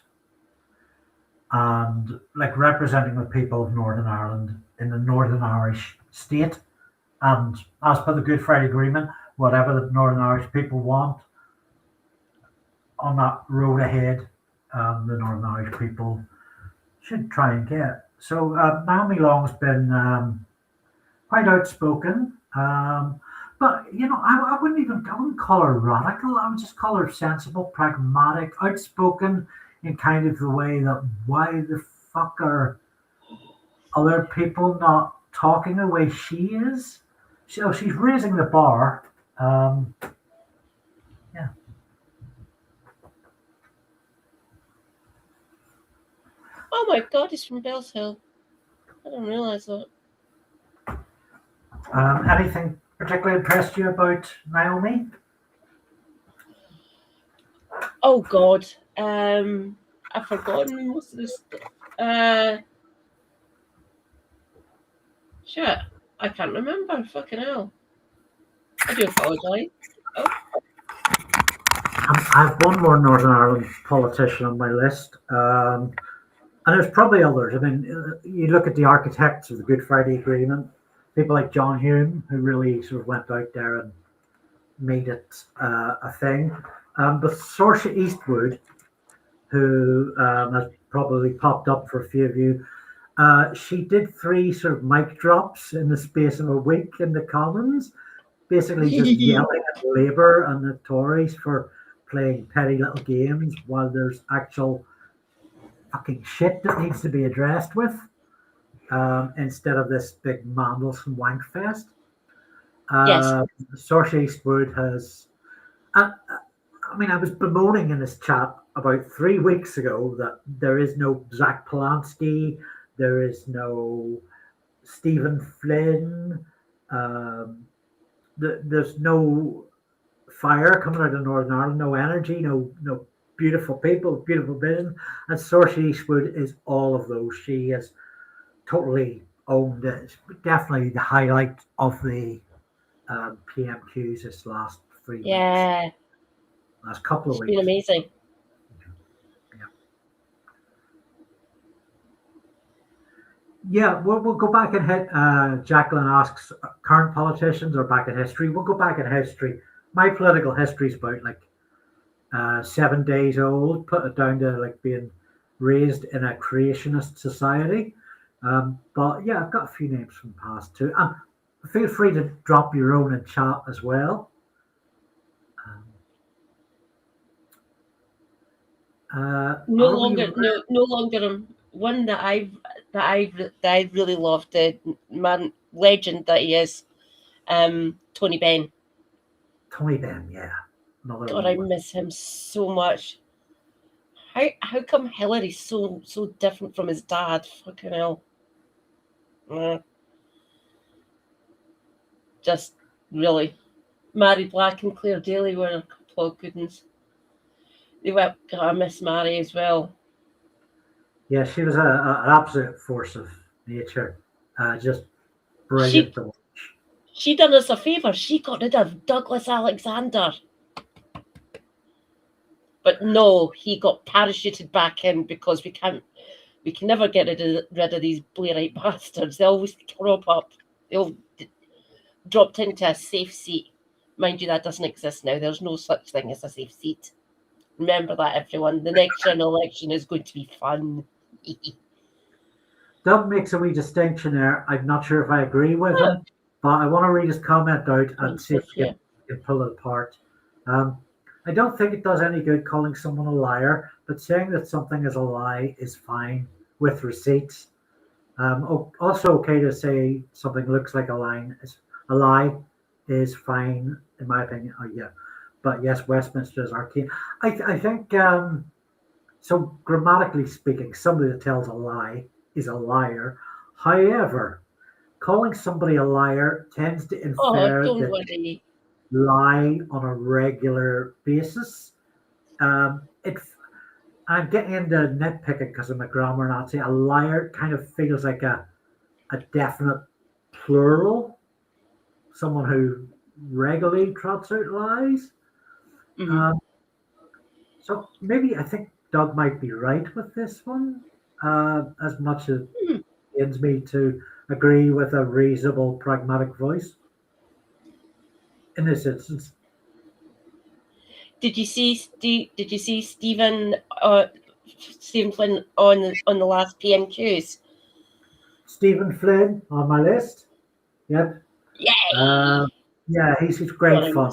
and like representing the people of Northern Ireland in the Northern Irish state. And as per the Good Friday Agreement, whatever the Northern Irish people want on that road ahead, the Northern Irish people should try and get. So Naomi Long's been quite outspoken, but I wouldn't call her radical. I would just call her sensible, pragmatic, outspoken in kind of the way that why the fuck are other people not talking the way she is? So she's raising the bar. Yeah. Oh my God, he's from Bells Hill. I didn't realise that. Anything particularly impressed you about Naomi? Oh God, I've forgotten most of this. Shit, I can't remember. Fucking hell. I do apologise. Oh. I have one more Northern Ireland politician on my list, and there's probably others. I mean, you look at the architects of the Good Friday Agreement, people like John Hume, who really sort of went out there and made it a thing. But Saoirse Eastwood, who has probably popped up for a few of you, she did 3 sort of mic drops in the space of a week in the Commons, basically just yelling at Labour and the Tories for playing petty little games while there's actual fucking shit that needs to be addressed with, instead of this big Mandelson wank fest. Yes. Saoirse Eastwood has. I mean, I was bemoaning in this chat about 3 weeks ago that there is no Zach Polanski, there is no Stephen Flynn, there's no fire coming out of Northern Ireland, no energy, no beautiful people, beautiful vision. And Saoirse Eastwood is all of those. She has totally owned it. Definitely the highlight of the PMQs this last 3 weeks. Yeah. Last couple of It's weeks. been amazing. Yeah, we'll go back and hit. Jacqueline asks current politicians or back in history. We'll go back in history. My political history is about like 7 days old. Put it down to like being raised in a creationist society. But yeah, I've got a few names from the past too. And feel free to drop your own in chat as well. No longer. One that I've really loved, the man legend that he is, Tony Benn. Tony Benn, yeah. God, I miss him so much. How come Hillary's so different from his dad? Fucking hell. Just really. Mary Black and Claire Daly were a couple of good ones. God, I miss Mary as well. Yeah, she was an absolute force of nature. Just brilliant to watch. She done us a favour. She got rid of Douglas Alexander. But no, he got parachuted back in because we can never get rid of these Blairite bastards. They always crop up. They all dropped into a safe seat. Mind you, that doesn't exist now. There's no such thing as a safe seat. Remember that, everyone. The next general election is going to be fun. Doug makes a wee distinction there. I'm not sure if I agree with him, but I want to read his comment out and see if we can pull it apart. I don't think it does any good calling someone a liar, but saying that something is a lie is fine with receipts. Also okay to say something looks like a lie is fine, in my opinion. Oh, yeah. But yes, Westminster is arcane. I think, so grammatically speaking, somebody that tells a lie is a liar. However, calling somebody a liar tends to infer that they lie on a regular basis. I'm getting into nitpicking because I'm a grammar Nazi. A liar kind of feels like a definite plural, someone who regularly trots out lies. Mm-hmm. So maybe I think Doug might be right with this one, as much as it pains me to agree with a reasonable, pragmatic voice in this instance. Did you see Stephen Flynn on the last PMQs? Stephen Flynn on my list. Yep. Yay! Yeah, he's great fun.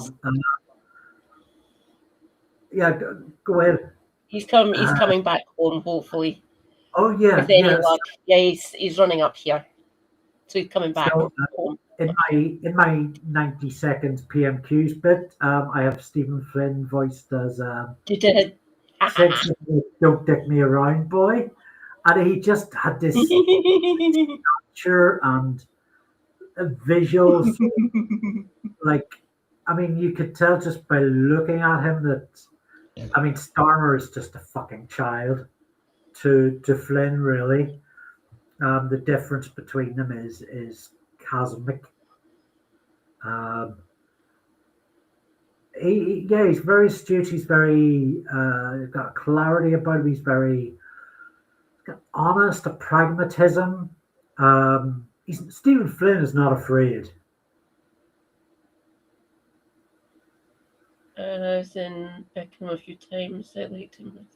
Yeah, go ahead. He's coming back home, hopefully. Oh yeah, with any luck. Yeah, he's running up here, so he's coming back home. In my 90 seconds PMQs bit, I have Stephen Flynn voiced as you did. Don't dick me around, boy, and he just had this structure and visuals. Like, I mean, you could tell just by looking at him that, I mean, Starmer is just a fucking child to Flynn, really. The difference between them is cosmic. He's very astute. He's very got clarity about him. He's very honest, a pragmatism. Stephen Flynn is not afraid. I was in Beckham a few times. I liked him.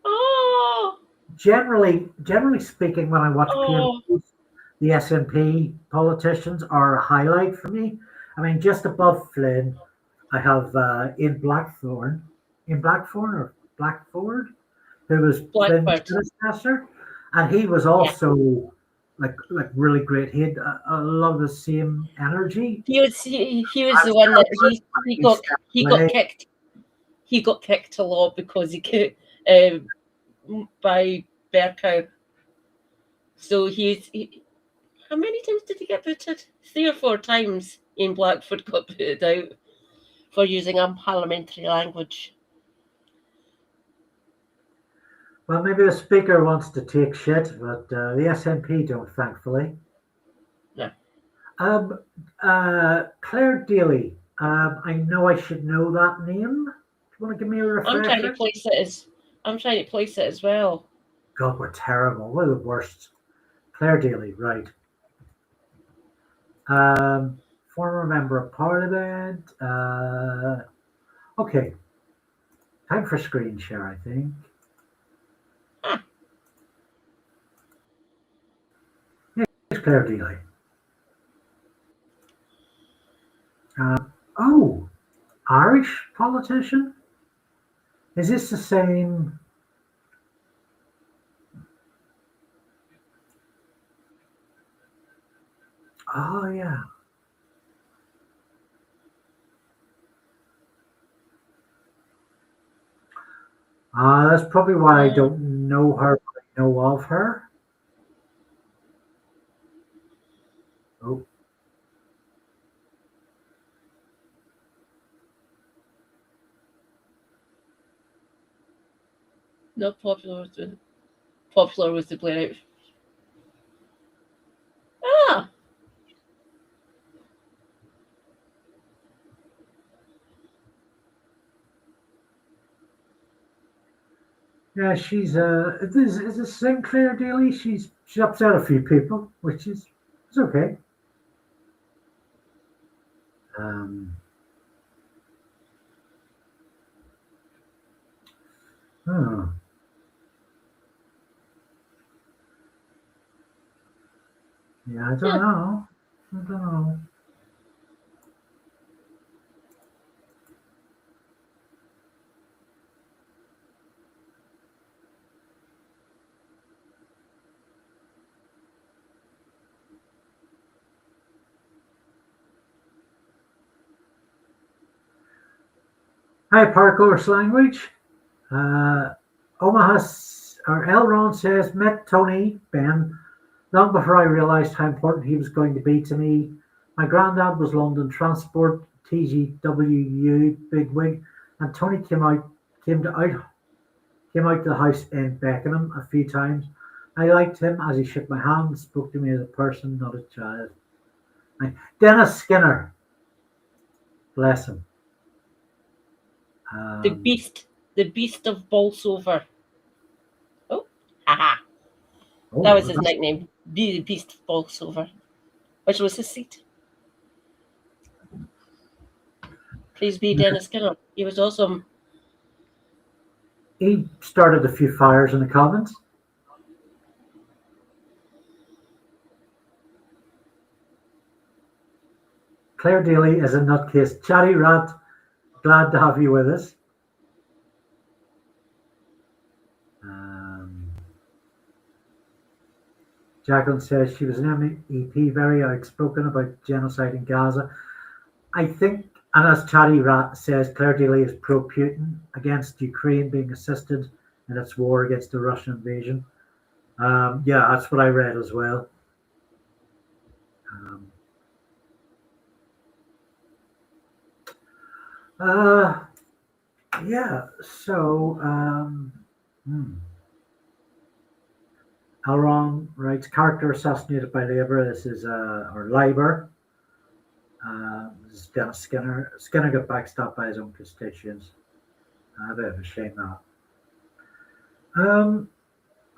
Oh, Generally speaking, when I watch oh, PMPs, the SNP politicians are a highlight for me. I mean, just above Flynn, I have in Blackthorn or Blackford, who was Flynn's Blackbird. predecessor, and he was Yeah, also like really great. He had a lot of the same energy. he was I the was one that terrified when he he got stepped he got away. kicked. He got kicked a lot because he could by Berkow. So how many times did he get booted? 3 or 4 times in Blackford got booted out for using unparliamentary language. Well, maybe the speaker wants to take shit, but the SNP don't, thankfully. No. Claire Daly. I know I should know that name. Do you want to give me a I'm trying to refresher? place it as well. God, we're terrible. We're the worst. Claire Daly, right. Former member of parliament. Okay. Time for screen share, I think. Ah, Here's Claire Daly. Oh, Irish politician? Is this the same? Oh, yeah. That's probably why I don't know her, but I know of her. Oh, not popular with the Blair out. Ah, yeah, she's is this Sinclair Daly? She's upset a few people, which is it's okay. Um, oh, yeah, I don't huh. know. I don't know. Hi, parkour's language. Omaha or Elron says met Tony Ben long before I realised how important he was going to be to me. My granddad was London Transport TGWU bigwig, and Tony came out to the house in Beckenham a few times. I liked him as he shook my hand and spoke to me as a person, not a child. Dennis Skinner, bless him. The beast of Bolsover. Oh, haha. That was his nickname, the Beast of Bolsover, which was his seat. Please be Dennis Skinner. He was awesome. He started a few fires in the Commons. Claire Daly is a nutcase. Chatty Rat, glad to have you with us. Jacqueline says she was an MEP, very outspoken about genocide in Gaza. I think, and as Chatty Rat says, Claire Daly is pro-Putin, against Ukraine being assisted in its war against the Russian invasion. Yeah, that's what I read as well. Yeah, so Elron writes character assassinated by Labour. This is or Labour. This is Dennis Skinner. Skinner got backstabbed by his own constituents. A bit of a shame that.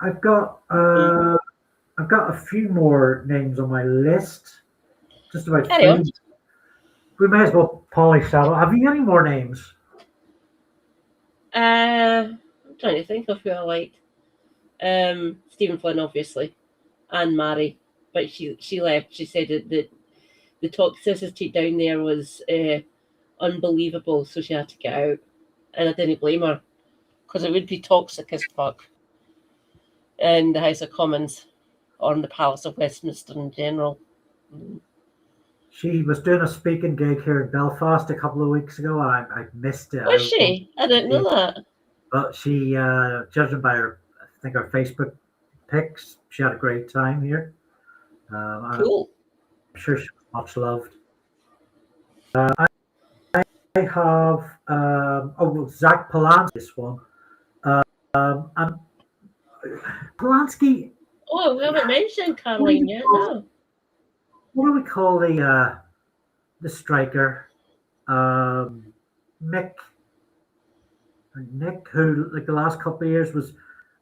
I've got a few more names on my list. Just about Carry on. three. We may as well polish that. Have you any more names? I'm trying to think of who I liked. Stephen Flynn, obviously, and Mary, but she left. She said that the toxicity down there was unbelievable, so she had to get out, and I didn't blame her because it would be toxic as fuck in the House of Commons or in the Palace of Westminster in general. She was doing a speaking gig here in Belfast a couple of weeks ago, and I missed it. Was she? I didn't know that. But she, judging by her, I think her Facebook pics, she had a great time here. Cool. I'm sure she was much loved. I have Zach Polanski. This one, and Polanski. Oh, we haven't mentioned Caroline yet. No. What do we call the striker? Nick, who like the last couple of years was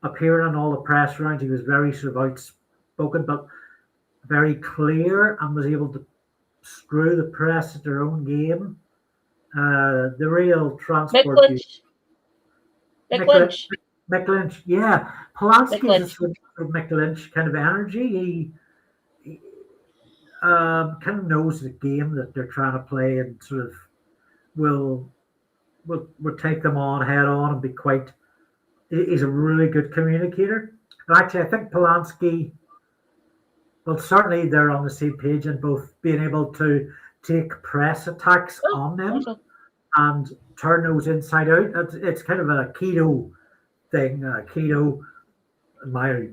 appearing on all the press rounds. He was very sort of outspoken, but very clear, and was able to screw the press at their own game. The real transport. Mick Lynch. Mick Lynch, yeah. Polanski is a sort of Mick Lynch kind of energy. He kind of knows the game that they're trying to play, and sort of will take them on head on and be quite. He's a really good communicator. And actually, I think Polanski. Well, certainly they're on the same page in both being able to take press attacks on them and turn those inside out. It's kind of a keto thing. Keto, in my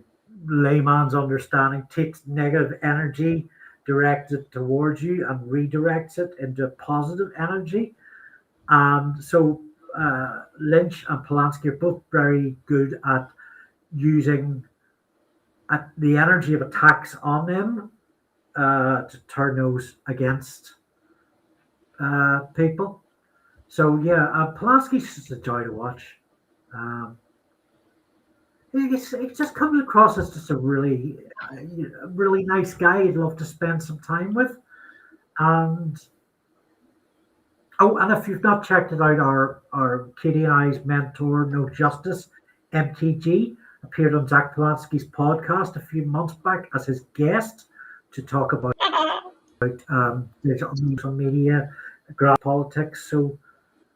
layman's understanding, takes negative energy, directs it towards you, and redirects it into positive energy. And so Lynch and Polanski are both very good at using the energy of attacks on them to turn those against people. So yeah, Polanski's just a joy to watch. It just comes across as just a really nice guy you'd love to spend some time with. And if you've not checked it out, our Katie and I's mentor, No Justice, MTG, appeared on Zach Polanski's podcast a few months back as his guest to talk about digital social media, politics. So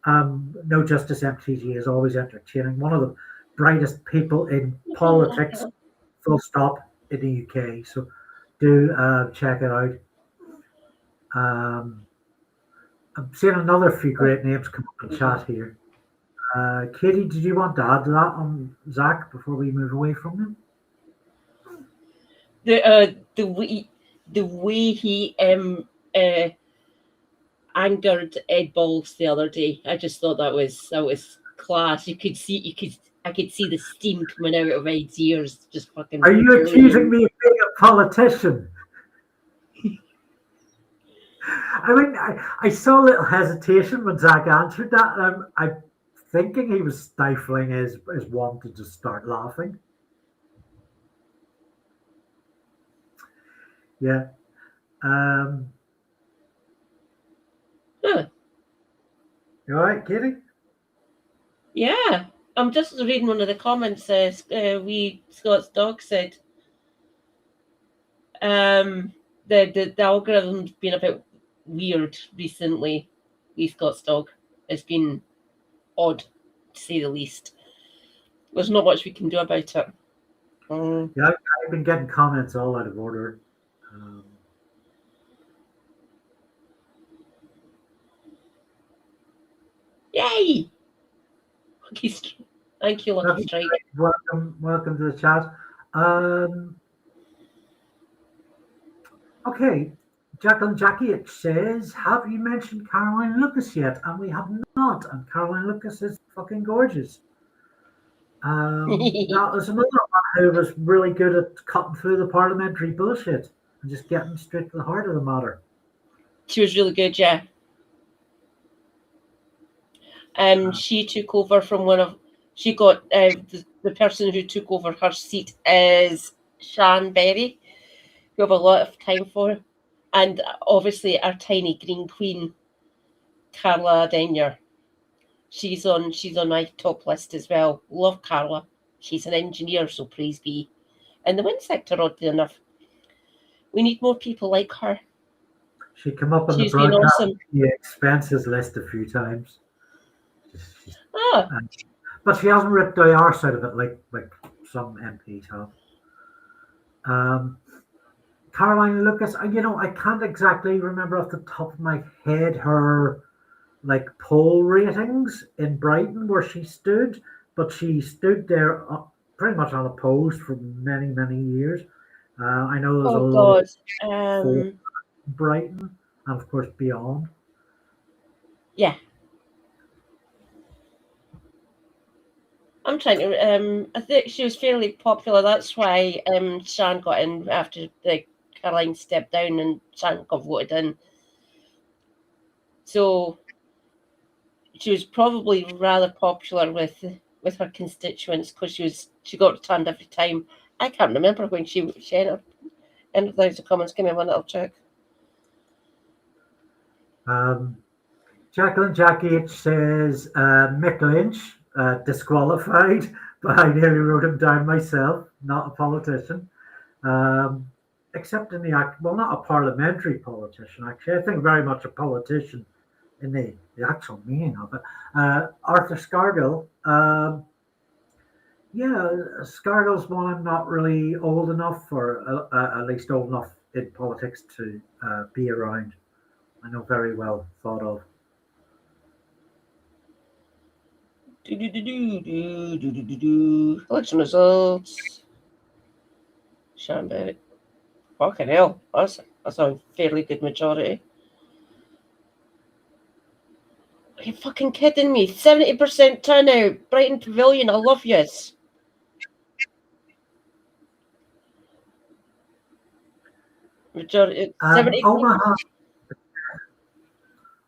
No Justice MTG is always entertaining. One of the brightest people in politics, full stop, in the UK. So do check it out. I'm seeing another few great names come up in chat here. Katie, did you want to add to that on Zach before we move away from him? The way he angered Ed Balls the other day, I just thought that was class. I could see the steam coming out of Ed's ears. Just fucking. Are you accusing me of being a politician? I mean, I saw a little hesitation when Zach answered that, and I'm thinking he was stifling his want to just start laughing. Yeah. Huh. You all right, Katie? Yeah. I'm just reading one of the comments. Scott's dog said the algorithm's been a bit weird recently. Scott's dog. It's been odd, to say the least. There's not much we can do about it. Yeah, I've been getting comments all out of order. Yay! Thank you, Lucky Strike. Welcome to the chat. Okay, Jacqueline Jackie says, have you mentioned Caroline Lucas yet? And we have not. And Caroline Lucas is fucking gorgeous. That was another one who was really good at cutting through the parliamentary bullshit and just getting straight to the heart of the matter. She was really good, yeah. She took over from she got the person who took over her seat is Shan Berry, who I have a lot of time for, and obviously our tiny green queen, Carla Denyer. She's on my top list as well. Love Carla. She's an engineer, so praise be. In the wind sector, oddly enough. We need more people like her. She came up on the She's been broadcast awesome. expenses list a few times. Ah, But she hasn't ripped the arse out of it like some MPs have. Caroline Lucas, I can't exactly remember off the top of my head her like poll ratings in Brighton where she stood, but she stood there pretty much unopposed for many, many years. I know there's a lot of Brighton and of course beyond. Yeah. I'm trying to. I think she was fairly popular. That's why Shan got in after Caroline stepped down and Shan got voted in. So she was probably rather popular with her constituents because she got returned every time. I can't remember when she entered the Commons. Give me one little check. Jacqueline Jackie H says Mick Lynch disqualified, but I nearly wrote him down myself. Not a politician, except in the act. Well, not a parliamentary politician. Actually, I think very much a politician in the actual meaning of it. Arthur Scargill. Yeah, Scargill's one I'm not really old enough, or at least old enough in politics to be around. I know very well thought of. Election results. Shan Berry. Fucking hell. That's a fairly good majority. Are you fucking kidding me? 70% turnout. Brighton Pavilion. I love yous. Majority. 70.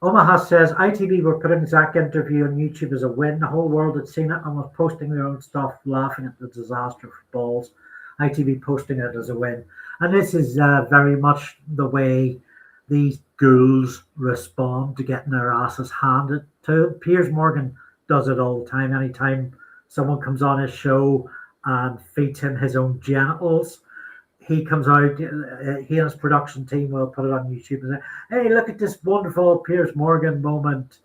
Omaha says ITV were putting Zach interview on YouTube as a win. The whole world had seen it and was posting their own stuff, laughing at the disaster for balls. ITV posting it as a win. And this is very much the way these ghouls respond to getting their asses handed to them. Piers Morgan does it all the time. Anytime someone comes on his show and feeds him his own genitals, he comes out, he and his production team will put it on YouTube and say, hey, look at this wonderful Piers Morgan moment.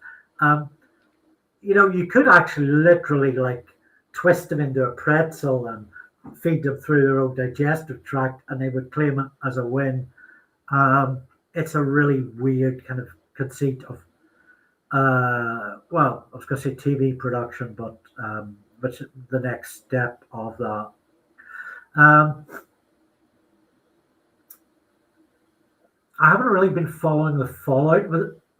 You could actually literally twist them into a pretzel and feed them through their own digestive tract and they would claim it as a win. It's a really weird kind of conceit of, I was going to say TV production, but the next step of that. I haven't really been following the fallout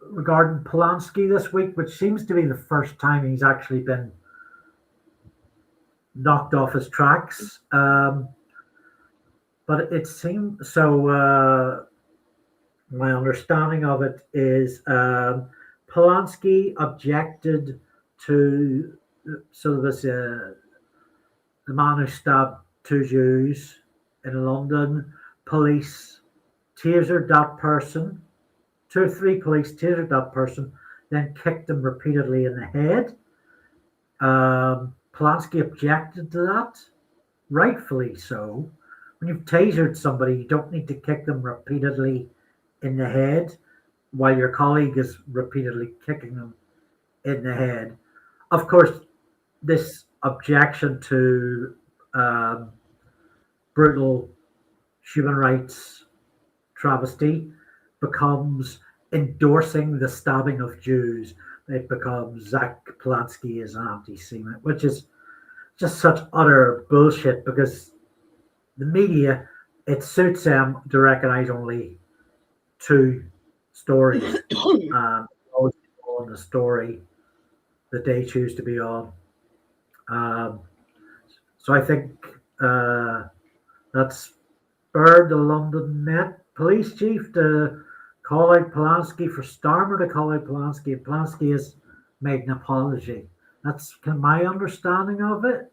regarding Polanski this week, which seems to be the first time he's actually been knocked off his tracks. But it seems so. My understanding of it is Polanski objected to the man who stabbed two Jews in London. Police tasered that person. 2 or 3 police tasered that person, then kicked him repeatedly in the head. Polanski objected to that, rightfully so. When you've tasered somebody, you don't need to kick them repeatedly in the head while your colleague is repeatedly kicking them in the head. Of course, this objection to brutal human rights travesty becomes endorsing the stabbing of Jews. It becomes Zach Polanski is an anti-Semite, which is just such utter bullshit because the media, it suits them to recognize only 2 stories and always on the story that they choose to be on. So I think that spurred the London Met police chief to call out Polanski, for Starmer to call out Polanski, and Polanski has made an apology. That's my understanding of it.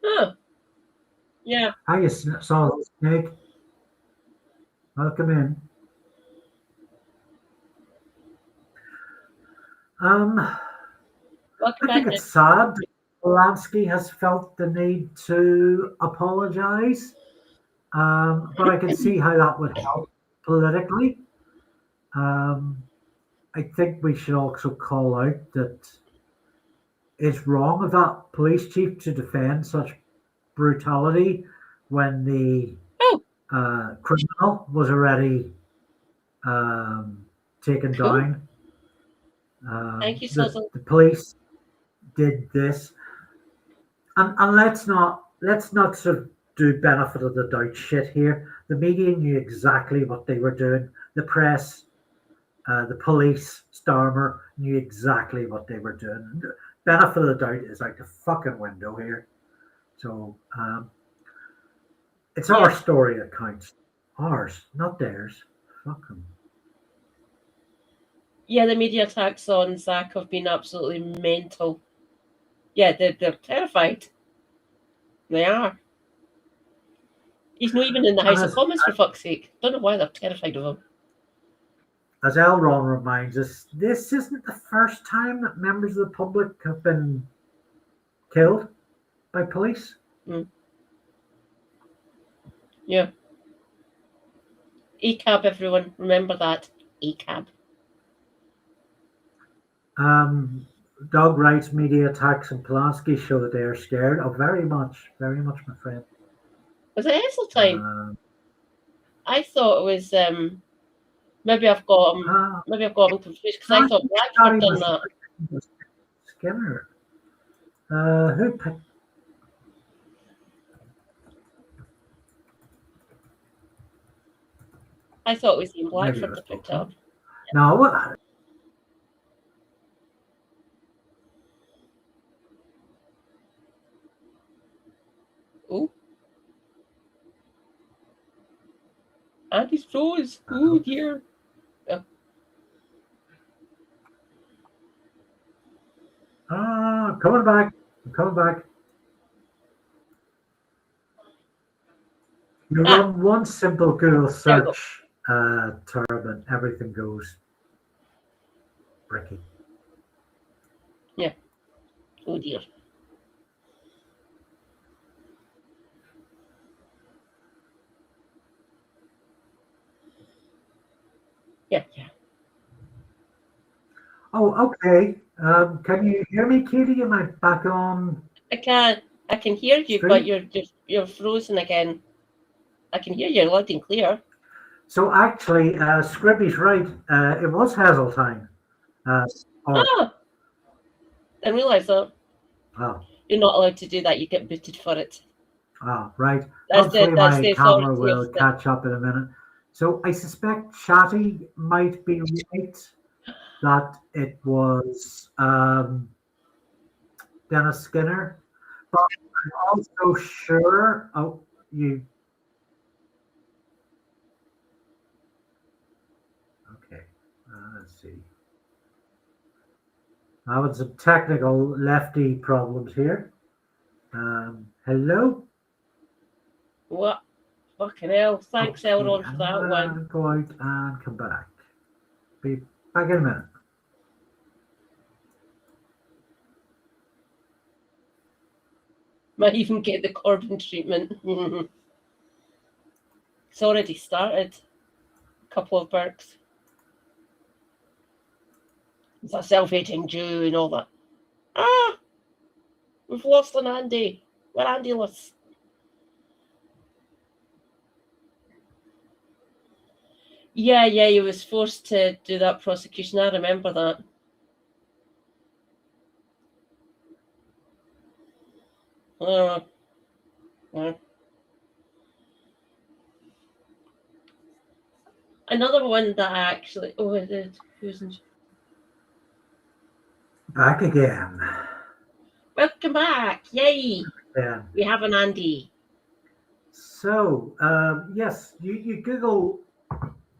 Oh, yeah. Hi, Solid Snake. Welcome in. Welcome I think back. it's sad that Polanski has felt the need to apologize, but I can see how that would help politically. I think we should also call out that it's wrong of that police chief to defend such brutality when the criminal was already taken Cool. down. Thank you, The Susan. police did this, and let's not sort of do benefit of the doubt shit here. The media knew exactly what they were doing. The press, the police, Starmer knew exactly what they were doing. Benefit of the doubt is out the fucking window here. So it's our story that counts. Ours, not theirs. Fuck them. Yeah, the media attacks on Zach have been absolutely mental. Yeah, they're terrified. They are. He's not even in the House of Commons, for fuck's sake. Don't know why they're terrified of him. As Elron reminds us, this isn't the first time that members of the public have been killed by police. Yeah. ACAB, everyone. Remember that. ACAB. Dog rights media attacks on Polanski show that they are scared. Oh, very much, my friend. Was it Heseltine? I thought it was maybe I've got him confused because I thought Blackford done that. Skinner. Who picked? I thought it was Ian Blackford that picked up. No. Oh. Andy's froze. Oh dear. I'm coming back. You run one simple Google search, Turbine, everything goes bricky. Yeah. Oh dear. Yeah. Oh, okay. Can you hear me, Katie? Am I back on? I can hear you, stream? but you're frozen again. I can hear you loud and clear. So actually, Scribby's right. It was Heseltine. I didn't realise that. Oh. You're not allowed to do that. You get booted for it. Oh, right. That's Hopefully my camera will of catch up in a minute. So I suspect Chatty might be right that it was Dennis Skinner, but I'm also sure. Oh, you. Okay, let's see. I had some technical Lefty problems here. Hello. What? Fucking hell. Thanks, Elron, for that one. Go out and come back. Be back in a minute. Might even get the Corbyn treatment. It's already started. A couple of Burks. It's a self-hating Jew and all that. We've lost an Andy. We're Andy-less. Yeah, he was forced to do that prosecution. I remember that. Another one that I actually who's in, Back again. welcome back! Yay! Yeah. We have an Andy. So, yes, you Google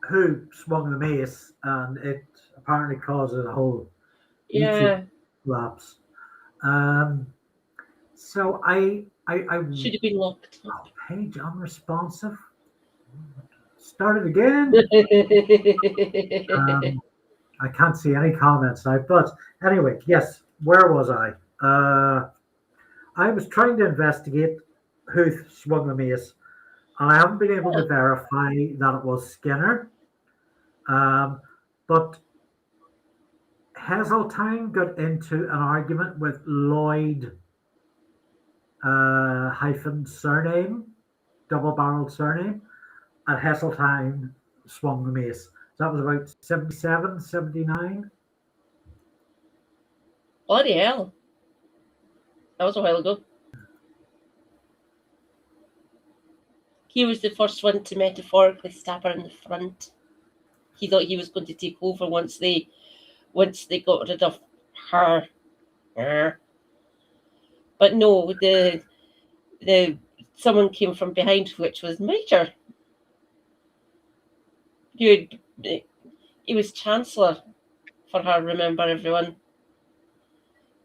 who swung the mace, and it apparently causes a whole Yeah, YouTube lapse. So I should have been locked up. page unresponsive. Started again. I can't see any comments now, but anyway, yes. Where was I? I was trying to investigate who swung the mace, and I haven't been able to verify that it was Skinner. But Heseltine got into an argument with Lloyd hyphen surname, double-barreled surname, and Heseltine swung the mace. That was about 77, 79. Bloody hell. That was a while ago. He was the first one to metaphorically stab her in the front. He thought he was going to take over once they got rid of her. But no, the someone came from behind, which was Major. He was Chancellor for her, remember everyone.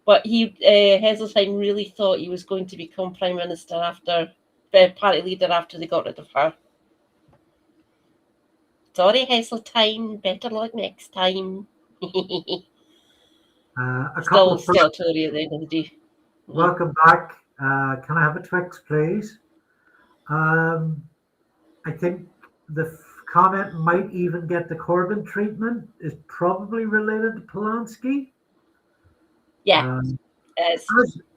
But Heseltine really thought he was going to become Prime Minister after, party leader after they got rid of her. Sorry, Heseltine, better luck next time. Still a Tory at the end of the day. Welcome back. Can I have a Twix, please? I think the comment might even get the Corbyn treatment. Is probably related to Polanski. Yeah.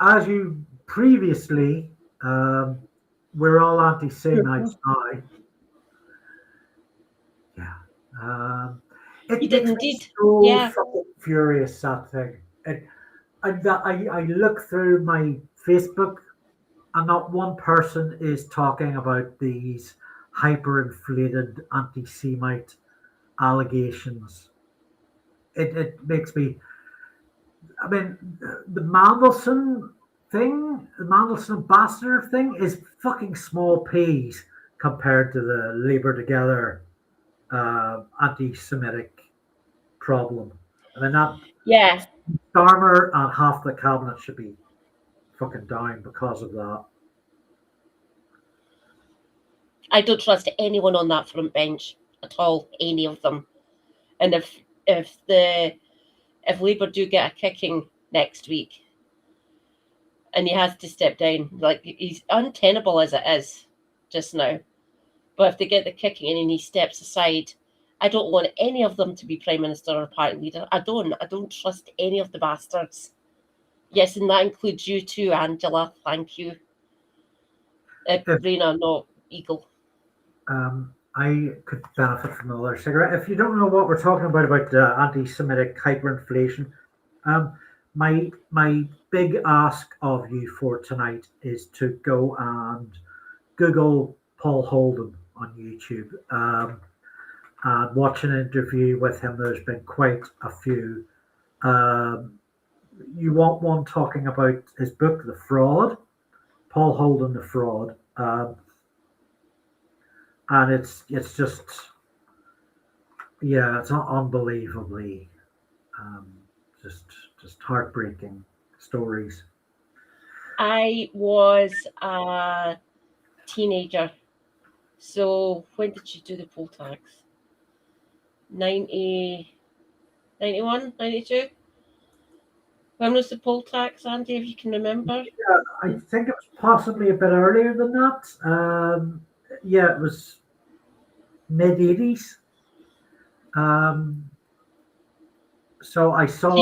As you previously, we're all anti-Semites now. Yeah. It did makes indeed. me so fucking furious, that thing. I look through my Facebook, and not one person is talking about these hyperinflated anti-Semite allegations. It makes me. I mean, the Mandelson thing, the Mandelson ambassador thing, is fucking small peas compared to the Labour Together anti-Semitic problem. I mean, that Starmer and half the cabinet should be fucking down because of that. I don't trust anyone on that front bench at all, any of them. And if Labour do get a kicking next week, and he has to step down, like, he's untenable as it is just now. But if they get the kicking and he steps aside, I don't want any of them to be Prime Minister or party leader. I don't trust any of the bastards. Yes, and that includes you too, Angela. Thank you. Rena, not Eagle. I could benefit from another cigarette. If you don't know what we're talking about anti-Semitic hyperinflation, my big ask of you for tonight is to go and Google Paul Holden on YouTube and watch an interview with him. There's been quite a few. You want one talking about his book, The Fraud, Paul Holden, The Fraud. And it's just, it's not unbelievably just heartbreaking stories. I was a teenager. So when did you do the poll tax? 90, 91, 92? When was the poll tax, Andy, if you can remember? Yeah, I think it was possibly a bit earlier than that. It was mid-80s. So I saw...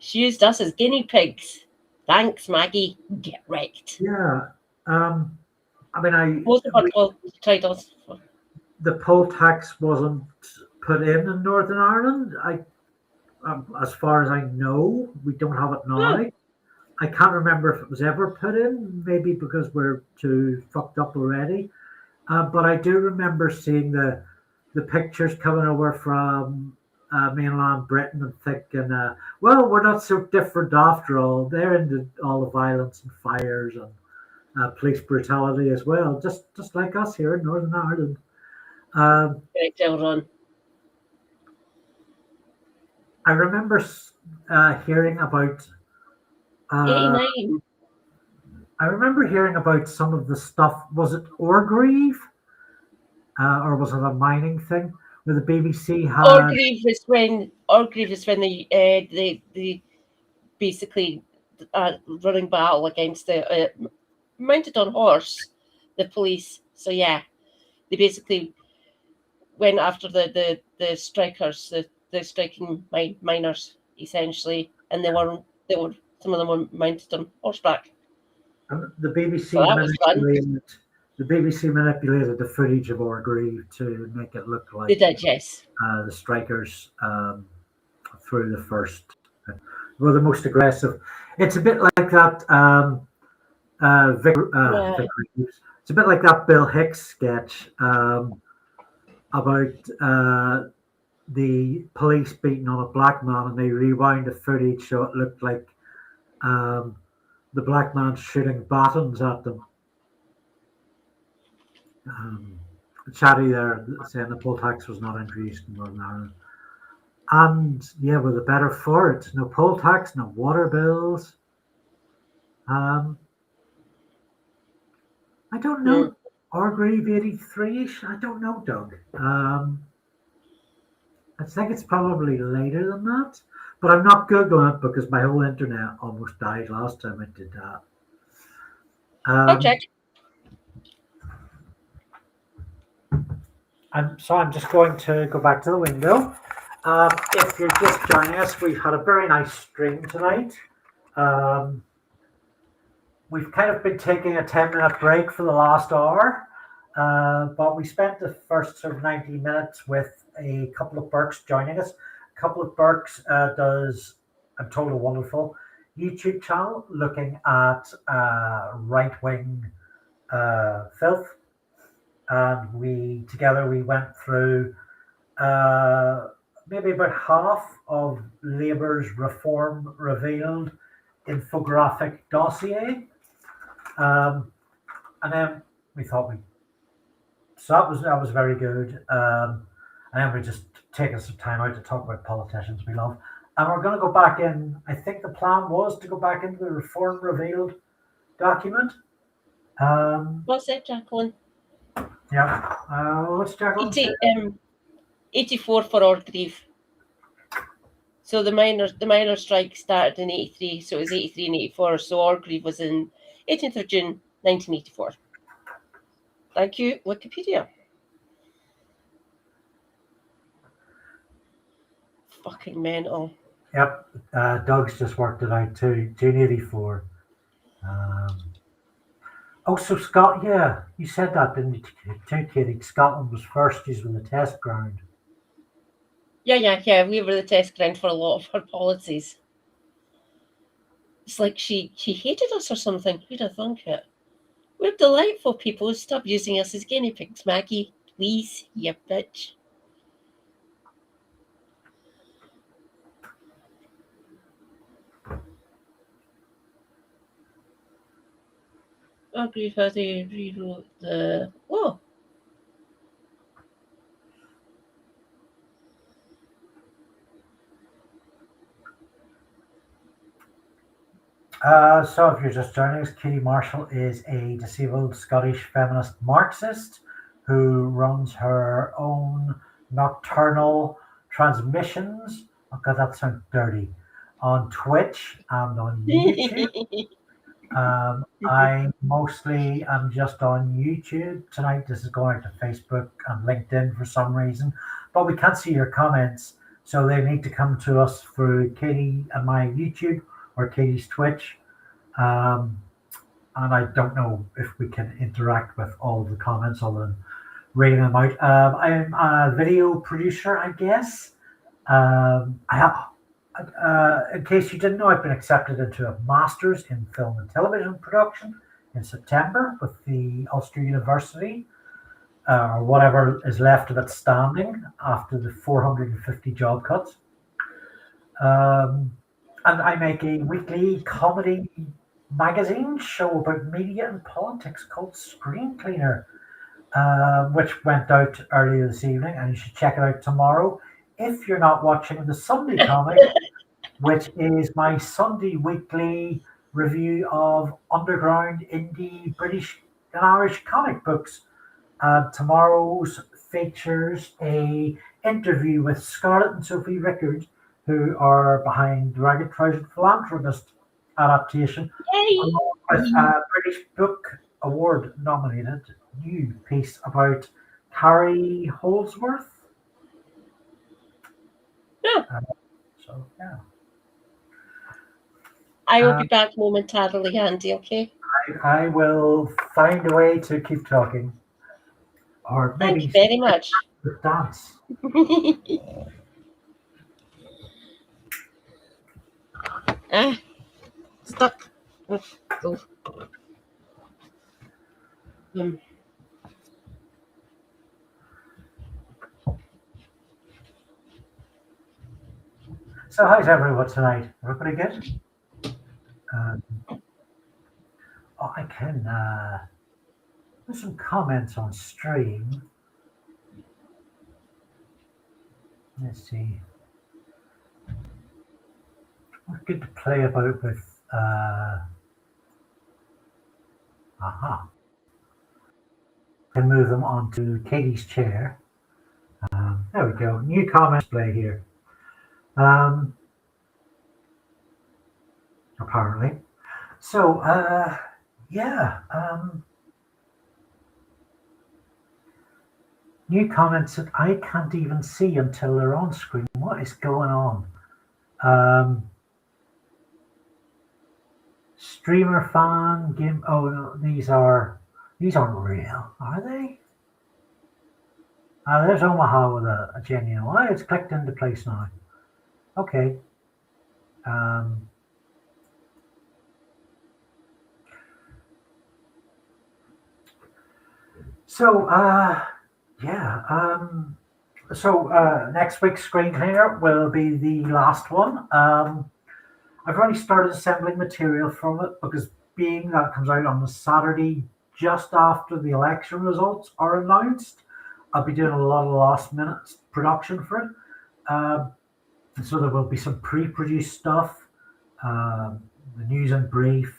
She used us as guinea pigs. Thanks, Maggie. Get wrecked. Yeah. I mean, Both of our poll titles. The poll tax wasn't put in Northern Ireland. As far as I know, we don't have it now. Oh. I can't remember if it was ever put in, maybe because we're too fucked up already. But I do remember seeing the the pictures coming over from mainland Britain and thinking, well, we're not so different after all. They're into all the violence and fires and police brutality as well, just like us here in Northern Ireland. Right, Ron. I remember hearing about. 89. I remember hearing about some of the stuff. Was it Orgreave, or was it a mining thing where the BBC had? Orgreave is when they basically running battle against the mounted on horse, the police. So yeah, they basically went after the strikers, the striking miners essentially, and they were some of them were mounted on horseback. And the BBC So that was fun. manipulated the footage of Orgreave to make it look like They did, yes. The strikers through the first were the most aggressive. It's a bit like that. It's a bit like that Bill Hicks sketch about the police beating on a black man, and they rewound the footage so it looked like the black man shooting batons at them. Chatty there saying the poll tax was not introduced in Northern Ireland. And yeah, we're the better for it. No poll tax, no water bills. I don't know. Orgreave 83-ish? I don't know, Doug. I think it's probably later than that. But I'm not Googling it because my whole internet almost died last time I did that. I'll check. I'm just going to go back to the window. If you're just joining us, we've had a very nice stream tonight. We've kind of been taking a 10-minute break for the last hour, but we spent the first sort of 90 minutes with a couple of Burks joining us. A couple of Burks does, I'm told, a wonderful YouTube channel looking at right-wing filth. And we went through maybe about half of Labour's Reform Revealed infographic dossier. And then we thought so that was very good. And then we're just taking some time out to talk about politicians we love. And we're going to go back in. I think the plan was to go back into the Reform Revealed document. What's it, Jacqueline? Yeah. What's Jacqueline? 84 for Orgreave. So the minor strike started in 83, so it was 83 and 84. So Orgreave was in 18th of June, 1984. Thank you, Wikipedia. Fucking mental. Yep. Doug's just worked it out too. June 84. So Scott, yeah, you said that, didn't you, Katie? Scotland was first used with the test ground. Yeah. We were the test ground for a lot of her policies. It's like she hated us or something. Who'd have thunk it? We're delightful people. Stop using us as guinea pigs, Maggie. Please, you bitch. Orgreave had to rewrote the... Whoa. So if you're just joining us, Katie Marshall is a disabled Scottish feminist Marxist who runs her own nocturnal transmissions. Oh God, that sounds dirty. On Twitch and on YouTube. I mostly am just on YouTube tonight. This is going out to Facebook and LinkedIn for some reason, but we can't see your comments, so they need to come to us through Katie and my YouTube or Katie's Twitch. And I don't know if we can interact with all the comments other than reading them out. I'm a video producer, I guess. In case you didn't know, I've been accepted into a master's in film and television production in September with the Ulster University. or whatever is left of it standing after the 450 job cuts. And I make a weekly comedy magazine show about media and politics called Screen Cleaner, which went out earlier this evening, and you should check it out tomorrow if you're not watching the Sunday comic, which is my Sunday weekly review of underground indie British and Irish comic books. Tomorrow's features a interview with Scarlett and Sophie Rickards, who are behind the Ragged Trousered Philanthropist adaptation, along with a British Book Award nominated new piece about Carrie Holdsworth. Yeah. So, yeah. I will be back momentarily, Andy, okay? I will find a way to keep talking. Or maybe Thank you very much. Dance. Stuck. Go. So how's everyone tonight? Everybody good? I can there's some comments on stream. Let's see. We're good to play about with Can move them onto Katie's chair. There we go. New comment display here. Apparently. So yeah. New comments that I can't even see until they're on screen. What is going on? Streamer fan game. Oh no, these aren't real, are they? There's Omaha with a genuine one. It's clicked into place now. Okay. So yeah. So next week's Screen Cleaner will be the last one. I've already started assembling material from it because being that it comes out on the Saturday just after the election results are announced, I'll be doing a lot of last minute production for it. So there will be some pre-produced stuff, the news and brief,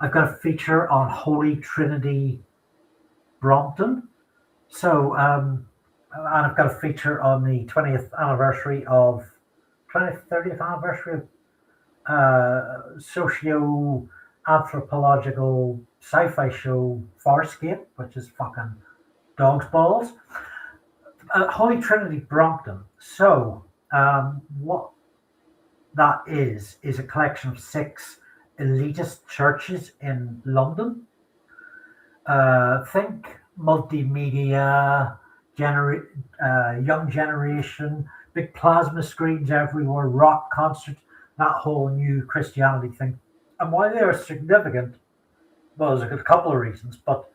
I've got a feature on Holy Trinity Brompton. So, and I've got a feature on the 30th anniversary of socio-anthropological sci-fi show Farscape, which is fucking dog's balls. Holy Trinity Brompton. So, what that is a collection of 6 elitist churches in London. Think multimedia, young generation, big plasma screens everywhere, rock concerts, that whole new Christianity thing. And why they are significant, well, there's a couple of reasons, but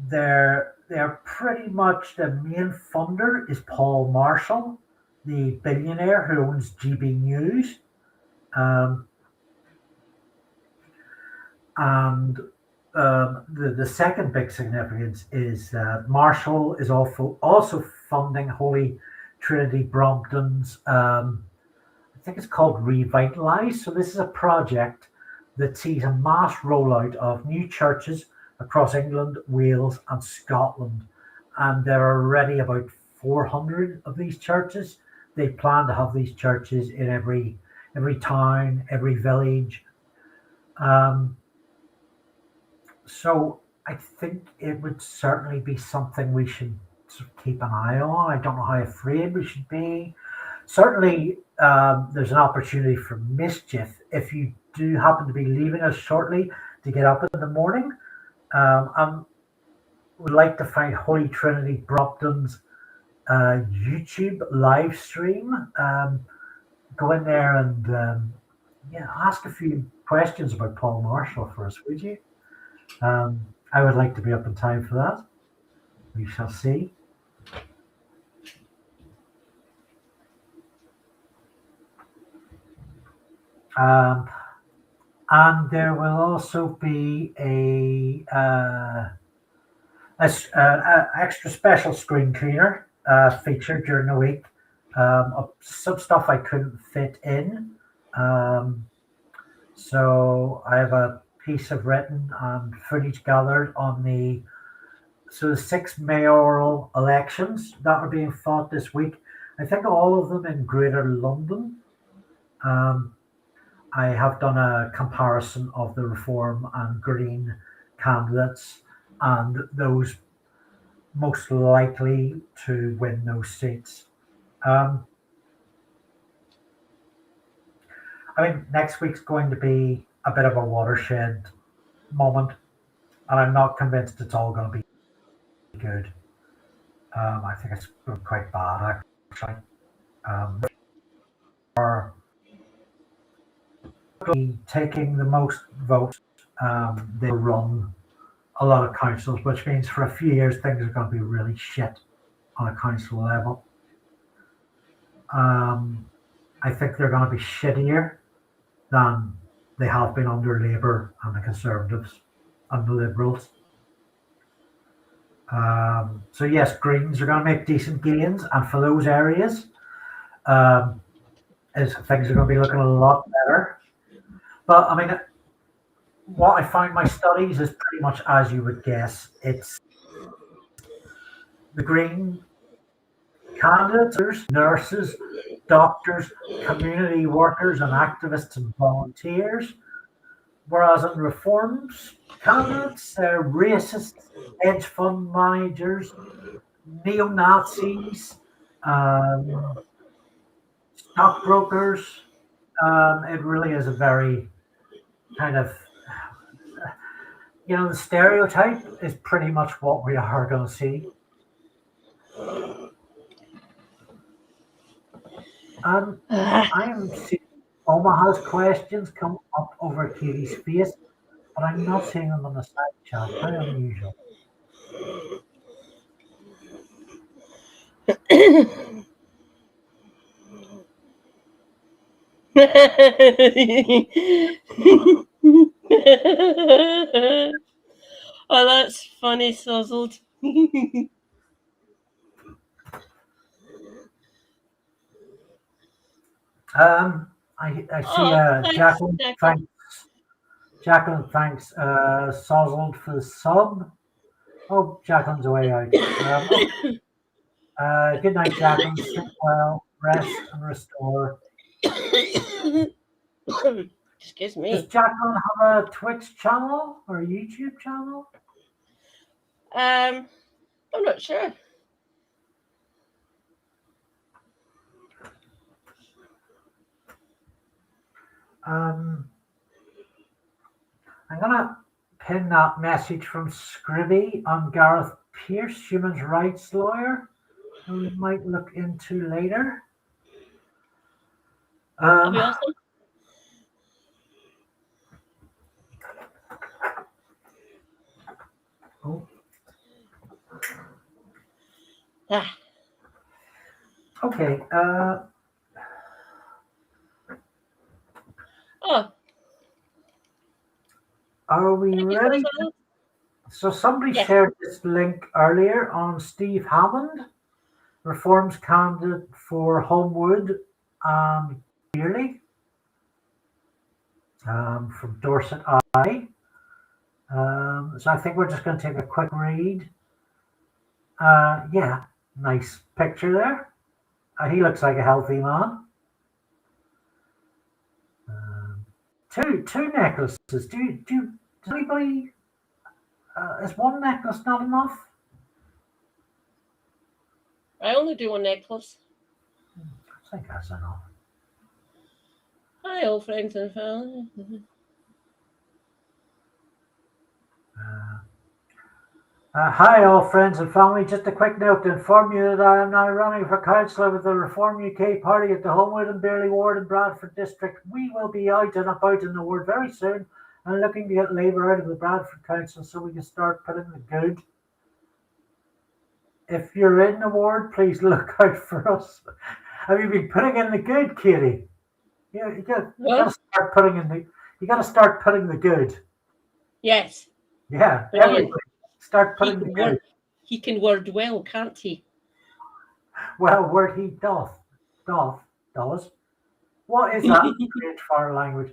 they're pretty much the main funder is Paul Marshall, the billionaire who owns GB News. And the second big significance is Marshall is also funding Holy Trinity Brompton's, I think it's called Revitalize. So this is a project that sees a mass rollout of new churches across England, Wales, and Scotland. And there are already about 400 of these churches. They plan to have these churches in every town, every village. So I think it would certainly be something we should sort of keep an eye on. I don't know how afraid we should be. Certainly, there's an opportunity for mischief. If you do happen to be leaving us shortly to get up in the morning, I would like to find Holy Trinity Brompton's YouTube live stream. Go in there and ask a few questions about Paul Marshall for us, would you? I would like to be up in time for that. We shall see. And there will also be a extra special screen cleaner feature during the week. Of some stuff I couldn't fit in. So I have a piece of written and footage gathered on the 6 mayoral elections that are being fought this week. I think all of them in Greater London. I have done a comparison of the Reform and Green candidates and those most likely to win those seats. I mean, next week's going to be a bit of a watershed moment, and I'm not convinced it's all going to be good. I think it's quite bad, actually. Are taking the most votes, they run a lot of councils, which means for a few years things are going to be really shit on a council level. I think they're going to be shittier than they have been under Labour and the Conservatives and the Liberals. So yes, Greens are going to make decent gains, and for those areas, things are going to be looking a lot better. But I mean, what I find my studies is pretty much as you would guess. It's the Green candidates, nurses, doctors, community workers, and activists and volunteers. Whereas in Reform's candidates, they're racists, hedge fund managers, neo-Nazis, stockbrokers. It really is a very kind of, the stereotype is pretty much what we are going to see. I am seeing Omaha's questions come up over Katie's face, but I'm not seeing them on the side chat. How unusual. Oh, that's funny, Suzzled. I see Jacqueline. Jacqueline thanks Sozzled for the sub. Oh, Jacqueline's away out. Good night, Jacqueline. Sleep well, rest and restore. Excuse me. Does Jacqueline have a Twitch channel or a YouTube channel? I'm not sure. I'm gonna pin that message from Scribby on Gareth Pierce, human rights lawyer, who we might look into later. That'd be awesome. Oh. Ah. Okay. Oh. Are we ready? So somebody shared this link earlier on Steve Hammond, Reform's candidate for Homewood and Beerley, from Dorset Eye. So I think we're just going to take a quick read. Yeah, nice picture there. He looks like a healthy man. Two necklaces. Does anybody? Is one necklace not enough? I only do one necklace. I think that's enough. Hi, old friends and family. Hi, all friends and family. Just a quick note to inform you that I am now running for councillor with the Reform UK party at the Homewood and Beerley ward in Bradford district. We will be out and about in the ward very soon, and looking to get Labour out of the Bradford Council so we can start putting the good. If you're in the ward, please look out for us. Have you been putting in the good, Katie? Yeah, you got to start putting in the. You got to start putting the good. Yes. Yeah, Brilliant. everybody start putting the good. He can word well, can't he? Well, word he does. What is that strange foreign language?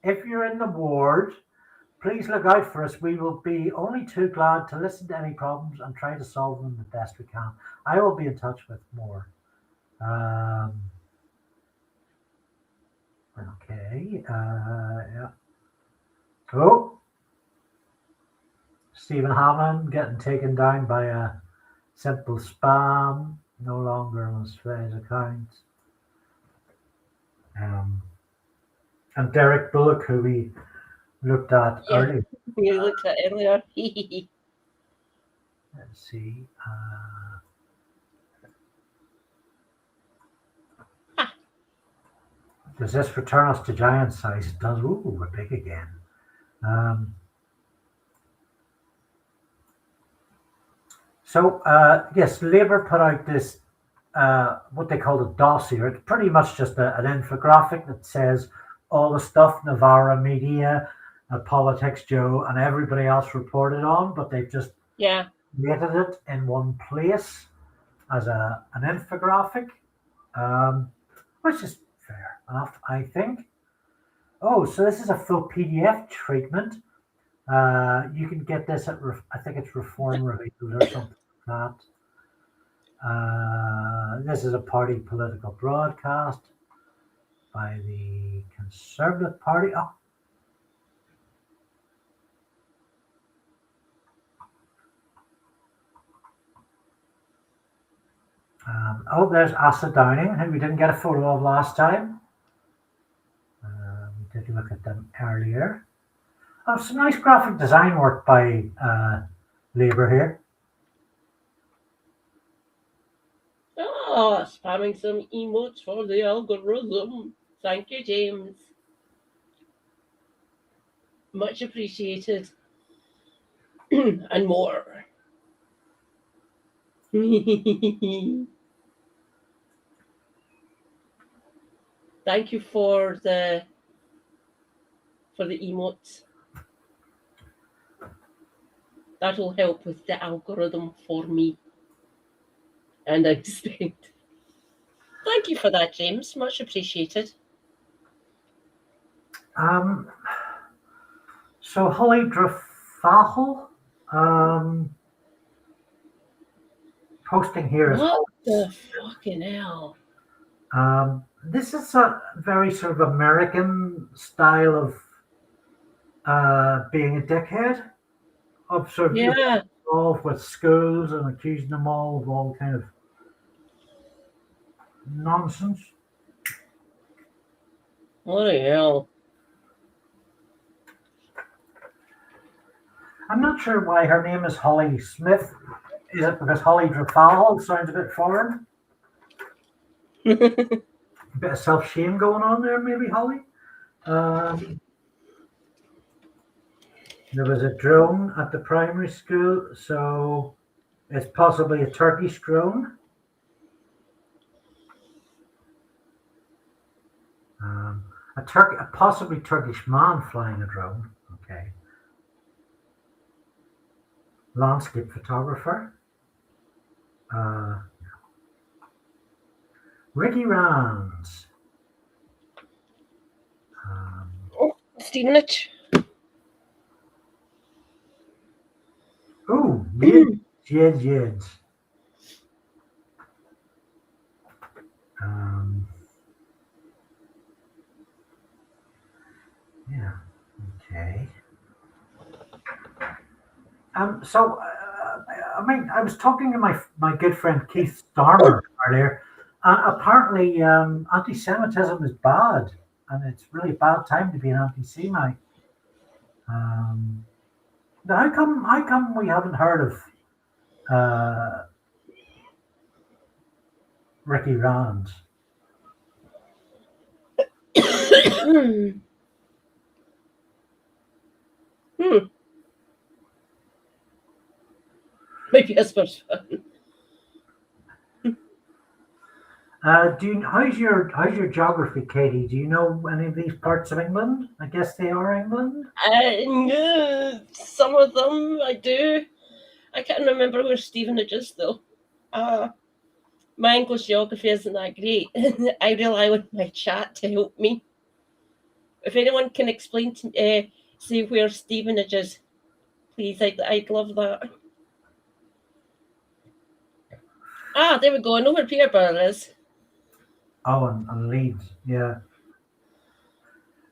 If you're in the ward, please look out for us. We will be only too glad to listen to any problems and try to solve them the best we can. I will be in touch with more. Okay. Yeah. Oh. Stephen Hammond getting taken down by a simple spam. No longer on Svei's account. And Derek Bullock, who we looked at earlier. We looked at earlier. Let's see. Does this return us to giant size? It does. Ooh, we're big again. Yes, Labour put out this, what they call a dossier. It's pretty much just an infographic that says all the stuff Navarra Media, Politics Joe, and everybody else reported on, but they've just created it in one place as an infographic, which is fair enough, I think. Oh, so this is a full PDF treatment. You can get this at, I think it's Reform Revealed or something like that. This is a party political broadcast by the Conservative Party. There's Asa Downing, who we didn't get a photo of last time. We did look at them earlier. Some nice graphic design work by Labour here. Spamming some emotes for the algorithm. Thank you, James. Much appreciated. And more. Thank you for the emotes. That'll help with the algorithm for me. And I expect. Thank you for that, James. Much appreciated. So Holly Drafahel, posting here as what the fucking hell? This is a very sort of American style of being a dickhead, of sort of involved with schools and accusing them all of all kind of nonsense. What the hell? I'm not sure why her name is Holly Smith. Is it because Holly Drafahel sounds a bit foreign? A bit of self-shame going on there, maybe, Holly. There was a drone at the primary school, so it's possibly a Turkish drone. A possibly Turkish man flying a drone. Okay. Landscape photographer. Ricky Rands. Stevenage. Oh, Jeds. Yeah. Okay. I was talking to my good friend Keith Starmer earlier. Apparently, anti-Semitism is bad, and it's really a bad time to be an anti-Semite. How come we haven't heard of Ricky Rands? Maybe that's what's fun. How's your geography, Katie? Do you know any of these parts of England? I guess they are England. No, some of them I do. I can't remember where Stevenage is though. My English geography isn't that great. I rely on my chat to help me. If anyone can explain to say where Stevenage is, please, I'd love that. There we go. I know where Peterborough is. Oh, and Leeds, yeah.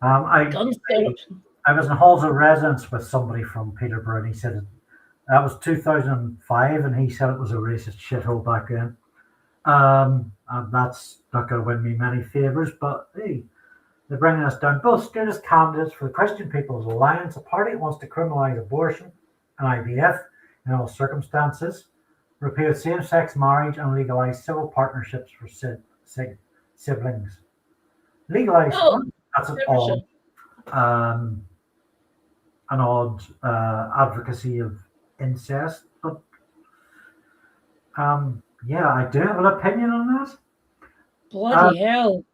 I was in halls of residence with somebody from Peterborough, and he said that was 2005, and he said it was a racist shithole back then. And that's not going to win me many favours, but hey, they're bringing us down. Both stood as candidates for the Christian People's Alliance, a party that wants to criminalise abortion and IVF in all circumstances, repeal same-sex marriage, and legalise civil partnerships for siblings. Legalise, that's an odd advocacy of incest, but yeah, I do have an opinion on that. Bloody hell.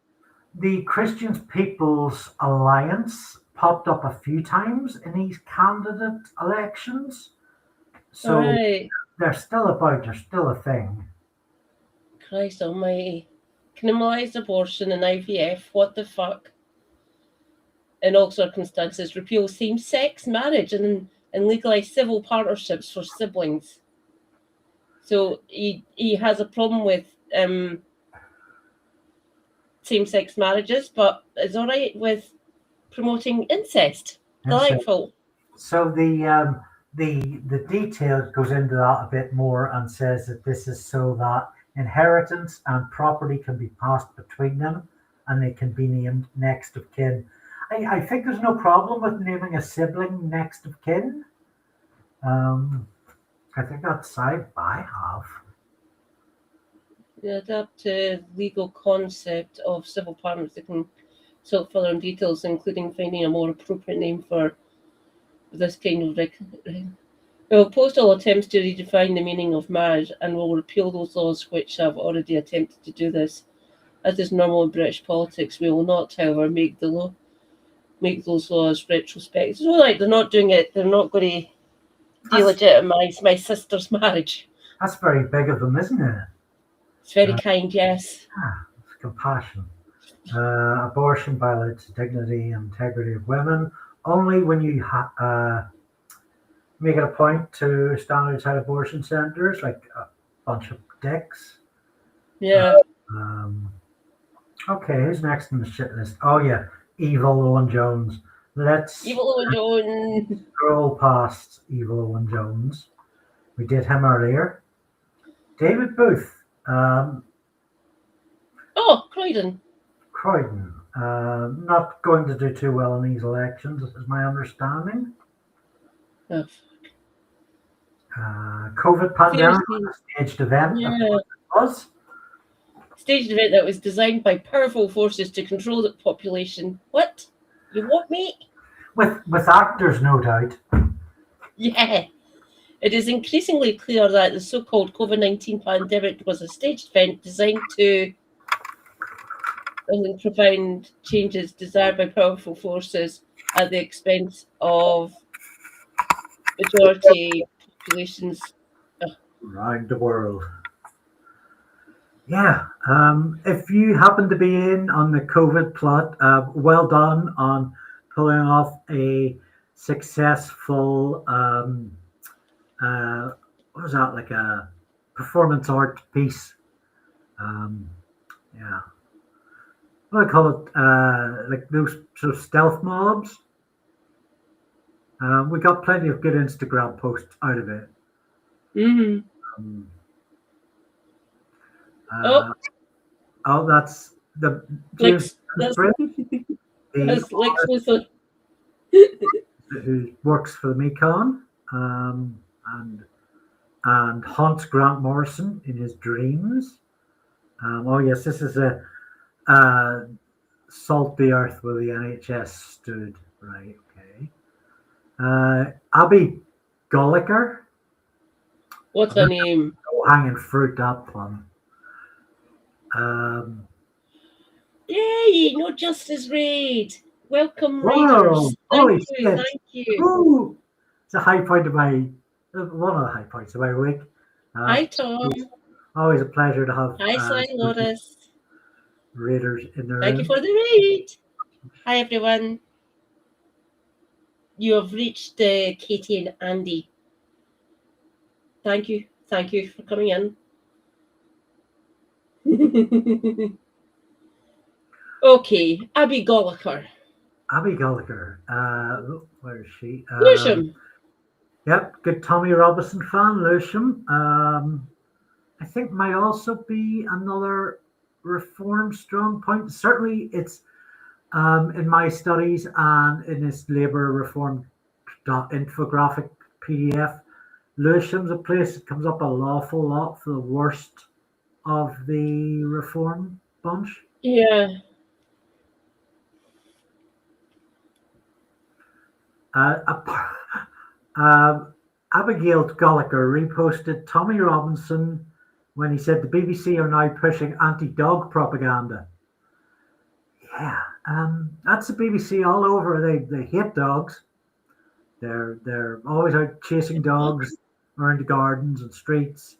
The Christian People's Alliance popped up a few times in these candidate elections. So they're still about, they're still a thing. Christ almighty. Criminalise abortion and IVF, what the fuck? In all circumstances, repeal same-sex marriage and legalise civil partnerships for siblings. So he has a problem with same-sex marriages, but is all right with promoting incest. Delightful. So the detail goes into that a bit more and says that this is so that inheritance and property can be passed between them, and they can be named next of kin. I think there's no problem with naming a sibling next of kin. I think that's side I have. The adapt legal concept of civil partners that can sort further in details, including finding a more appropriate name for this kind of we will oppose all attempts to redefine the meaning of marriage and will repeal those laws which have already attempted to do this. As is normal in British politics, we will not, however, make those laws retrospective. So like they're not doing it, they're not going to delegitimise my sister's marriage. That's very big of them, isn't it? It's very kind, yes. It's compassion. Abortion violates the dignity and integrity of women. Only when you make it a point to stand outside abortion centres, like a bunch of dicks. Yeah. Okay, who's next on the shit list? Oh yeah, Evil Owen Jones. Let's Evil Owen Jones. Scroll past Evil Owen Jones. We did him earlier. David Booth. Croydon. Not going to do too well in these elections, is my understanding. Oh, fuck. COVID pandemic, staged event. Yeah. It was. Staged event that was designed by powerful forces to control the population. What? You want me? With actors, no doubt. Yeah. It is increasingly clear that the so-called COVID-19 pandemic was a staged event designed to profound changes desired by powerful forces at the expense of majority populations around the world. Yeah, if you happen to be in on the COVID plot, well done on pulling off a successful, what was that, like a performance art piece? Yeah. What do I call it? Like those sort of stealth mobs. We got plenty of good Instagram posts out of it. Mm-hmm. That's the James Lex Luthor, who works for the Mekon, and haunts Grant Morrison in his dreams. Oh yes, this is a salt the earth where the NHS stood. Right. Okay. Abby Golliker. What a name. Hanging fruit, that one. Yay, no Justice Raid. Welcome, Whoa, Raiders. holy Thank you, shit. thank you. Ooh, it's a high point of my, one of the high points of my week. Hi, Tom. Always a pleasure to have Hi, Sly Lotus. Raiders in the Thank room. you for the raid. Hi, everyone. You have reached Katie and Andy. Thank you. Thank you for coming in. Okay, Abby Golliker. Abby Golliker. Where is she? Lewisham. Yep, good Tommy Robinson fan, Lewisham. I think might also be another reform strong point. Certainly, it's in my studies and in this Labour reform infographic PDF. Lewisham's a place that comes up an awful lot for the worst of the reform bunch. Yeah. Abigail Golliker reposted Tommy Robinson when he said the BBC are now pushing anti-dog propaganda. Yeah, that's the BBC all over. They hate dogs. They're always out chasing dogs around the gardens and streets,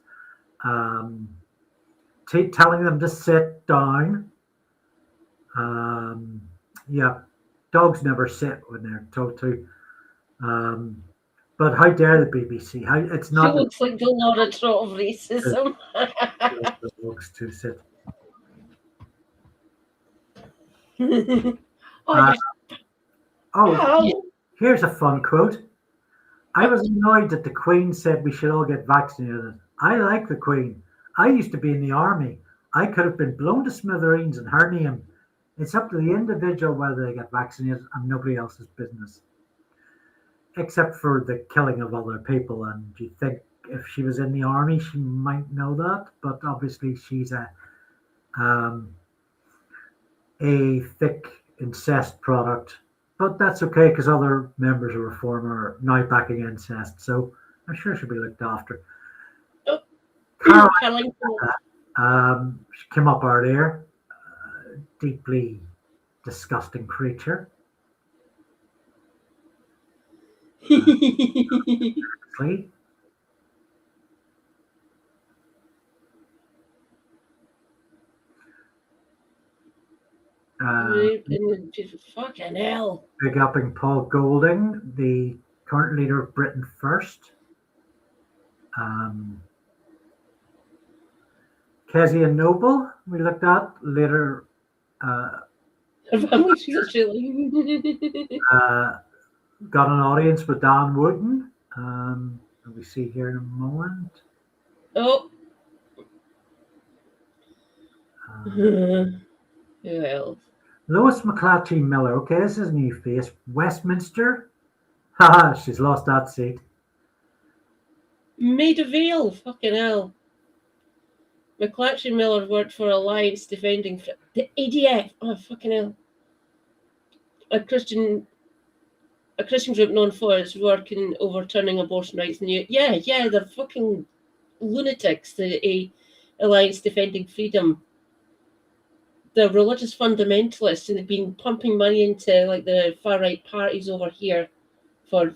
telling them to sit down. Yeah, dogs never sit when they're told to. But how dare the BBC? It's She not looks like the Laura Trot of racism. the dogs to sit. Here's a fun quote. I was annoyed that the Queen said we should all get vaccinated. I like the Queen. I used to be in the army. I could have been blown to smithereens in her name. It's up to the individual whether they get vaccinated and nobody else's business. Except for the killing of other people. And you think if she was in the army, she might know that. But obviously she's a thick incest product. But that's okay because other members of Reform are now backing incest. So I'm sure she'll be looked after. Caroline, she came up earlier. Deeply disgusting creature. Fucking hell. Big upping Paul Golding, the current leader of Britain First. Kezia Noble, we looked at later. Got an audience with Dan Wooden. We see here in a moment. Oh. Who else? Lois McClatchy Miller. Okay, this is a new face. Westminster. Haha, she's lost that seat. Maida Vale. Fucking hell. McClatchy Miller worked for Alliance Defending the ADF. Oh, fucking hell. A Christian group known for its work in overturning abortion rights in the yeah, they're fucking lunatics. The Alliance Defending Freedom. The religious fundamentalists, and they've been pumping money into like the far right parties over here for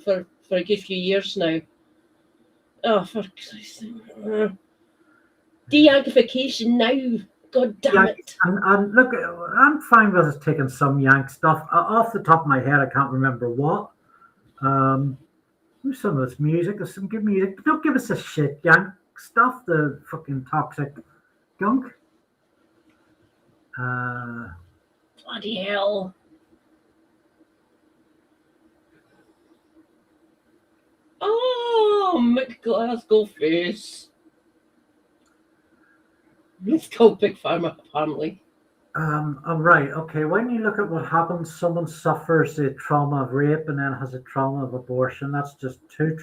a good few years now. Oh, for Christ's sake. De-Yankification now. God damn it. And look, I'm fine with us taking some Yank stuff. Off the top of my head, I can't remember what. Some of it's music. There's some good music. But don't give us the shit Yank stuff, the fucking toxic gunk. Bloody hell. Oh, McGlasgow face. It's called Big Pharma, apparently. All right. Okay. When you look at what happens, someone suffers a trauma of rape and then has a trauma of abortion. That's just two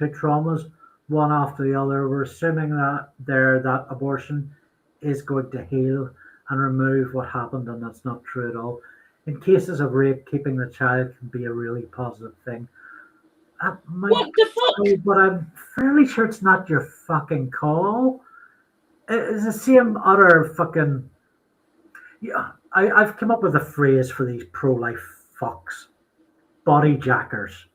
traumas, one after the other. We're assuming that that abortion is going to heal and remove what happened, and that's not true at all. in cases of rape, keeping the child can be a really positive thing. What the fuck? But I'm fairly sure it's not your fucking call. It's the same other fucking. Yeah, I've come up with a phrase for these pro-life fucks, body jackers,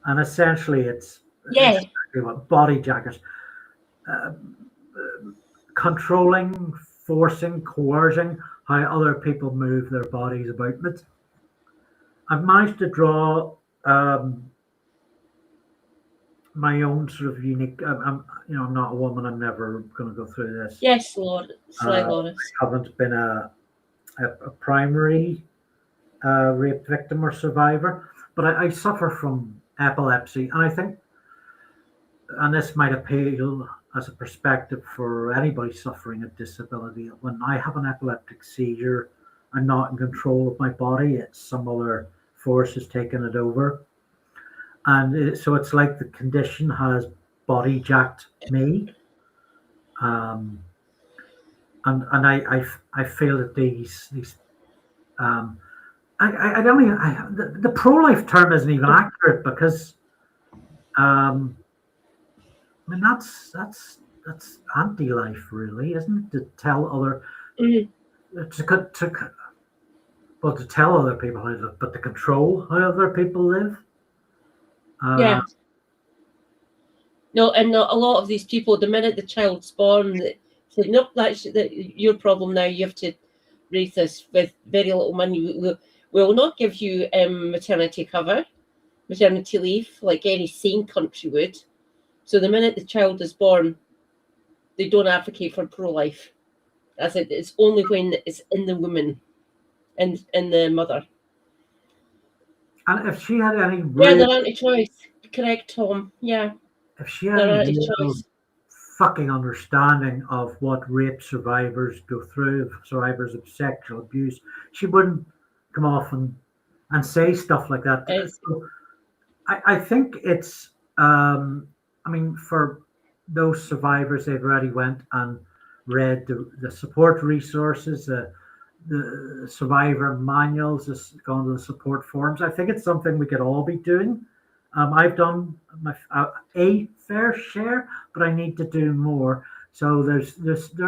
and essentially it's Yeah. exactly what body jackers, uh, controlling, forcing, coercing how other people move their bodies about. I've managed to draw my own sort of unique. I'm not a woman. I'm never going to go through this. Yes, Lord. Sly Loris. I haven't been a primary rape victim or survivor, but I suffer from epilepsy, and I think, and this might appeal as a perspective for anybody suffering a disability. When I have an epileptic seizure, I'm not in control of my body. It's some other force has taken it over. And so it's like the condition has body jacked me. And I feel that these I don't even the pro-life term isn't even accurate because I mean that's anti-life really, isn't it? To tell other to tell other people how to live, but to control how other people live. Yeah. No, and a lot of these people, the minute the child's born, they say, nope, that's your problem now. You have to raise this with very little money. We will not give you maternity cover, maternity leave, like any sane country would. So the minute the child is born, they don't advocate for pro-life. That's it. It's only when it's in the woman and in the mother. And if she had any Yeah, they're anti-choice. Correct, Tom. Yeah. If she had any real fucking understanding of what rape survivors go through, survivors of sexual abuse, she wouldn't come off and say stuff like that. So I think it's, I mean, for those survivors, they've already went and read the support resources, the survivor manuals, gone to the support forums. I think it's something we could all be doing. I've done a fair share, but I need to do more. So there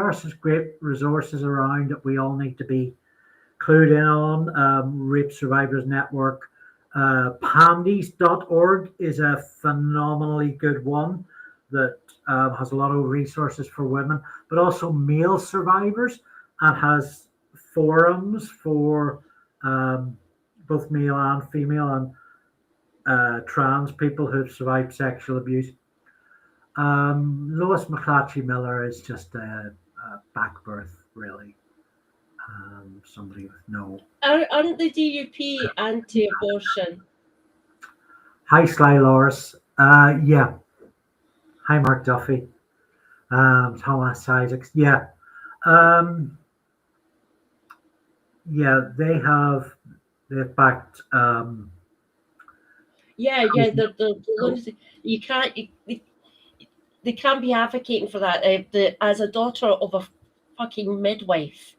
are some great resources around that we all need to be clued in on. Rape Survivors Network, pandies.org is a phenomenally good one that has a lot of resources for women, but also male survivors, and has forums for both male and female and trans people who've survived sexual abuse. Lois McClatchy Miller is just a back birth, really. Somebody with no. Aren't the DUP anti-abortion? Hi, Sly Loris. Yeah. Hi, Mark Duffy. Thomas Isaacs. Yeah. Yeah, they've backed. Yeah, you can't. They can't be advocating for that. As a daughter of a fucking midwife,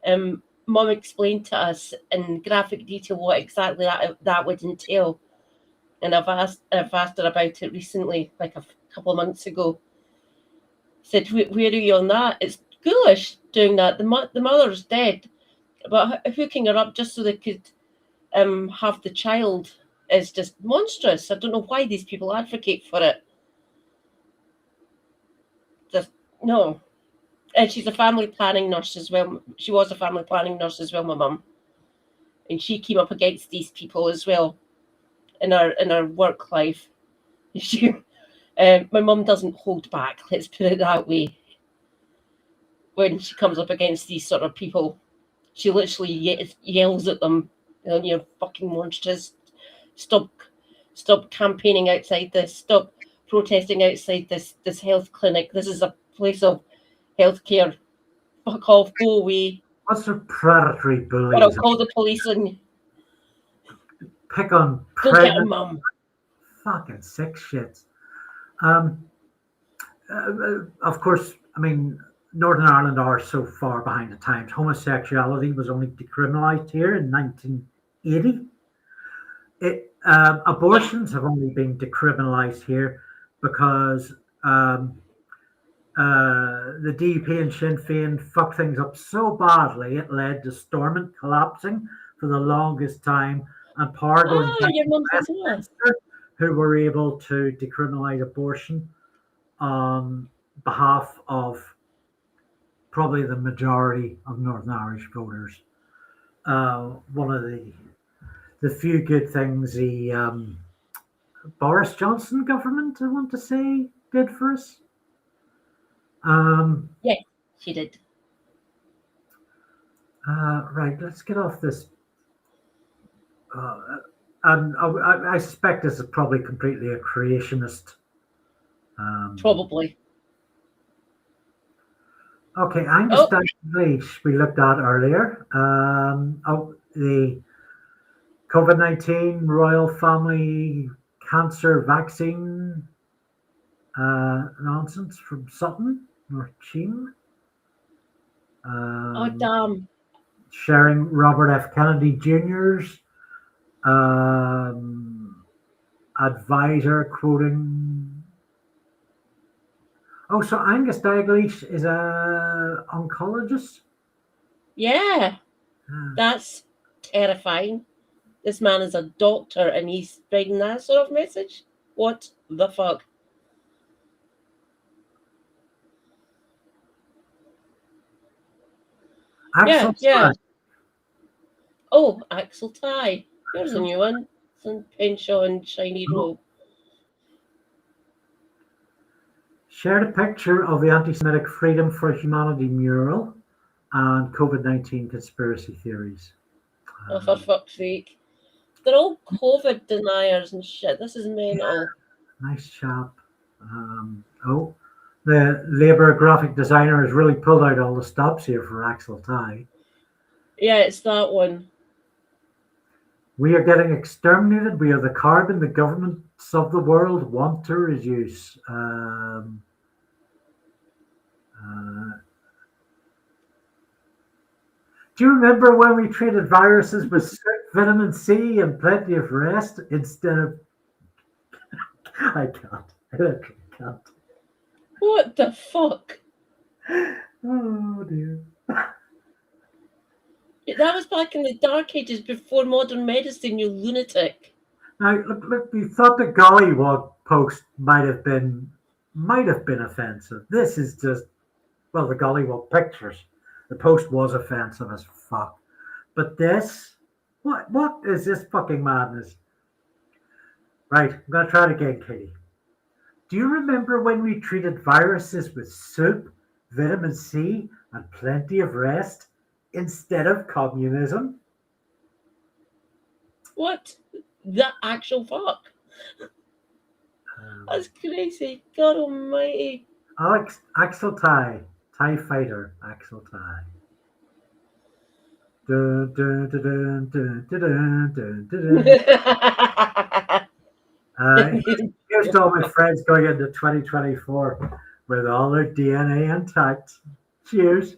Mum explained to us in graphic detail what exactly that would entail, and I've asked her about it recently, like a couple of months ago. Said, where are you on that? It's ghoulish doing that. The mother's dead, but hooking her up just so they could have the child is just monstrous. I don't know why these people advocate for it. Just no. And she's a family planning nurse as well. She was a family planning nurse as well, my mum. And she came up against these people as well in her work life. My mum doesn't hold back, let's put it that way. When she comes up against these sort of people, she literally yells at them, you're fucking monsters. Stop campaigning outside this. Stop protesting outside this health clinic. This is a place of healthcare. Fuck off, go away. What's the predatory bullies? Or I'll call the police and pick on go get her mum. Fucking sick shits. Of course, I mean, Northern Ireland are so far behind the times. Homosexuality was only decriminalised here in 1980. Abortions have only been decriminalised here because the DUP and Sinn Féin fucked things up so badly it led to Stormont collapsing for the longest time and power going back Your to mum says that. Westminster, who were able to decriminalise abortion on behalf of probably the majority of Northern Irish voters. One of the few good things the Boris Johnson government, I want to say, did for us. Yes, she did. Right, let's get off this. And I suspect this is probably completely a creationist. Probably. Okay, Angus Dalglish we looked at earlier. The COVID-19 Royal Family Cancer Vaccine nonsense from Sutton or Cheam. Oh, damn. Sharing Robert F. Kennedy Jr.'s advisor quoting. Oh, so Angus Dalglish is a oncologist? Yeah, that's terrifying. This man is a doctor and he's spreading that sort of message? What the fuck? Axel Yeah. Ty. Oh, Axel Ty. Here's a new one. It's in Penshaw and Shiny Robe. Shared a picture of the anti-Semitic Freedom for Humanity mural and COVID-19 conspiracy theories. Oh, for fuck's sake. They're all COVID deniers and shit. This is mental. Nice chap. The Labour graphic designer has really pulled out all the stops here for Axel Ty. Yeah, it's that one. We are getting exterminated. We are the carbon the governments of the world want to reduce. Do you remember when we treated viruses with vitamin C and plenty of rest instead of... I can't. What the fuck? Oh dear. That was back in the dark ages before modern medicine, you lunatic. Now, look, you thought the Gollywog post might have been offensive. This is just, well, the Gollywog pictures. The post was offensive as fuck. But this, what is this fucking madness? Right, I'm going to try it again, Katie. Do you remember when we treated viruses with soup, vitamin C, and plenty of rest instead of communism? What the actual fuck? That's crazy. God almighty. Axel Ty. TIE Fighter, Axel Ty. Dun, dun, dun, dun, dun, dun, dun, dun, dun. Here's to all my friends going into 2024 with all their DNA intact. Cheers.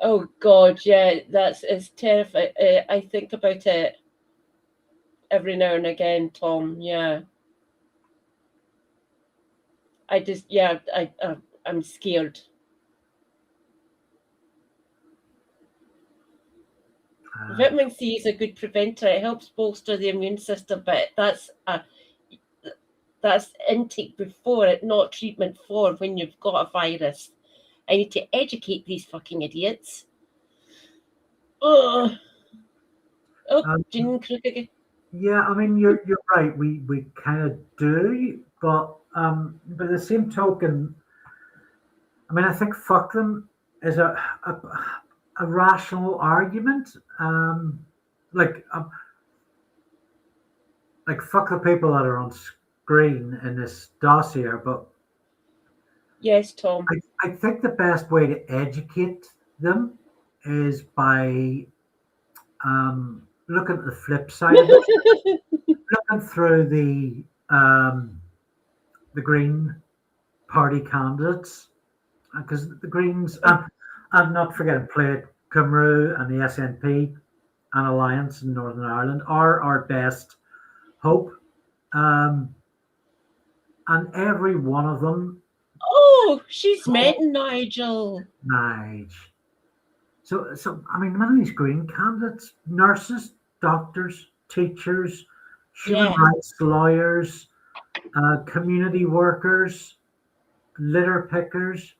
Oh God, yeah, it's terrifying. I think about it every now and again, Tom. Yeah. I'm scared. Vitamin C is a good preventer. It helps bolster the immune system, but that's intake before it, not treatment for when you've got a virus. I need to educate these fucking idiots. Jean Crook again. Yeah, I mean you're right. We kind of do, but by the same token, I mean I think fuck them is a rational argument. Like fuck the people that are on screen in this dossier, but yes, Tom. I think the best way to educate them is by looking at the flip side of it, looking through the the Green Party candidates, because the Greens, and not forgetting Plaid Cymru and the SNP and Alliance in Northern Ireland are our best hope. And every one of them. Oh, she's met Nigel. Nige. So I mean, many of these Green candidates, nurses, doctors, teachers, human rights lawyers, community workers, litter pickers.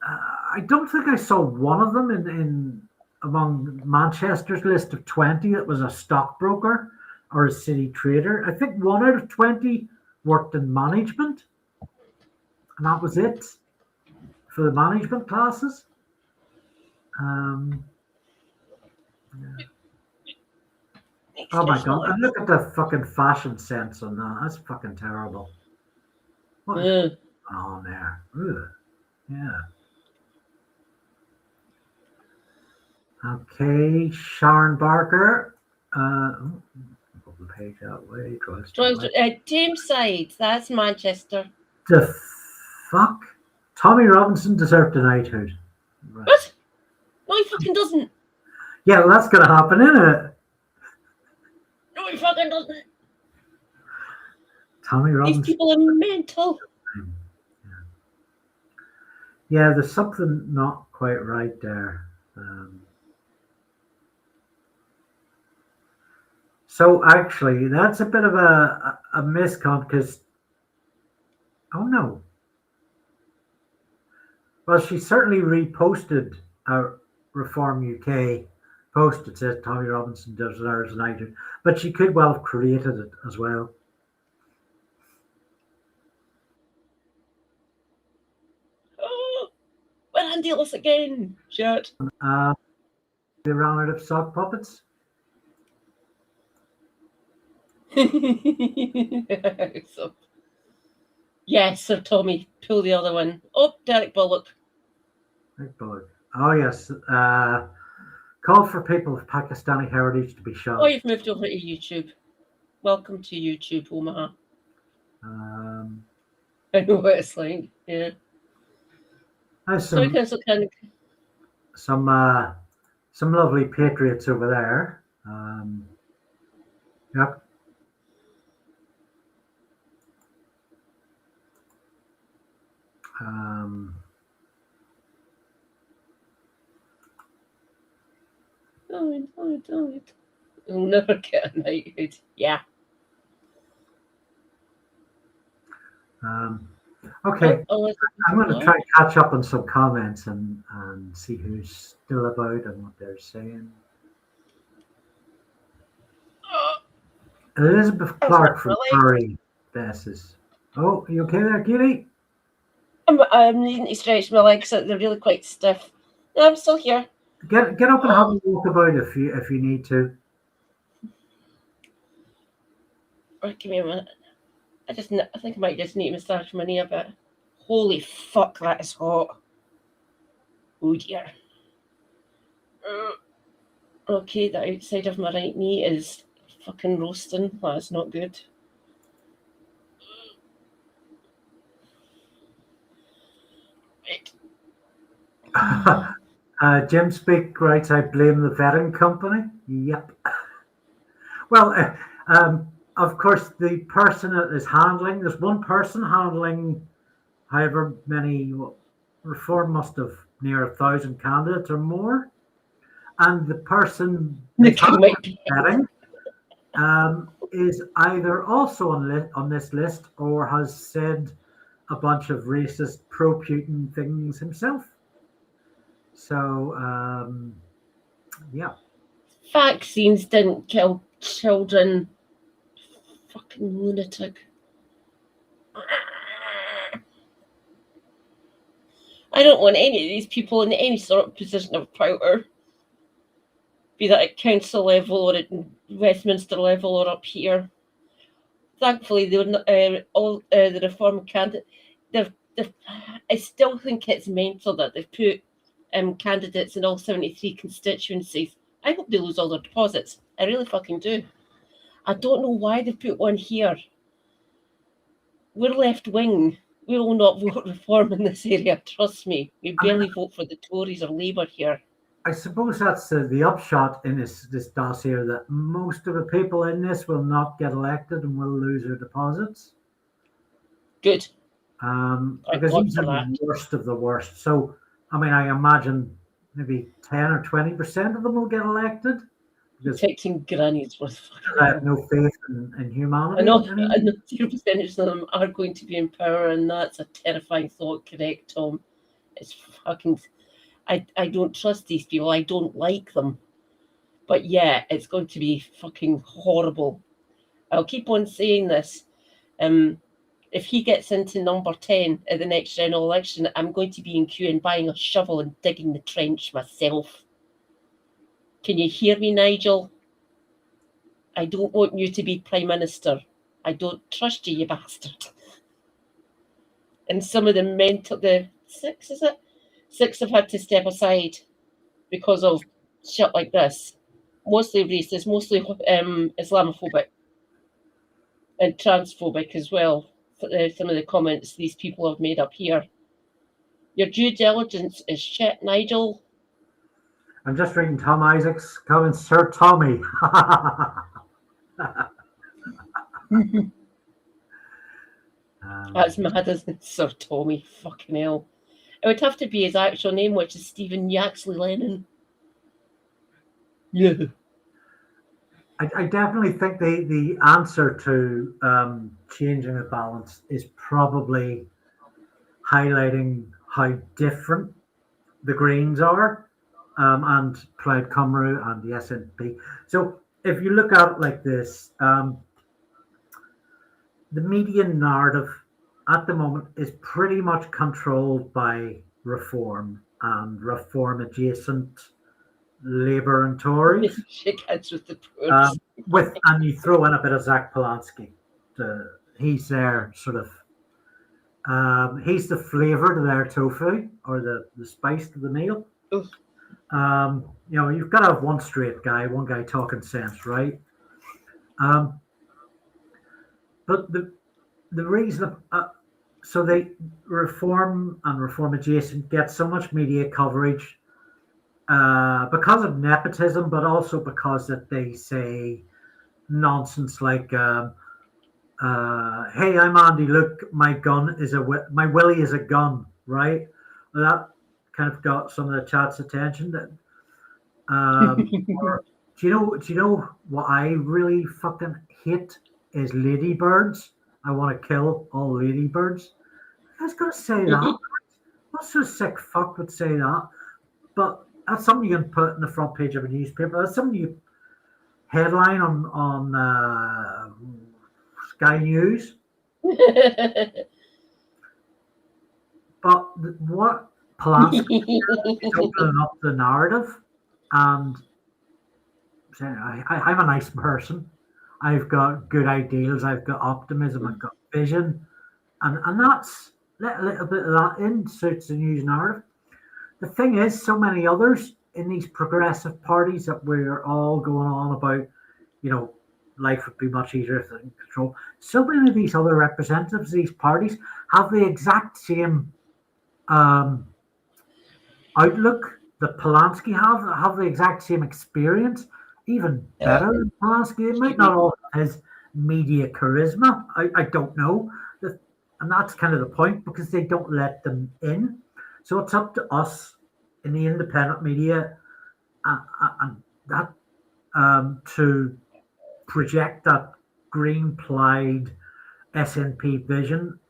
I don't think I saw one of them in among Manchester's list of 20 that was a stockbroker or a city trader. I think 1 out of 20 worked in management, and that was it for the management classes. Yeah. Oh my god! And look at the fucking fashion sense on that. That's fucking terrible. What is on there? Ugh. Yeah. Okay, Sharon Barker. The page that way. Tameside. That's Manchester. The fuck? Tommy Robinson deserved a knighthood. Right. What? No, he fucking doesn't. Yeah, well, that's going to happen, isn't it? No, he fucking doesn't. Tommy Robinson. These people are mental. Yeah, there's something not quite right there. So actually, that's a bit of a miscount because, oh no. Well, she certainly reposted a Reform UK post that says Tommy Robinson deserves a knighthood, but she could well have created it as well. Oh, we're Andy-less again. Shit. They ran out of sock puppets. So, yes, Sir Tommy, pull the other one. Oh, Derek Bullock. Derek Bullock. Oh yes. Call for people of Pakistani heritage to be shot. Oh, you've moved over to YouTube. Welcome to YouTube, Omaha. I know what it's like. Yeah. Some lovely patriots over there. Yep. Don't. You'll never get a knighthood. Yeah. Okay. I'm going to try and catch up on some comments and see who's still about and what they're saying. Elizabeth Clark from Bury Besses. Oh, are you okay there, Kitty? I'm needing to stretch my legs out. They're really quite stiff. No, I'm still here. Get up and have a walk about if you need to. Right, give me a minute. I think I might just need to massage my knee a bit. Holy fuck, that is hot. Oh dear. Okay, the outside of my right knee is fucking roasting. That's not good. Right. Jim Speak writes, I blame the vetting company. Yep. Well, of course, the person that is handling, there's one person handling however many, Reform must have near 1,000 candidates or more. And the person vetting is either also on this list or has said a bunch of racist pro-Putin things himself. So, yeah. Vaccines didn't kill children. Fucking lunatic. I don't want any of these people in any sort of position of power, be that at council level or at Westminster level or up here. Thankfully, they were not, all the Reform candidates. I still think it's mental that they've put candidates in all 73 constituencies. I hope they lose all their deposits. I really fucking do. I don't know why they put one here. We're left wing. We will not vote reform in this area. Trust me. We barely vote for the Tories or Labour here. I suppose that's the upshot in this dossier, that most of the people in this will not get elected and will lose their deposits. Good. Because God these for are that. the worst of the worst. So, I mean, I imagine maybe 10 or 20% of them will get elected. Because Protecting grannies was fucking I hell. have no faith in humanity. I know anymore. 0% of them are going to be in power, and that's a terrifying thought. Correct, Tom? It's fucking. I don't trust these people. I don't like them. But yeah, it's going to be fucking horrible. I'll keep on saying this. If he gets into number 10 at the next general election, I'm going to be in queue and buying a shovel and digging the trench myself. Can you hear me, Nigel? I don't want you to be Prime Minister. I don't trust you, you bastard. And some of the 6, is it? 6 have had to step aside because of shit like this. Mostly racist, mostly Islamophobic and transphobic as well. Some of the comments these people have made up here. Your due diligence is shit, Nigel. I'm just reading Tom Isaac's comments. Sir Tommy. That's mad, isn't it, Sir Tommy? Fucking hell. It would have to be his actual name, which is Stephen Yaxley Lennon. Yeah. I definitely think the answer to changing the balance is probably highlighting how different the Greens are and Plaid Cymru and the SNP. So if you look at it like this, the media narrative at the moment is pretty much controlled by Reform and Reform adjacent Labour and Tories. Shake hands with the poor. And you throw in a bit of Zach Polanski. He's their sort of he's the flavour to their tofu, or the spice to the meal. You know, you've got to have one straight guy, one guy talking sense, right? But the reason, so they Reform and Reform adjacent get so much media coverage because of nepotism, but also because that they say nonsense like, "Hey, I'm Andy. Look, my willy is a gun." Right? Well, that kind of got some of the chat's attention. That or, do you know what I really fucking hate is ladybirds. I want to kill all ladybirds. I was gonna say that. What sort of sick fuck would say that? But that's something you can put in the front page of a newspaper. That's something you headline on Sky News. But what Polanski is opening up the narrative and saying, I'm a nice person. I've got good ideals. I've got optimism. I've got vision. And that's, let a little bit of that in, suits the news narrative. The thing is, so many others in these progressive parties that we're all going on about, you know, life would be much easier if they're in control. So many of these other representatives of these parties have the exact same outlook that Polanski have the exact same experience, even better than Polanski. It might not all have his media charisma. I don't know. And that's kind of the point, because they don't let them in. So it's up to us in the independent media and that to project that green plaid SNP vision.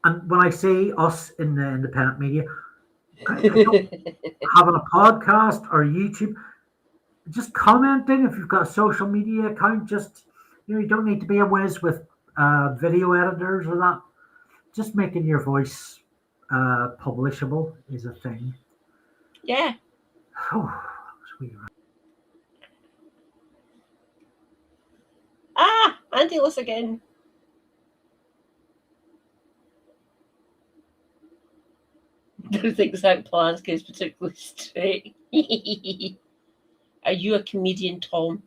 And when I say us in the independent media, I don't having a podcast or YouTube, just commenting. If you've got a social media account, just, you know, you don't need to be a whiz with video editors or that. Just making your voice publishable is a thing. Yeah. Oh, sweet. Anti-less again. I don't think Zach Polanski is particularly straight. Are you a comedian, Tom?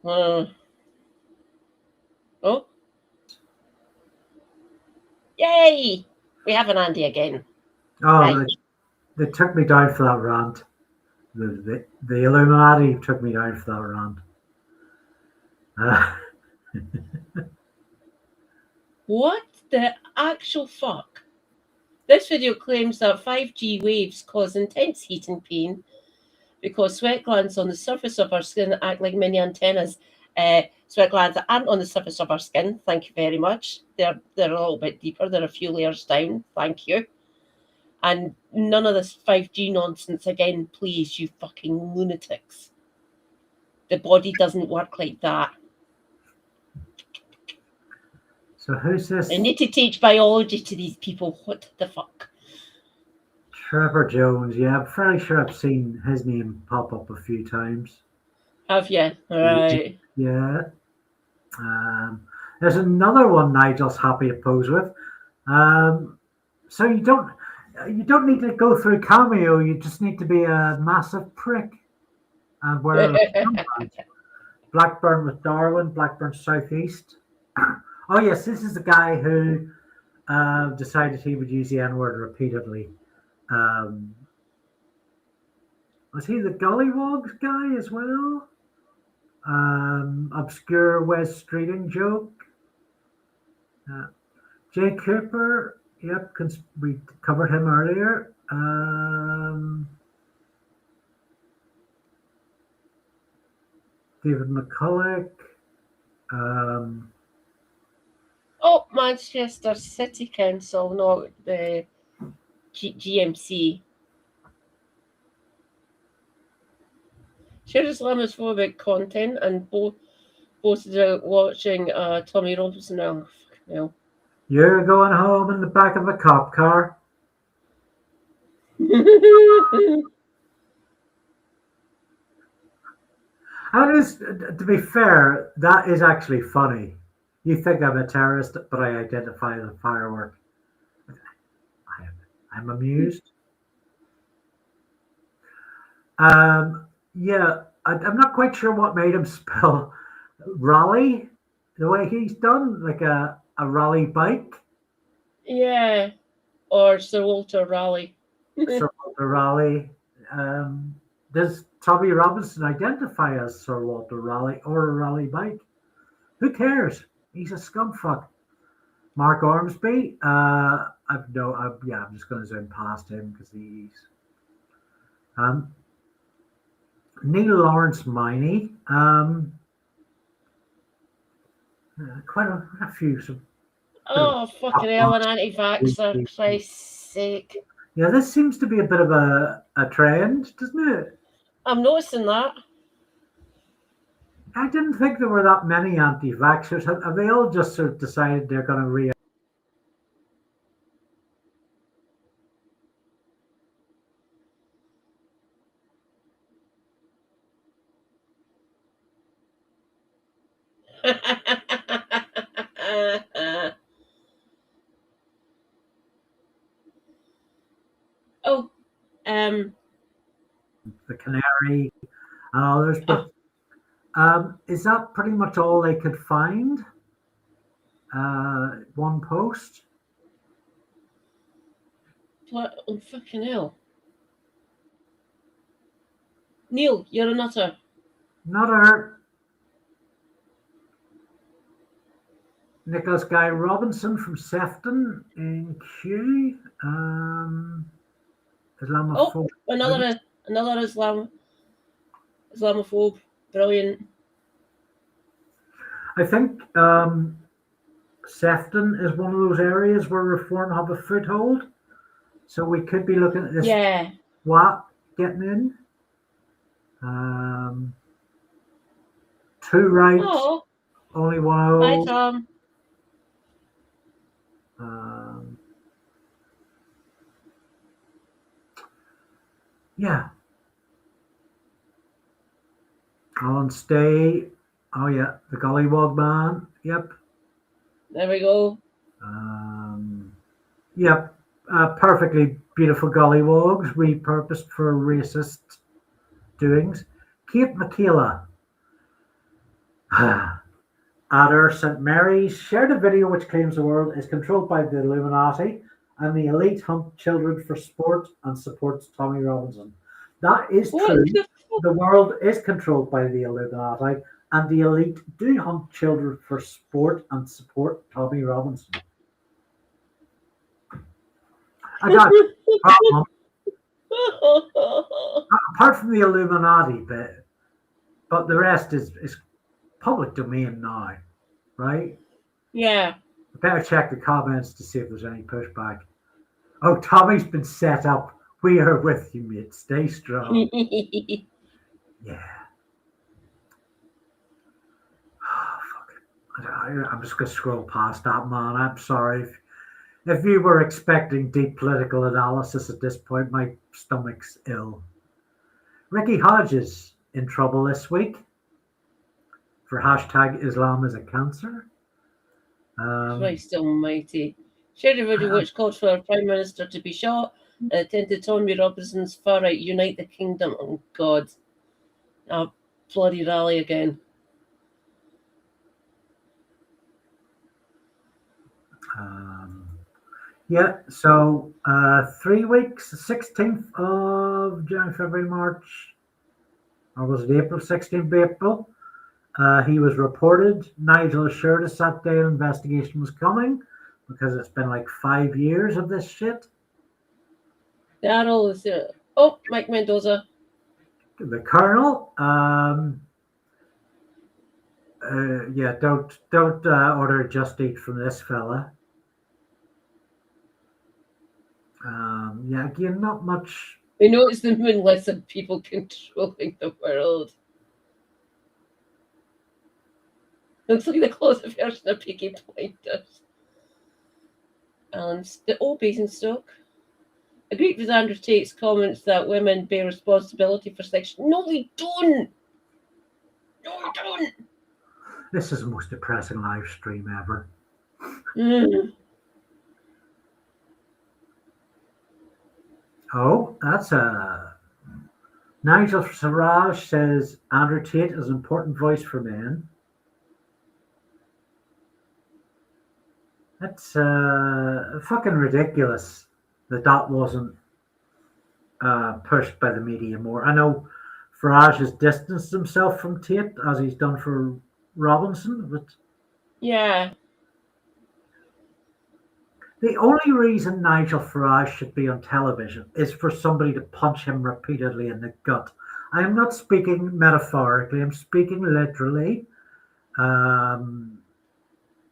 Oh. Yay! We have an Andy again. Oh, Right. they took me down for that rant. The Illuminati took me down for that rant. What the actual fuck? This video claims that 5G waves cause intense heat and pain because sweat glands on the surface of our skin act like mini antennas. Sweat glands aren't on the surface of our skin. Thank you very much. They're a little bit deeper. They're a few layers down. Thank you. And none of this 5G nonsense again, please, you fucking lunatics. The body doesn't work like that. So who's this? I need to teach biology to these people. What the fuck? Trevor Jones. Yeah, I'm fairly sure I've seen his name pop up a few times. Have you? Right. Yeah. There's another one Nigel's happy to pose with. So you don't need to go through cameo. You just need to be a massive prick and wear a Blackburn with Darwin, Blackburn Southeast. Oh yes, this is the guy who decided he would use the N-word repeatedly. Was he the Gollywogs guy as well? Obscure West Streeting joke. Jay Cooper. Yep, we covered him earlier. David McCulloch. Oh, Manchester City Council, not the GMC. Share Islamophobic content and posted out watching Tommy Robinson. Oh, no. You're going home in the back of a cop car. And is, to be fair, that is actually funny. You think I'm a terrorist, but I identify as a firework. I'm amused. Yeah, I'm not quite sure what made him spell rally the way he's done, like a rally bike. Yeah, or Sir Walter Raleigh. Sir Walter Raleigh. Does Tommy Robinson identify as Sir Walter Raleigh or a rally bike? Who cares? He's a scumfuck. Mark Ormsby. I'm just going to zoom past him because he's. Neil Lawrence Miney. Quite a few. Oh, fucking hell, an anti-vaxxer, for Christ's sake. Yeah, this seems to be a bit of a trend, doesn't it? I'm noticing that. I didn't think there were that many anti-vaxxers. Have they all just sort of decided they're going to the Canary and others? But is that pretty much all they could find? One post? What? Oh, fucking hell. Neil, you're a nutter. Nutter. Nicholas Guy Robinson from Sefton in Kew. Islamophobe. Oh, another Islamophobe. Brilliant. I think Sefton is one of those areas where Reform have a foothold. So we could be looking at this SWAT getting in. 2 rights, only 1 0. Hi, Tom. Yeah. On stay. Oh yeah, the Gollywog man. Yep. There we go. Yep. Perfectly beautiful Gollywogs repurposed for racist doings. Kate Michaela. Adder St. Mary's shared a video which claims the world is controlled by the Illuminati and the elite hunt children for sport and supports Tommy Robinson. That is What true. the fuck? The world is controlled by the Illuminati and the elite do hunt children for sport and support Tommy Robinson. I got a problem. Apart from the Illuminati bit, but the rest is public domain now, right? Yeah. I better check the comments to see if there's any pushback. Oh, Tommy's been set up. We are with you, mate. Stay strong. Yeah. Oh, fuck. I'm just going to scroll past that, man. I'm sorry. If you were expecting deep political analysis at this point, my stomach's ill. Ricky Hodges in trouble this week for hashtag Islam is a cancer. Christ almighty. Shared a video which called for our Prime Minister to be shot and attended Tommy Robinson's far-right Unite the Kingdom. Oh, God. A bloody rally again. Yeah, so 3 weeks, 16th of January, February, March, or was it April? 16th of April. He was reported. Nigel assured us that day an investigation was coming because it's been like 5 years of this shit. The Arrow is there. Oh, Mike Mendoza. The Colonel, yeah, don't order Just Eat from this fella. Yeah, again, not much. We know it's the moonless and people controlling the world. Looks like the closer version of Peaky Blinders. And the Basingstoke. Agreed with Andrew Tate's comments that women bear responsibility for sexual. No, they don't. No, they don't. This is the most depressing live stream ever. Oh, that's a Nigel Farage says Andrew Tate is an important voice for men. That's fucking ridiculous that wasn't pushed by the media more. I know Farage has distanced himself from Tate as he's done for Robinson, but yeah. The only reason Nigel Farage should be on television is for somebody to punch him repeatedly in the gut. I am not speaking metaphorically, I'm speaking literally.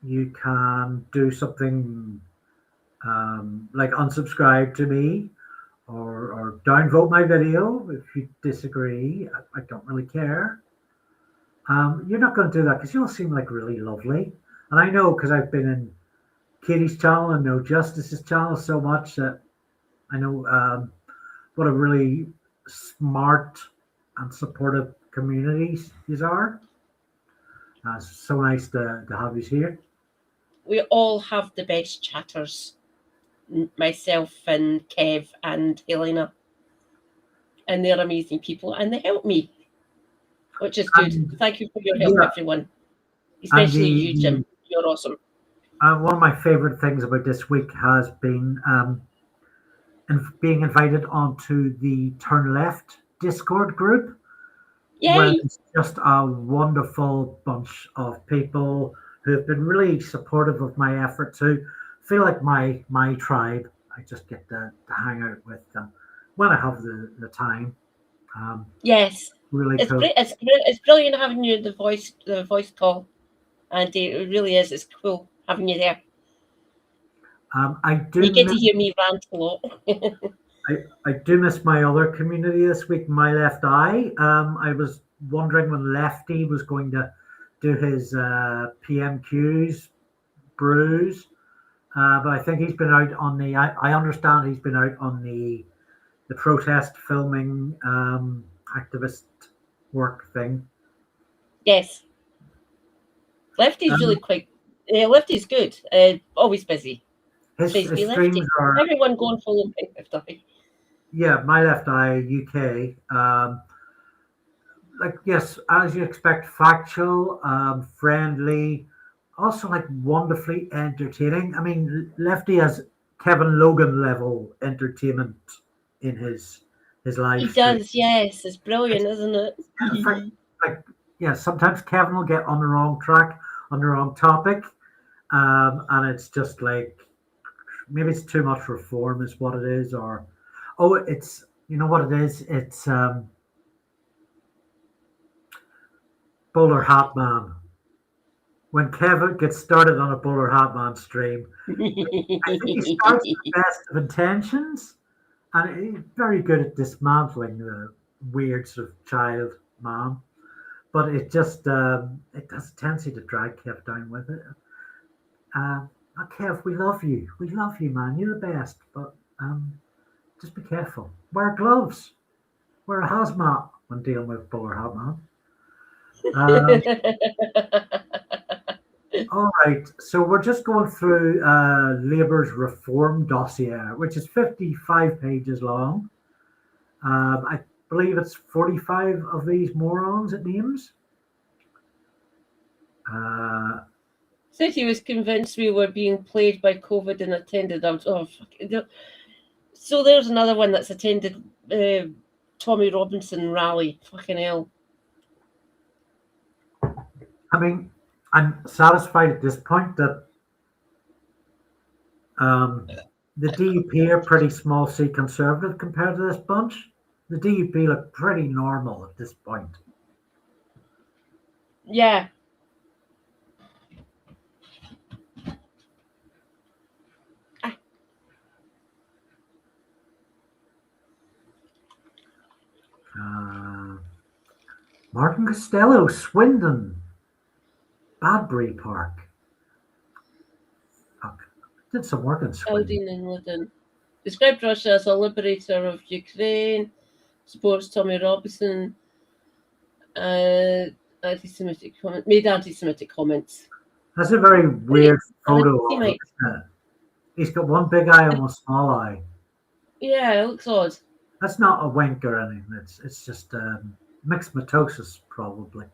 You can do something like unsubscribe to me or downvote my video if you disagree. I don't really care. You're not going to do that because you'll seem like really lovely. And I know because I've been in Katie's channel and No Justice's channel so much that I know what a really smart and supportive communities these are. It's so nice to have you here. We all have the best chatters. Myself and Kev and Helena. And they're amazing people and they help me, which is good. Thank you for your help, everyone. Especially you, Jim. You're awesome. One of my favorite things about this week has been being invited onto the Turn Left Discord group. Yay! Where it's just a wonderful bunch of people who have been really supportive of my efforts, who feel like my tribe. I just get to hang out with them when I have the time. Yes. Really it's cool. It's brilliant having you the voice call. And it really is. It's cool having you there. You get to hear me rant a lot. I do miss my other community this week, My Left Eye. I was wondering when Lefty was going to do his PMQs brews, but I think he's been out on the. I understand he's been out on the protest filming activist work thing. Yes. Lefty's really quick. Lefty's good. Always busy. His streams are. Everyone go and follow My Left Eye. Yeah, My Left Eye UK. like, yes, as you expect, factual, friendly, also like wonderfully entertaining. I mean, Lefty has Kevin Logan level entertainment in his live He stream. does, yes. It's brilliant, isn't In fact, it? like, yeah, sometimes Kevin will get on the wrong track, on the wrong topic, and it's just like maybe it's too much reform, is what it is, or oh, it's you know what it is, it's Bowler Hat Man. When Kevin gets started on a Bowler Hat Man stream, I think he starts with the best of intentions, and he's very good at dismantling the weird sort of child man. But it just it has a tendency to drag Kev down with it. Kev, we love you, man. You're the best, but just be careful. Wear gloves. Wear a hazmat when dealing with Bowler Hat Man. All right, so we're just going through Labour's reform dossier, which is 55 pages long. I believe it's 45 of these morons it names. Said he was convinced we were being played by COVID and attended. So there's another one that's attended Tommy Robinson rally. Fucking hell. I mean, I'm satisfied at this point that the DUP are pretty small C conservative compared to this bunch. The DUP look pretty normal at this point. Yeah. Martin Costello, Swindon, Badbury Park. Fuck. Did some work in Swindon. Aldine and Lydon. Described Russia as a liberator of Ukraine. Supports Tommy Robinson. Anti-Semitic comment. Made anti-Semitic comments. That's a very weird photo of him, isn't it? He's got one big eye and one small eye. Yeah, it looks odd. That's not a wink or anything. It's just mixed mitosis, probably.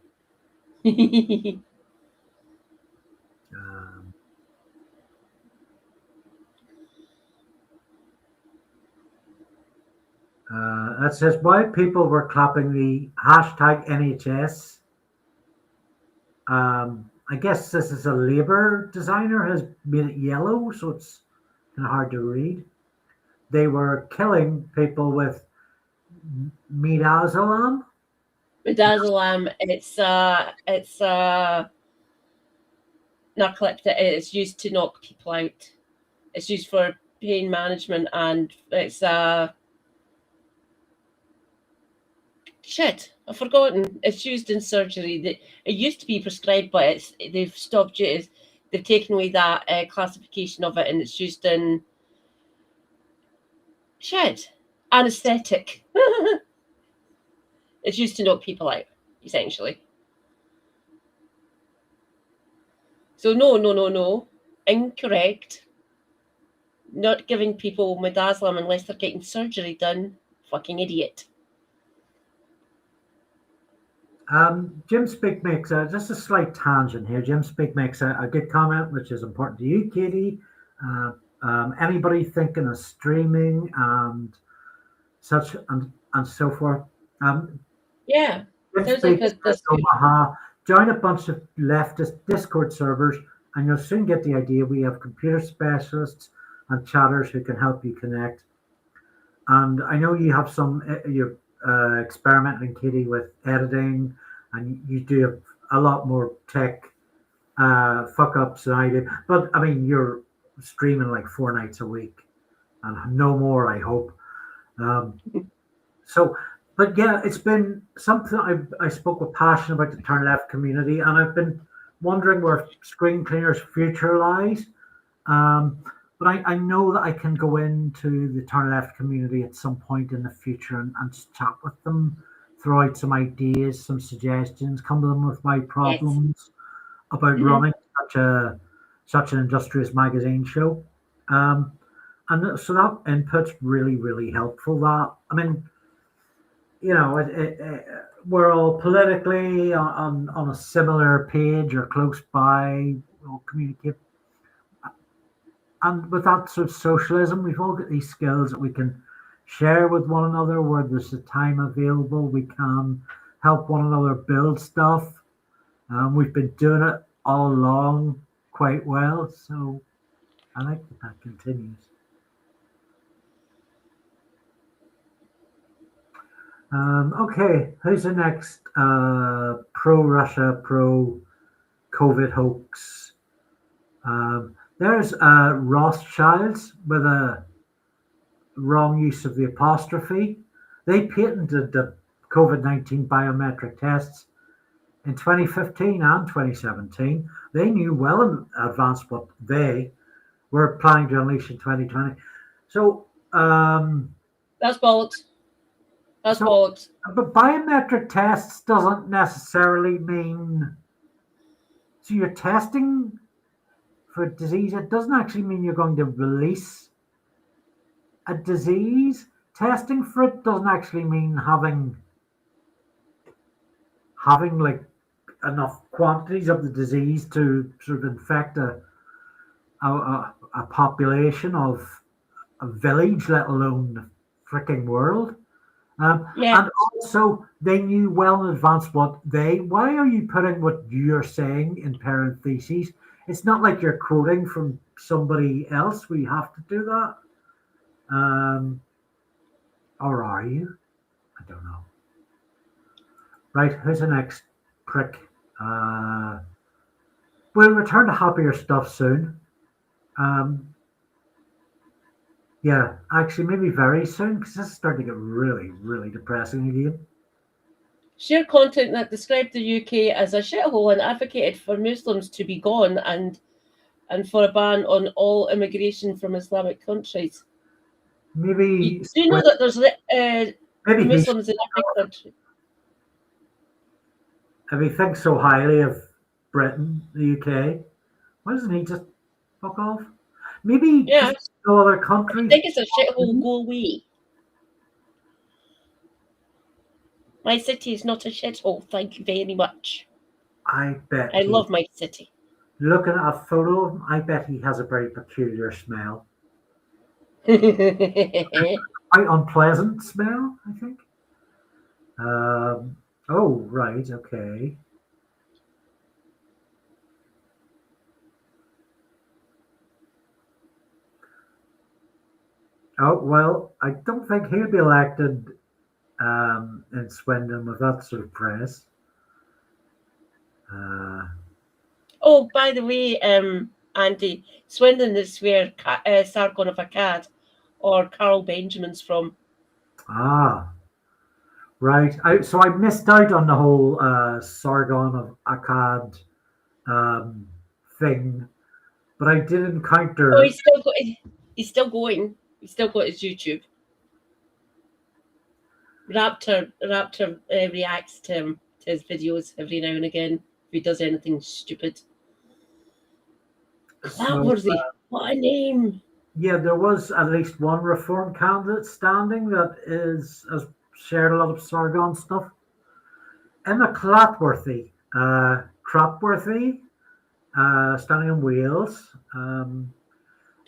That says why people were clapping the hashtag NHS. I guess this is a Labour designer has made it yellow, so it's kind of hard to read. They were killing people with midazolam. Midazolam, it's narcoleptic. It's used to knock people out. It's used for pain management, and it's shit. I've forgotten. It's used in surgery. It used to be prescribed, but they've stopped it. They've taken away that classification of it, and it's used in shit anesthetic. It's used to knock people out, essentially. So no. Incorrect. Not giving people midazolam unless they're getting surgery done. Fucking idiot. Jim Speak makes just a slight tangent here. Jim Speak makes a good comment, which is important to you, Katie. Anybody thinking of streaming and such and so forth. Yeah. Jim Speak is Omaha. Join a bunch of leftist Discord servers, and you'll soon get the idea. We have computer specialists and chatters who can help you connect. And I know you have some you're experimenting, Katie, with editing, and you do a lot more tech fuck ups than I do. But I mean, you're streaming like 4 nights a week, and no more, I hope. But yeah, it's been something I spoke with passion about the turn left community, and I've been wondering where Screen Cleaner's future lies. But I know that I can go into the turn left community at some point in the future and just chat with them, throw out some ideas, some suggestions, come to them with my problems about running such an industrious magazine show. And so that input's really, really helpful. That, I mean, you know, we're all politically on a similar page or close by. We'll communicate. And with that sort of socialism, we've all got these skills that we can share with one another where there's the time available. We can help one another build stuff. We've been doing it all along quite well. So I like that continues. Okay, who's the next pro-Russia, pro-COVID hoax? There's Rothschilds with a wrong use of the apostrophe. They patented the COVID-19 biometric tests in 2015 and 2017. They knew well in advance what they were planning to unleash in 2020. So That's bollocks. That's So- bollocks. but biometric tests doesn't necessarily mean, so you're testing for a disease. It doesn't actually mean you're going to release a disease. Testing for it doesn't actually mean having like enough quantities of the disease to sort of infect a population of a village, let alone the freaking world. Yeah. And also, they knew well in advance what they. Why are you putting what you're saying in parentheses? It's not like you're quoting from somebody else. We have to do that. Or are you? I don't know. Right, who's the next prick? We'll return to happier stuff soon. Yeah, actually, maybe very soon, because this is starting to get really, really depressing again. Share content that described the UK as a shithole and advocated for Muslims to be gone and for a ban on all immigration from Islamic countries. Maybe. Do you know that there's maybe Muslims in every country? If he thinks so highly of Britain, the UK, why doesn't he just fuck off? Maybe Yeah. no other I countries. think it's a shithole. Go away. My city is not a shithole. Thank you very much. I bet. I love my city. Looking at a photo of him, I bet he has a very peculiar smell. Well, Quite unpleasant smell, I think. Oh, right, okay. Oh, well, I don't think he'll be elected in Swindon with that sort of press. oh, by the way, Andy, Swindon is where Sargon of Akkad or Carl Benjamin's from. Right. So I missed out on the whole Sargon of Akkad thing, but I did encounter. Oh, he's still going. He's still going. He's still got his YouTube. Raptor reacts to his videos every now and again if he does anything stupid. Clapworthy, what a name! Yeah, there was at least one Reform candidate standing that has shared a lot of Sargon stuff. Emma Clapworthy, standing in Wales.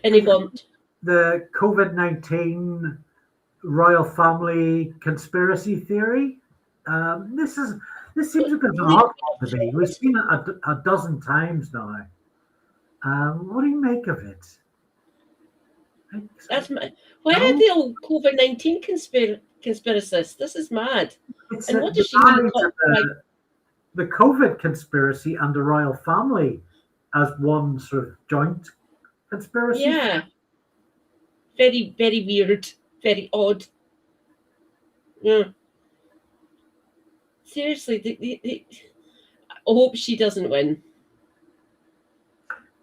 Penny Blunt. The COVID-19 royal family conspiracy theory. This seems a bit odd to me. We've seen it a dozen times now. What do you make of it? Why are they all COVID-19 conspiracists? This is mad. And what does she mean? The COVID conspiracy and the royal family as one sort of joint conspiracy. Yeah. Very, very weird. Very odd. Yeah. Seriously, I hope she doesn't win.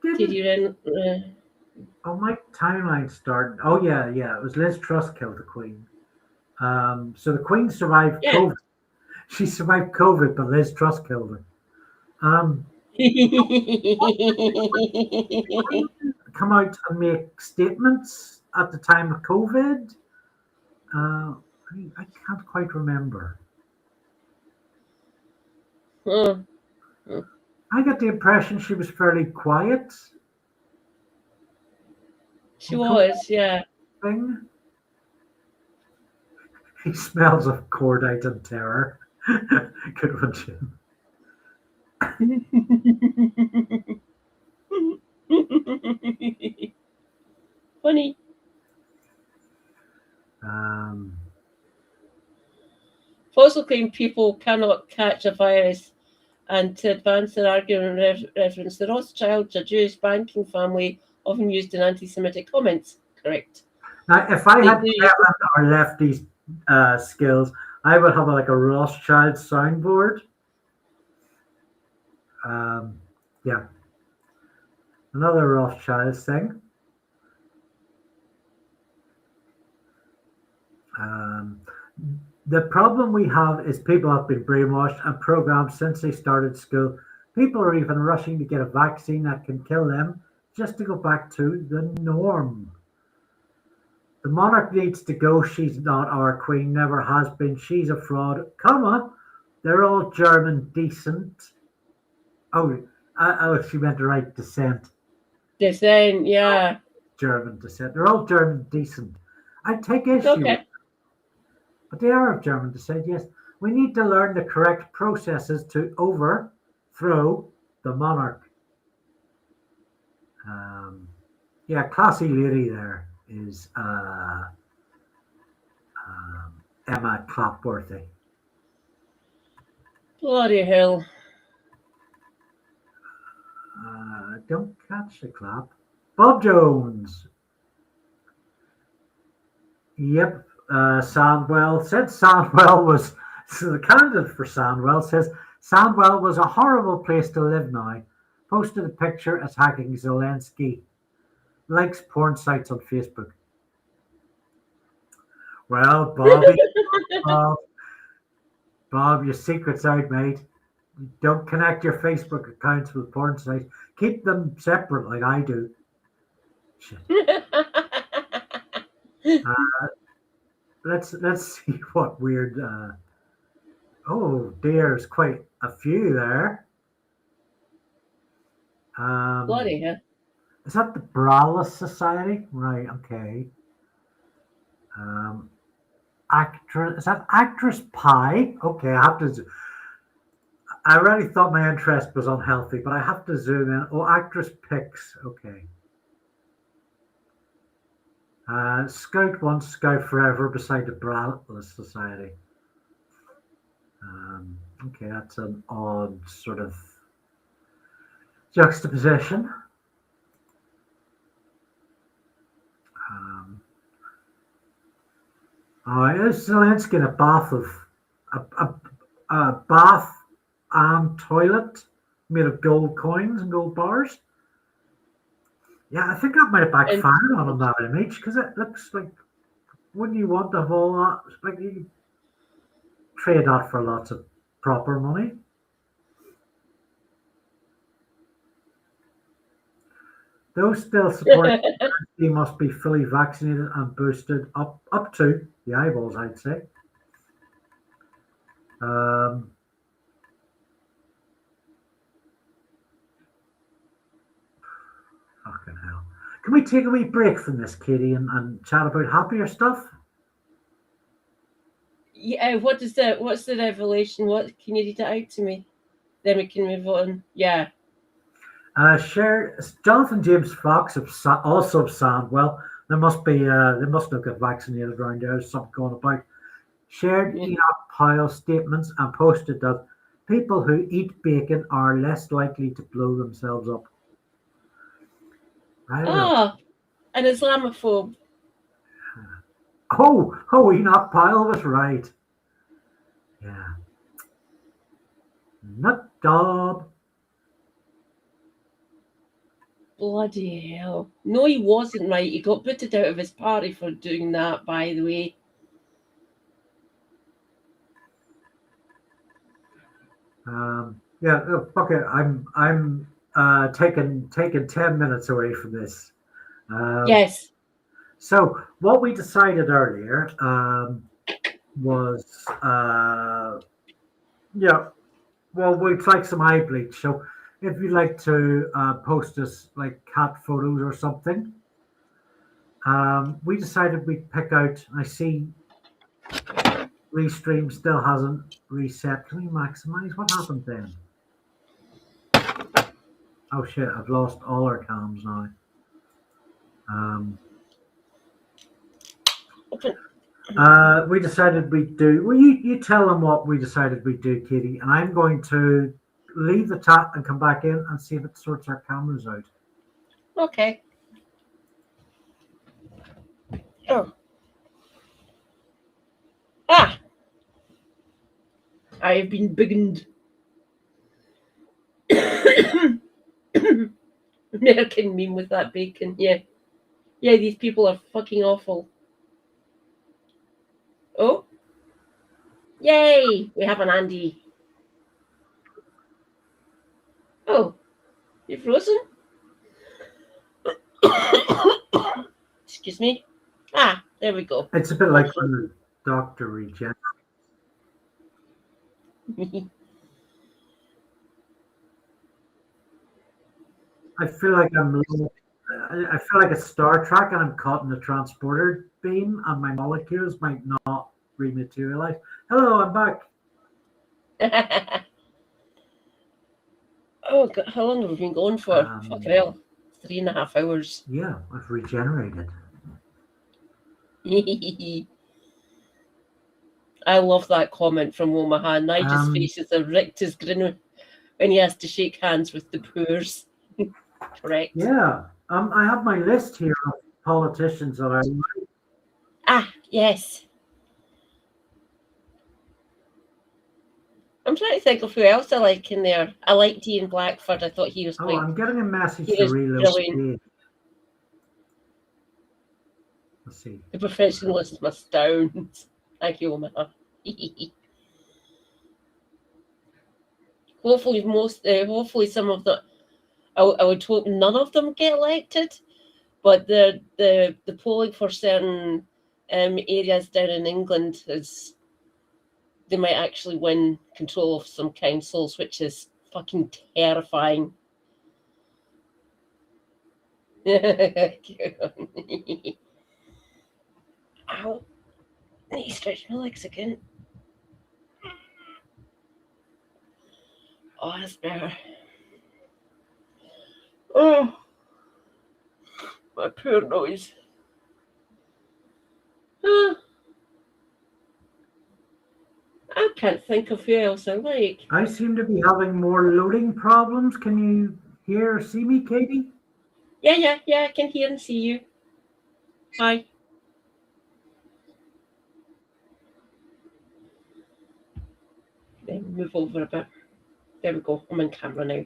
Did you win? Oh, my timeline started. Oh, yeah. It was Liz Truss killed the Queen. So the Queen survived COVID. She survived COVID, but Liz Truss killed her. Come out and make statements at the time of COVID. I can't quite remember. Oh, I got the impression she was fairly quiet. she was, yeah. Thing. He smells of cordite and terror. Good one, Jim. Funny. Fossil claim people cannot catch a virus, and to advance their argument reference, the Rothschilds, a Jewish banking family, often used in anti-Semitic comments. Correct. Now, if I They had do use- Kevin or Lefty's skills, I would have like a Rothschild soundboard. Yeah. Another Rothschild thing. The problem we have is people have been brainwashed and programmed since they started school. People are even rushing to get a vaccine that can kill them just to go back to the norm. The monarch needs to go. She's not our queen, never has been. She's a fraud, comma. They're all German decent. Oh, she meant the right descent. Descent, yeah. German descent. They're all German decent. I take issue with Okay. but they are of German descent, yes. We need to learn the correct processes to overthrow the monarch. Yeah, classy lady there is Emma Clapworthy. Bloody hell. Don't catch the clap. Bob Jones. Yep. Sandwell said Sandwell was, so the candidate for Sandwell says Sandwell was a horrible place to live now. Posted a picture attacking Zelensky. Likes porn sites on Facebook. Well, Bob, your secret's out, mate. Don't connect your Facebook accounts with porn sites. Keep them separate like I do. Shit. Let's see what weird. Oh, there's quite a few there. Bloody hell. Is that the Braless Society? Right. Okay. Actress. Is that Actress Pie? Okay, I have to. I really thought my interest was unhealthy, but I have to zoom in. Oh, Actress Pics. Okay. Scout once, Scout forever beside the Braless Society. Okay, that's an odd sort of juxtaposition. Is Zelensky in a bath of a bath and toilet made of gold coins and gold bars? Yeah, I think that might have backfired on him, that image, because it looks like, wouldn't you want to have all that? Like you trade that for lots of proper money. Those still supporting he must be fully vaccinated and boosted up to the eyeballs, I'd say. Fucking hell. Can we take a wee break from this, Katie, and chat about happier stuff? Yeah, what's the revelation? What can you read it out to me? Then we can move on. Yeah. Share Jonathan James Fox also of Sandwell. They must have got vaccinated around there. There's something going about. Shared Enoch Pyle statements and posted that people who eat bacon are less likely to blow themselves up. An Islamophobe. Oh, Enoch Pyle was right. Yeah. Nut job. Bloody hell. No, he wasn't right. He got booted out of his party for doing that, by the way. Yeah, fuck it. I'm taking 10 minutes away from this. Yes. So what we decided earlier was Well, we'd like some eye bleach. So if you'd like to post us like cat photos or something, we decided we'd pick out. I see Restream still hasn't reset. Can we maximize? What happened then? Oh shit! I've lost all our cams now. Open. We decided we'd do. Well, you tell them what we decided we'd do, Katie, and I'm going to leave the chat and come back in and see if it sorts our cameras out. Okay. Oh. Ah! I have been biggened. American meme with that bacon. Yeah. Yeah, these people are fucking awful. Oh. Yay! We have an Andy. Oh. You frozen? Excuse me. Ah, there we go. It's a bit like when the doctor regenerates. I feel like I feel like it's Star Trek and I'm caught in the transporter beam and my molecules might not rematerialize. Hello, I'm back. Oh, God, how long have we been going for? Fucking hell. 3.5 hours. Yeah, I've regenerated. I love that comment from Omaha. Nigel's face is a rictus grin when he has to shake hands with the poors. Correct. Yeah. I have my list here of politicians that I like. Ah, yes. I'm trying to think of who else I like in there. I like Ian Blackford. I thought he was quite. Oh, I'm getting a message he to was reload. brilliant. Let's see. The professionalism astounds. Thank you, Omaha. Hopefully some of the. I would hope none of them get elected, but the polling for certain areas down in England is they might actually win control of some councils, which is fucking terrifying. Ow. I need to stretch my legs again. Oh, that's better. Oh, my poor nose. I can't think of who else I like. I seem to be having more loading problems. Can you hear or see me, Katie? Yeah, I can hear and see you. Hi. Then move over a bit. There we go. I'm on camera now.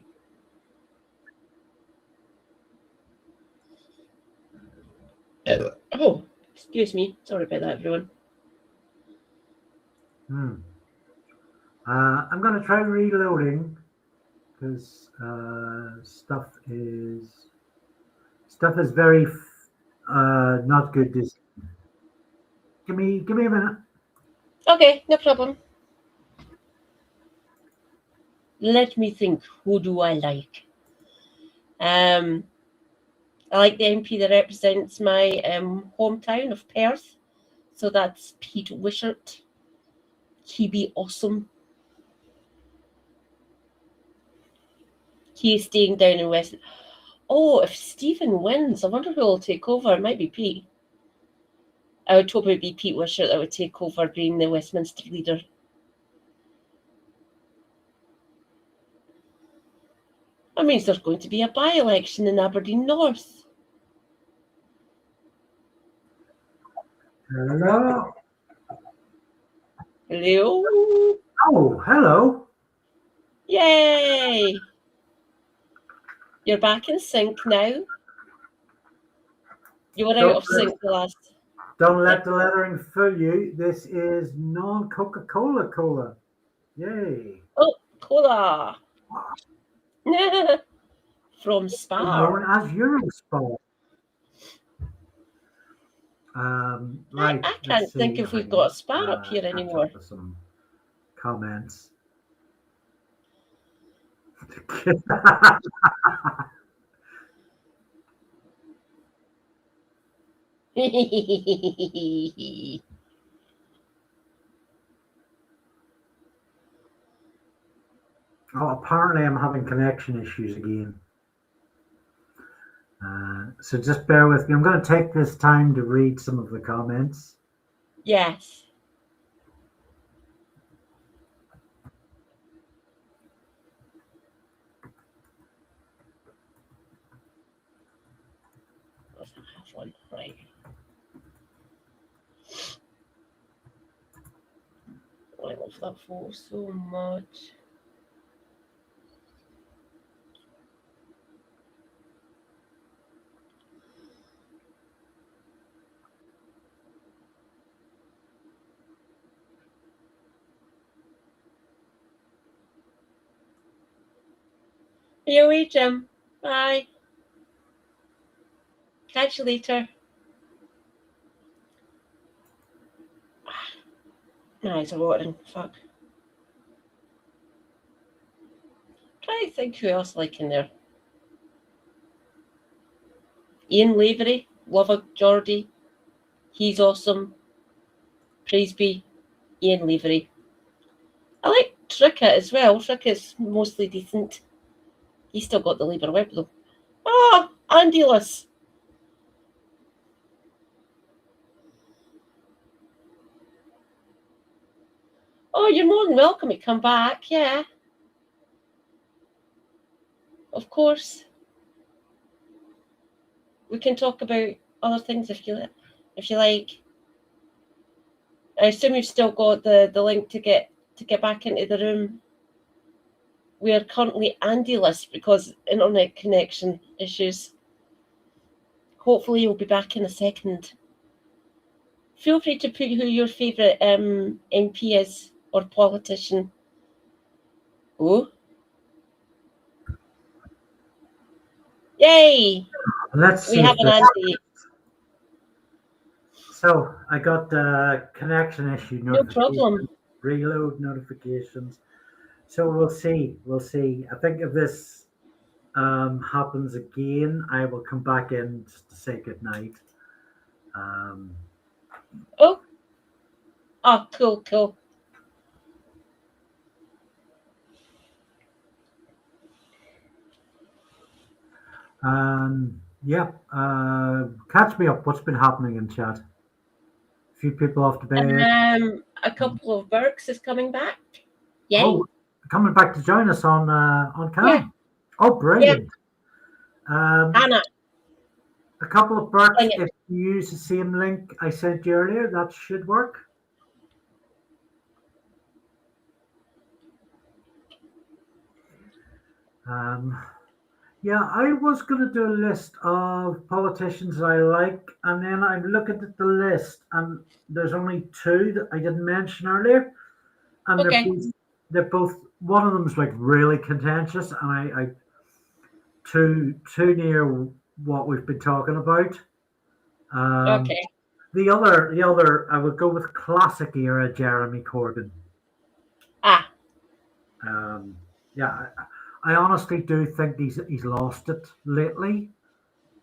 Oh, excuse me. Sorry about that, everyone. I'm going to try reloading because stuff is very not good. This give me a minute. Okay, no problem. Let me think. Who do I like? I like the MP that represents my hometown of Perth. So that's Pete Wishart. He be awesome. He is staying down in West. Oh, if Stephen wins, I wonder who will take over. It might be Pete. I would hope it would be Pete Wishart that would take over being the Westminster leader. That means there's going to be a by-election in Aberdeen North. Hello. Hello. Oh, hello. Yay. You're back in sync now. You were out of sync the last. Don't let the lettering fool you. This is non-Coca-Cola cola. Yay. Oh, cola. From Spar. Known as Eurospar. Right. I can't think if we've got a Spar up here anymore. Some comments. Oh, apparently I'm having connection issues again. So just bear with me. I'm going to take this time to read some of the comments. Yes. Let's have one, right. I love that photo so much. See you later, Jim. Bye. Catch you later. My eyes are watering. Fuck. Try to think who else like in there. Ian Lavery, Love Geordie. He's awesome. Praise be Ian Lavery. I like Tricka as well. Tricka's mostly decent. He's still got the Labour Whip though. Oh, Andy Liss. Oh, you're more than welcome to come back, yeah. Of course. We can talk about other things if you like. I assume you've still got the link to get back into the room. We are currently Andy-less because internet connection issues. Hopefully you'll be back in a second. Feel free to put who your favourite MP is or politician. Oh. Yay! Let's see. We have an Andy. So I got the connection issue No problem. Reload notifications. So we'll see. We'll see. I think if this happens again, I will come back in just to say goodnight. Oh, cool. Yeah. Catch me up. What's been happening in chat? A few people off to bed. A couple of Burks is coming back. Yay. Oh, coming back to join us on cam. Yeah. Oh, brilliant. Yeah. Hannah. A couple of Burks. If you use the same link I sent you earlier, that should work. Yeah, I was going to do a list of politicians I like, and then I'm looking at the list, and there's only two that I didn't mention earlier, and they're both. One of them is like really contentious, and I too near what we've been talking about. The other, I would go with classic era Jeremy Corbyn. Yeah. I honestly do think he's lost it lately.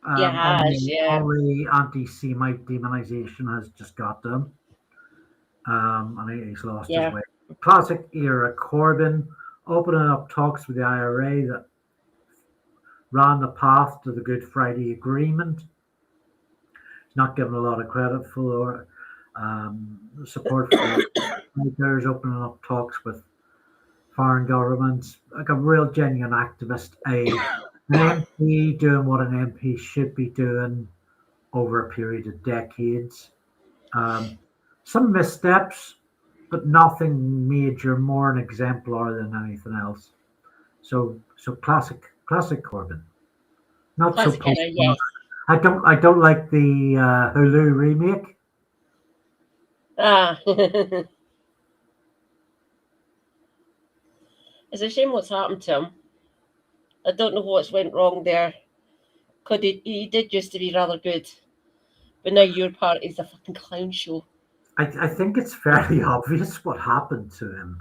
All the anti-Semite demonization has just got to him. And he's lost his way. Classic era Corbyn, opening up talks with the IRA that ran the path to the Good Friday Agreement. He's not given a lot of credit for support for fighters, opening up talks with foreign governments, like a real genuine activist, an MP doing what an MP should be doing over a period of decades. Some missteps, but nothing major, more an exemplar than anything else. So classic Corbyn. Not classic so yes. I don't like the Hulu remake. It's a shame what's happened to him. I don't know what's went wrong there. Because he did used to be rather good. But now your party's a fucking clown show. I think it's fairly obvious what happened to him.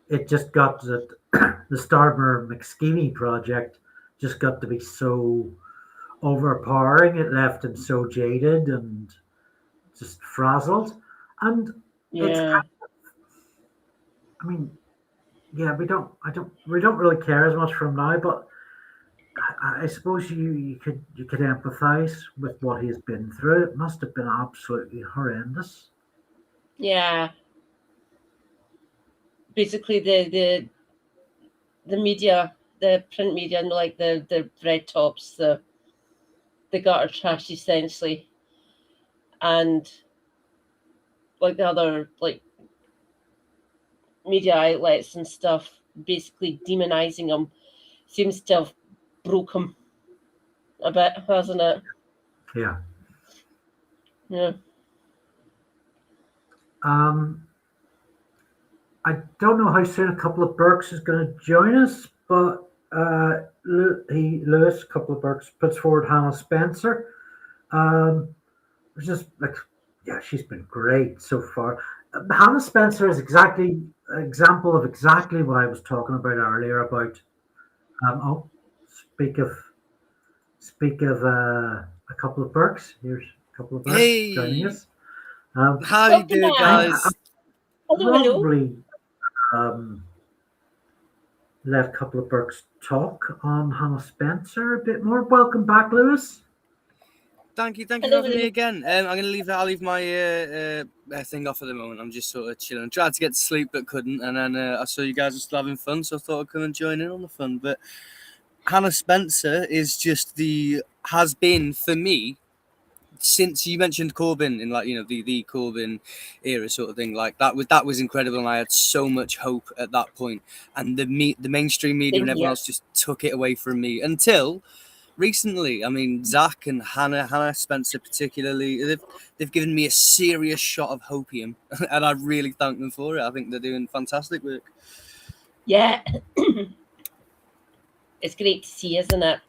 It just got that the Starmer McSkinny project just got to be so overpowering. It left him so jaded and just frazzled. And it's, Yeah. I mean, yeah, we don't really care as much for him now, but I suppose you could empathise with what he's been through. It must have been absolutely horrendous. Yeah. Basically, the media, the print media, and like the red tops, the gutter trash, essentially, and like the other like media outlets and stuff, basically demonizing him, seems to have broke him a bit, hasn't it? Yeah. Yeah. I don't know how soon a couple of Burks is going to join us, but Lewis, a couple of Burks, puts forward Hannah Spencer. Which is like, yeah, she's been great so far. Hannah Spencer is exactly an example of exactly what I was talking about earlier about. Oh, speak of a couple of Burks. Here's a couple of Burks joining Hey, us. how you Welcome doing, back. guys? Hello. Probably let a couple of Burks talk on Hannah Spencer a bit more. Welcome back, Lewis. Thank you for Hello, having me hello. again. I'm going to leave that. I'll leave my thing off at the moment. I'm just sort of chilling. Tried to get to sleep but couldn't, and then I saw you guys were still having fun, so I thought I'd come and join in on the fun. But Hannah Spencer is just has been for me since you mentioned Corbyn in like the Corbyn era sort of thing. Like that was incredible, and I had so much hope at that point. And the mainstream media Same and everyone here. else just took it away from me until recently. I mean, Zach and Hannah Spencer particularly, they've given me a serious shot of hopium, and I really thank them for it. I think they're doing fantastic work. Yeah. It's great to see, isn't it?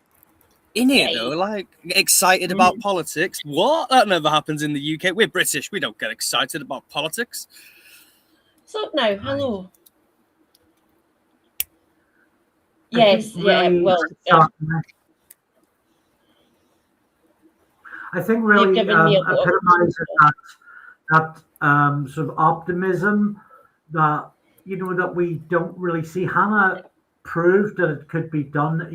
In here, Right. though, like excited about politics. What? That never happens in the UK. We're British. We don't get excited about politics. So now, hello. I Yes, think yeah, really well, I think you've really given me a lot of epitomizes that sort of optimism that that we don't really see. Hannah proved that it could be done.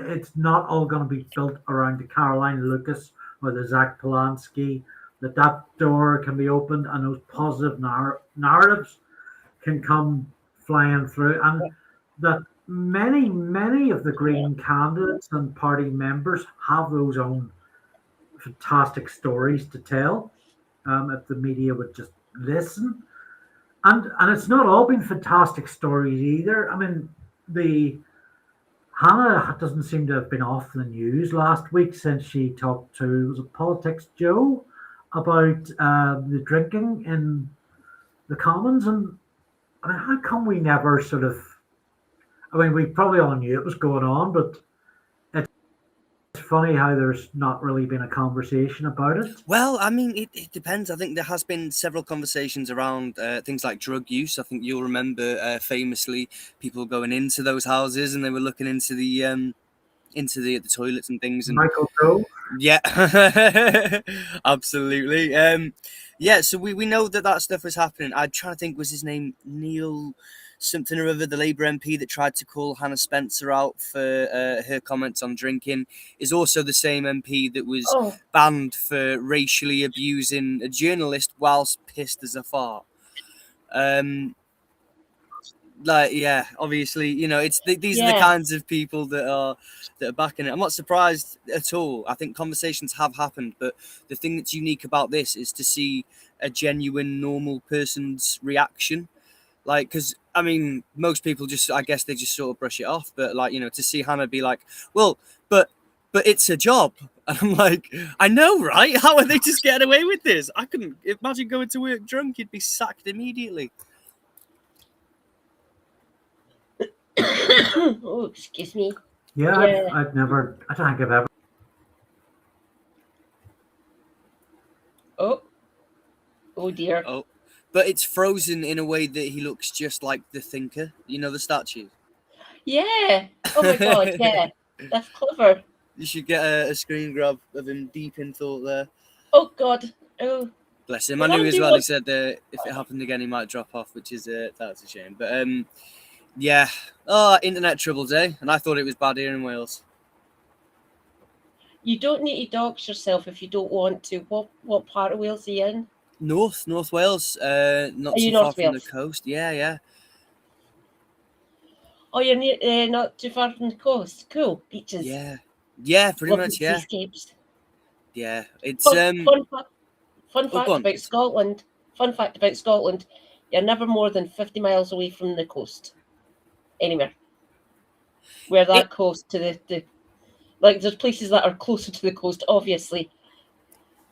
It's not all going to be built around the Caroline Lucas or the Zach Polanski. That door can be opened and those positive narratives can come flying through, and that many of the Green candidates and party members have those own fantastic stories to tell. If the media would just listen, and it's not all been fantastic stories either. I mean, the Hannah doesn't seem to have been off the news last week since she talked to, was it Politics Joe, about the drinking in the Commons. And I mean, how come we never sort of, I mean, we probably all knew it was going on, but it's funny how there's not really been a conversation about it. Well, I mean, it depends. I think there has been several conversations around things like drug use. I think you'll remember famously people going into those houses and they were looking into the toilets and things. And Michael Gove. yeah, absolutely. Yeah, so we know that stuff was happening. I'm trying to think, was his name Neil something or other, the Labour MP that tried to call Hannah Spencer out for her comments on drinking, is also the same MP that was banned for racially abusing a journalist whilst pissed as a fart. Like, yeah, obviously, it's these are the kinds of people that are backing it. I'm not surprised at all. I think conversations have happened, but the thing that's unique about this is to see a genuine, normal person's reaction. Like, because I mean, most people I guess they just sort of brush it off. But like, to see Hannah be like, well, but it's a job. And I'm like, I know, right? How are they just getting away with this? I couldn't imagine going to work drunk. You'd be sacked immediately. Oh, excuse me. Yeah, I've never, I don't think I've ever. Oh dear. Oh, but it's frozen in a way that he looks just like the Thinker, the statue. Yeah. Oh my God. Yeah. That's clever. You should get a screen grab of him deep in thought there. Oh God. Oh. Bless him. Well, I knew I'll as do well. what- He said that if it happened again, he might drop off, which is that's a shame. But yeah. Oh, internet troubles, eh? And I thought it was bad here in Wales. You don't need to dox yourself if you don't want to. What part of Wales are you in? North Wales. Not Are you too far North from the Wales? coast. Yeah. Oh, you're near, not too far from the coast. Cool. Beaches. Yeah. Pretty Lovely much. Yeah. seascapes. Yeah. It's Fun Oh, go fact on. about Scotland. Fun fact about Scotland. You're never more than 50 miles away from the coast. Anywhere. Where that coast to the like there's places that are closer to the coast, obviously.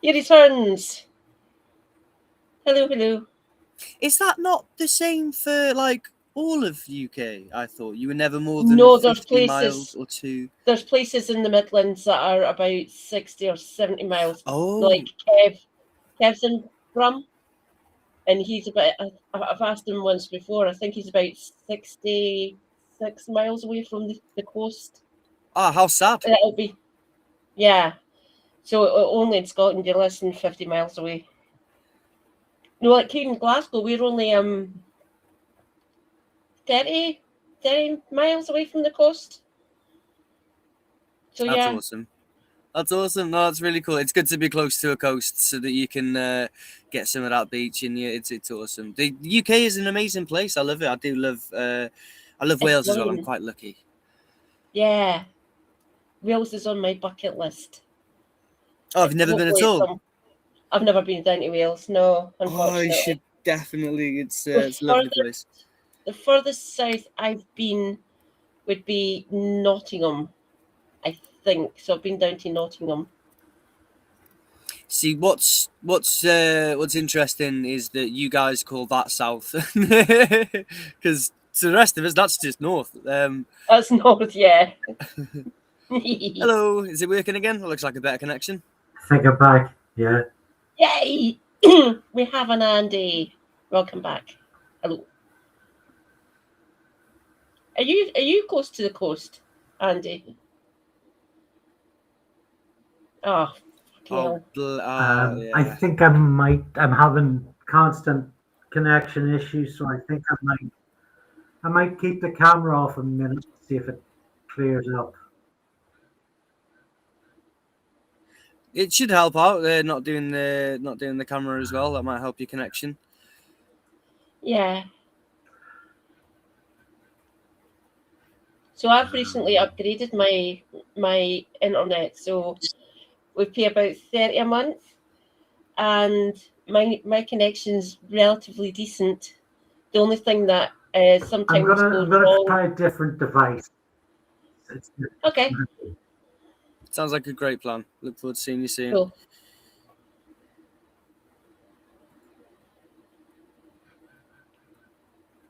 Here he turns. Hello. Is that not the same for like all of UK? I thought you were never more than No, there's 50 miles places. or two. There's places in the Midlands that are about 60 or 70 miles. Oh, Like Kev's in Brum, and he's about. I've asked him once before. I think he's about 66 miles away from the coast. how sad. It'll be, yeah. So only in Scotland you're less than 50 miles away. No, like here in Glasgow, we're only 30 miles away from the coast. So That's yeah. awesome. That's awesome. No, that's really cool. It's good to be close to a coast so that you can get some of that beach in you. It's awesome. The UK is an amazing place. I love it. I do love. I love Wales as well. I'm brilliant. quite lucky. Yeah. Wales is on my bucket list. Oh, have you never been at all? I've never been down to Wales. No, unfortunately. Oh, you should definitely. It's a lovely place. The furthest south I've been would be Nottingham, I think. So I've been down to Nottingham. See, what's interesting is that you guys call that south, because to the rest of us, that's just north. That's north, yeah. Hello, is it working again? It looks like a better connection. I think I'm back. Yeah. Yay! We have an Andy. Welcome back. Hello. Are you close to the coast, Andy? Oh, yeah. I think I'm having constant connection issues, so I think I might keep the camera off a minute, see if it clears up. It should help out. Not doing the camera as well. That might help your connection. Yeah. So I've recently upgraded my internet. So we pay about 30 a month, and my connection's relatively decent. The only thing that sometimes I'm gonna wrong. try a different device. Okay. Sounds like a great plan. Look forward to seeing you soon. Cool.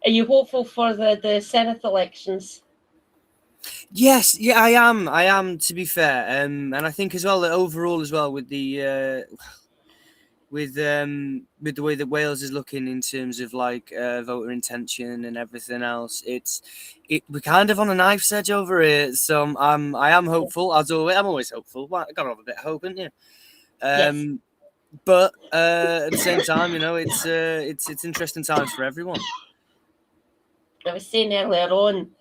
Are you hopeful for the Senate elections? Yes, yeah, I am. To be fair, and I think as well that overall as well with the with the way that Wales is looking in terms of like voter intention and everything else, we're kind of on a knife's edge over it. So I am hopeful as always. I'm always hopeful. Well, I gotta have a bit of hope, haven't you? Yes. But at the same time, it's interesting times for everyone. I was saying earlier on,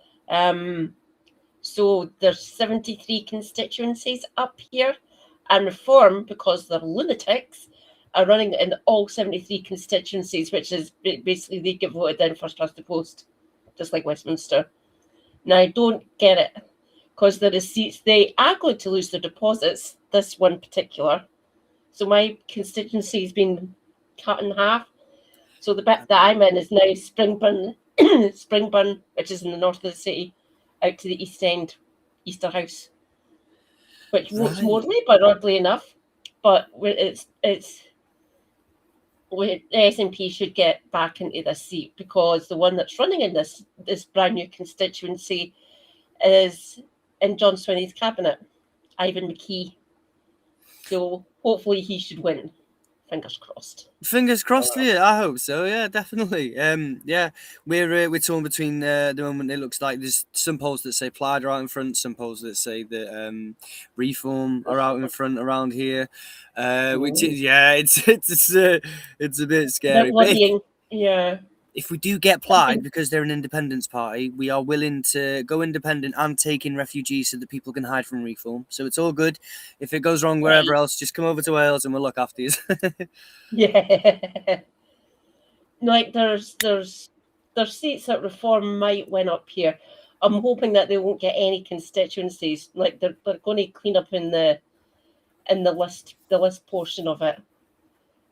so there's 73 constituencies up here, and Reform, because they're lunatics, are running in all 73 constituencies, which is basically they get voted in first past the post, just like Westminster. Now, I don't get it, because the receipts, they are going to lose their deposits, this one particular. So my constituency has been cut in half. So the bit that I'm in is now Springburn, which is in the north of the city, out to the east end, Easterhouse, which votes more Labour, oddly enough. But the SNP should get back into this seat, because the one that's running in this brand new constituency is in John Swinney's cabinet, Ivan McKee. So hopefully he should win. Fingers crossed. Fingers crossed for you. I hope so. Yeah, definitely. Yeah, we're torn between the moment. It looks like there's some polls that say Plaid are out in front, some polls that say that Reform are out in front around here. Which is, yeah, it's a bit scary. That But worrying. Yeah. if we do get Plaid, because they're an independence party, we are willing to go independent and take in refugees so that people can hide from Reform. So it's all good. If it goes wrong wherever else, just come over to Wales and we'll look after you. Yeah. Like there's seats that Reform might win up here. I'm hoping that they won't get any constituencies. Like they're going to clean up in the list portion of it.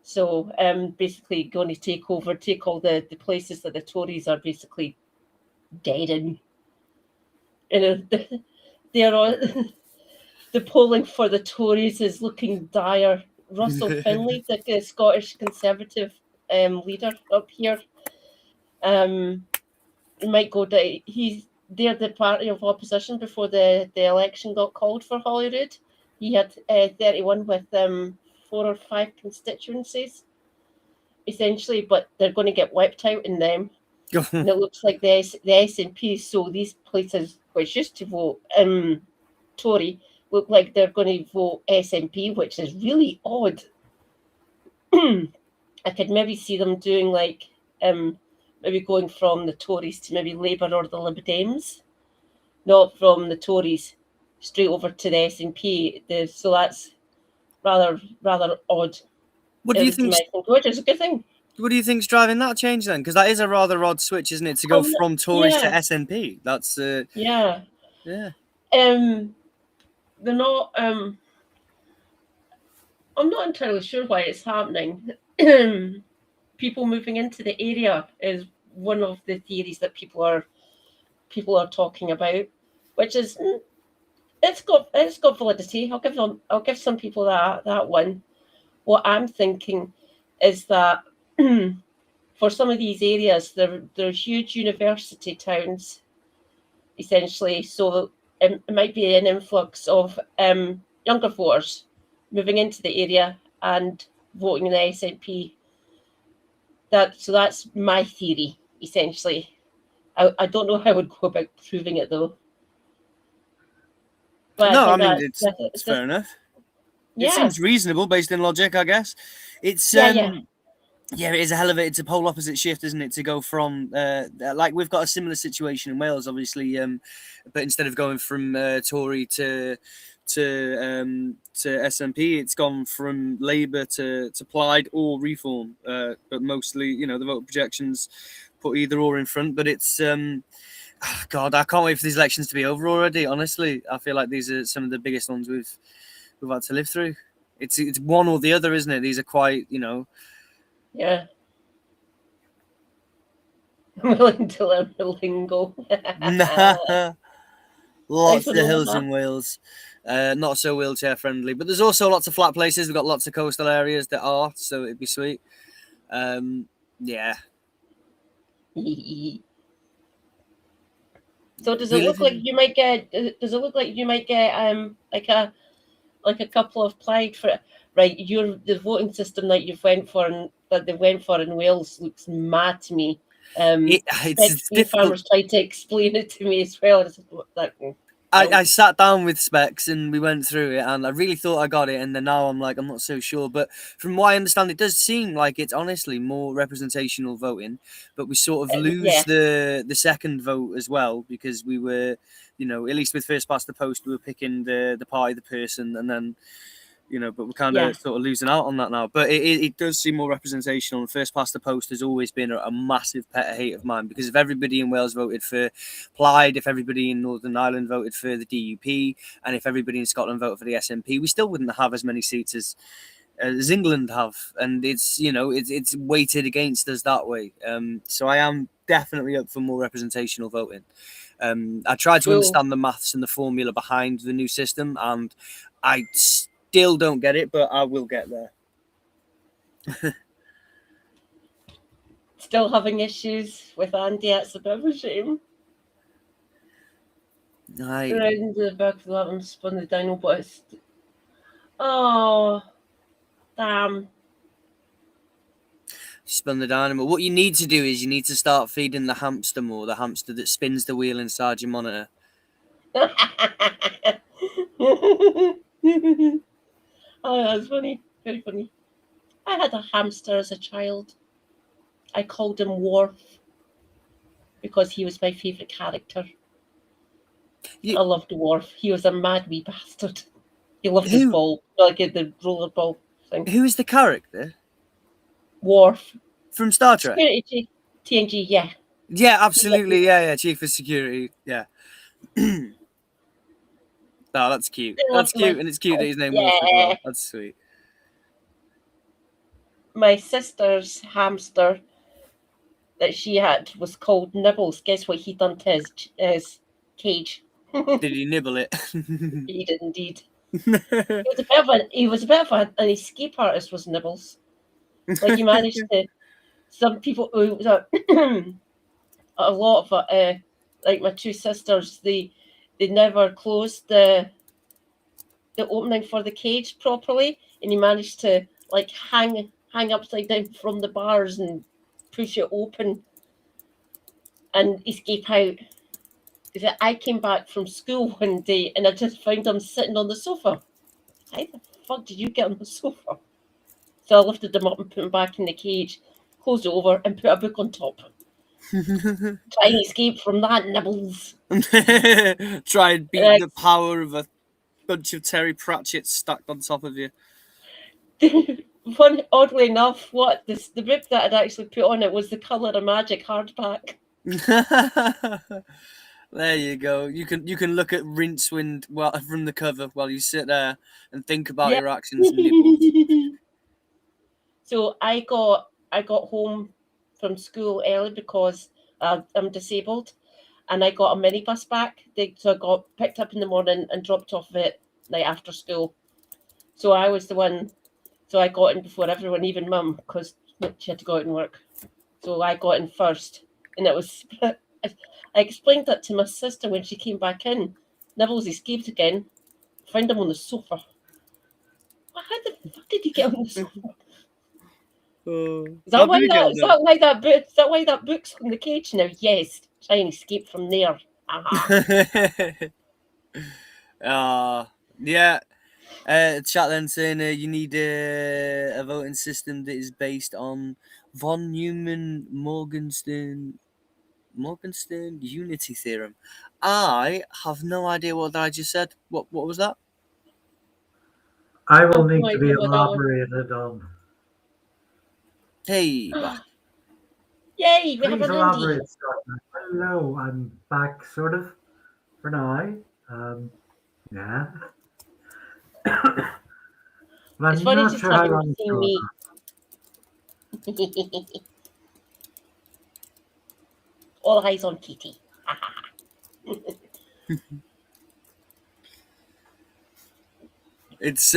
So basically going to take all the places that the Tories are basically dead in. You know, they're all, the polling for the Tories is looking dire. Russell Finlay, the Scottish Conservative leader up here, might go down. They're the party of opposition before the election got called for Holyrood. He had 31 with 4 or 5 constituencies, essentially, but they're going to get wiped out in them. And it looks like the SNP, so these places which used to vote Tory, look like they're going to vote SNP, which is really odd. I could maybe see them doing like maybe going from the Tories to maybe Labour or the Lib Dems, not from the Tories straight over to the SNP. So that's rather odd. What do you think? Which is a good thing. What do you think's driving that change then? Because that is a rather odd switch, isn't it? To go from Tories to SNP. That's yeah. They're not. I'm not entirely sure why it's happening. People moving into the area is one of the theories that people are talking about, which is it's got validity. I'll give some people that one. What I'm thinking is that for some of these areas, they're huge university towns, essentially. So it might be an influx of younger voters moving into the area and voting the SNP. So that's my theory, essentially. I don't know how I would go about proving it, though. But no, I mean, it's fair enough. Yeah. It seems reasonable based in logic, I guess. It's yeah, it is a hell of it's a pole opposite shift, isn't it? To go from like we've got a similar situation in Wales, obviously, but instead of going from Tory to SNP, it's gone from Labour to Plaid or Reform, but mostly, you know, the vote projections put either or in front. But it's God, I can't wait for these elections to be over already. Honestly, I feel like these are some of the biggest ones we've had to live through. It's one or the other, isn't it? These are quite, you know. Yeah. I'm willing to learn the lingo. Lots of hills in Wales. Not so wheelchair friendly, but there's also lots of flat places. We've got lots of coastal areas that are, so it'd be sweet. Yeah. So does it look like you might get? Does it look like you might get like a couple of Plaid for right? The voting system that you've went for and that they went for in Wales looks mad to me. It's difficult. Farmers tried to explain it to me as well. It's like, I sat down with Specs and we went through it, and I really thought I got it, and then now I'm like, I'm not so sure. But from what I understand, it does seem like it's honestly more representational voting, but we sort of lose the second vote as well, because we were, you know, at least with first past the post, we were picking the party, the person, and then, you know, but we're kind of sort of losing out on that now. But it does seem more representational. And first past the post has always been a massive pet hate of mine, because if everybody in Wales voted for Plaid, if everybody in Northern Ireland voted for the DUP, and if everybody in Scotland voted for the SNP, we still wouldn't have as many seats as England have. And it's, you know, it's weighted against us that way. So I am definitely up for more representational voting. I tried to understand the maths and the formula behind the new system, and I still don't get it, but I will get there. Still having issues with Andy. It's a bit of a shame. Around the back of that spun the dino, but it's... Oh, damn. Spun the dynamo. What you need to do is you need to start feeding the hamster more, the hamster that spins the wheel inside your monitor. Oh, that's funny. Very funny. I had a hamster as a child. I called him Worf because he was my favourite character. I loved Worf. He was a mad wee bastard. He loved his ball, like the roller ball thing. Who is the character? Worf. From Star Trek? Security TNG, yeah. Yeah, absolutely. Yeah. Chief of Security. Yeah. Oh, that's cute. That's cute, and it's cute that his name Wolf as well. That's sweet. My sister's hamster that she had was called Nibbles. Guess what he done to his cage? Did he nibble it? He did indeed. He was a bit of an escape artist, was Nibbles. Like he managed to. Some people, a lot of like my two sisters, they never closed the opening for the cage properly, and he managed to like hang upside down from the bars and push it open and escape out. I came back from school one day and I just found him sitting on the sofa. How the fuck did you get on the sofa? So I lifted him up and put him back in the cage, closed it over, and put a book on top. Try and escape from that, Nibbles. Try and beat the power of a bunch of Terry Pratchett's stacked on top of you. Oddly enough, the book that I'd actually put on it was the Colour of Magic hardback. There you go. You can look at Rincewind from the cover while you sit there and think about your actions and Nibbles. So I got home from school early because I'm disabled, and I got a minibus back. So I got picked up in the morning and dropped off at night after school. So I was the one. So I got in before everyone, even Mum, because she had to go out and work. So I got in first, and it was. I explained that to my sister when she came back in. Nibbles escaped again. Found him on the sofa. How the fuck did he get on the sofa? Is that why that book's in the cage now? Yes, try and escape from there. Yeah. Chat then saying you need a voting system that is based on von Neumann Morgenstern unity theorem. I have no idea what I just said. What was that? I will need to be elaborated on. Hey, back. Yay, we Please have an elaborate, Andy. Hello, I'm back, sort of, for now. Yeah. But It's I'm funny not just sure how having long it's seen going. me. All eyes on Kitty. It's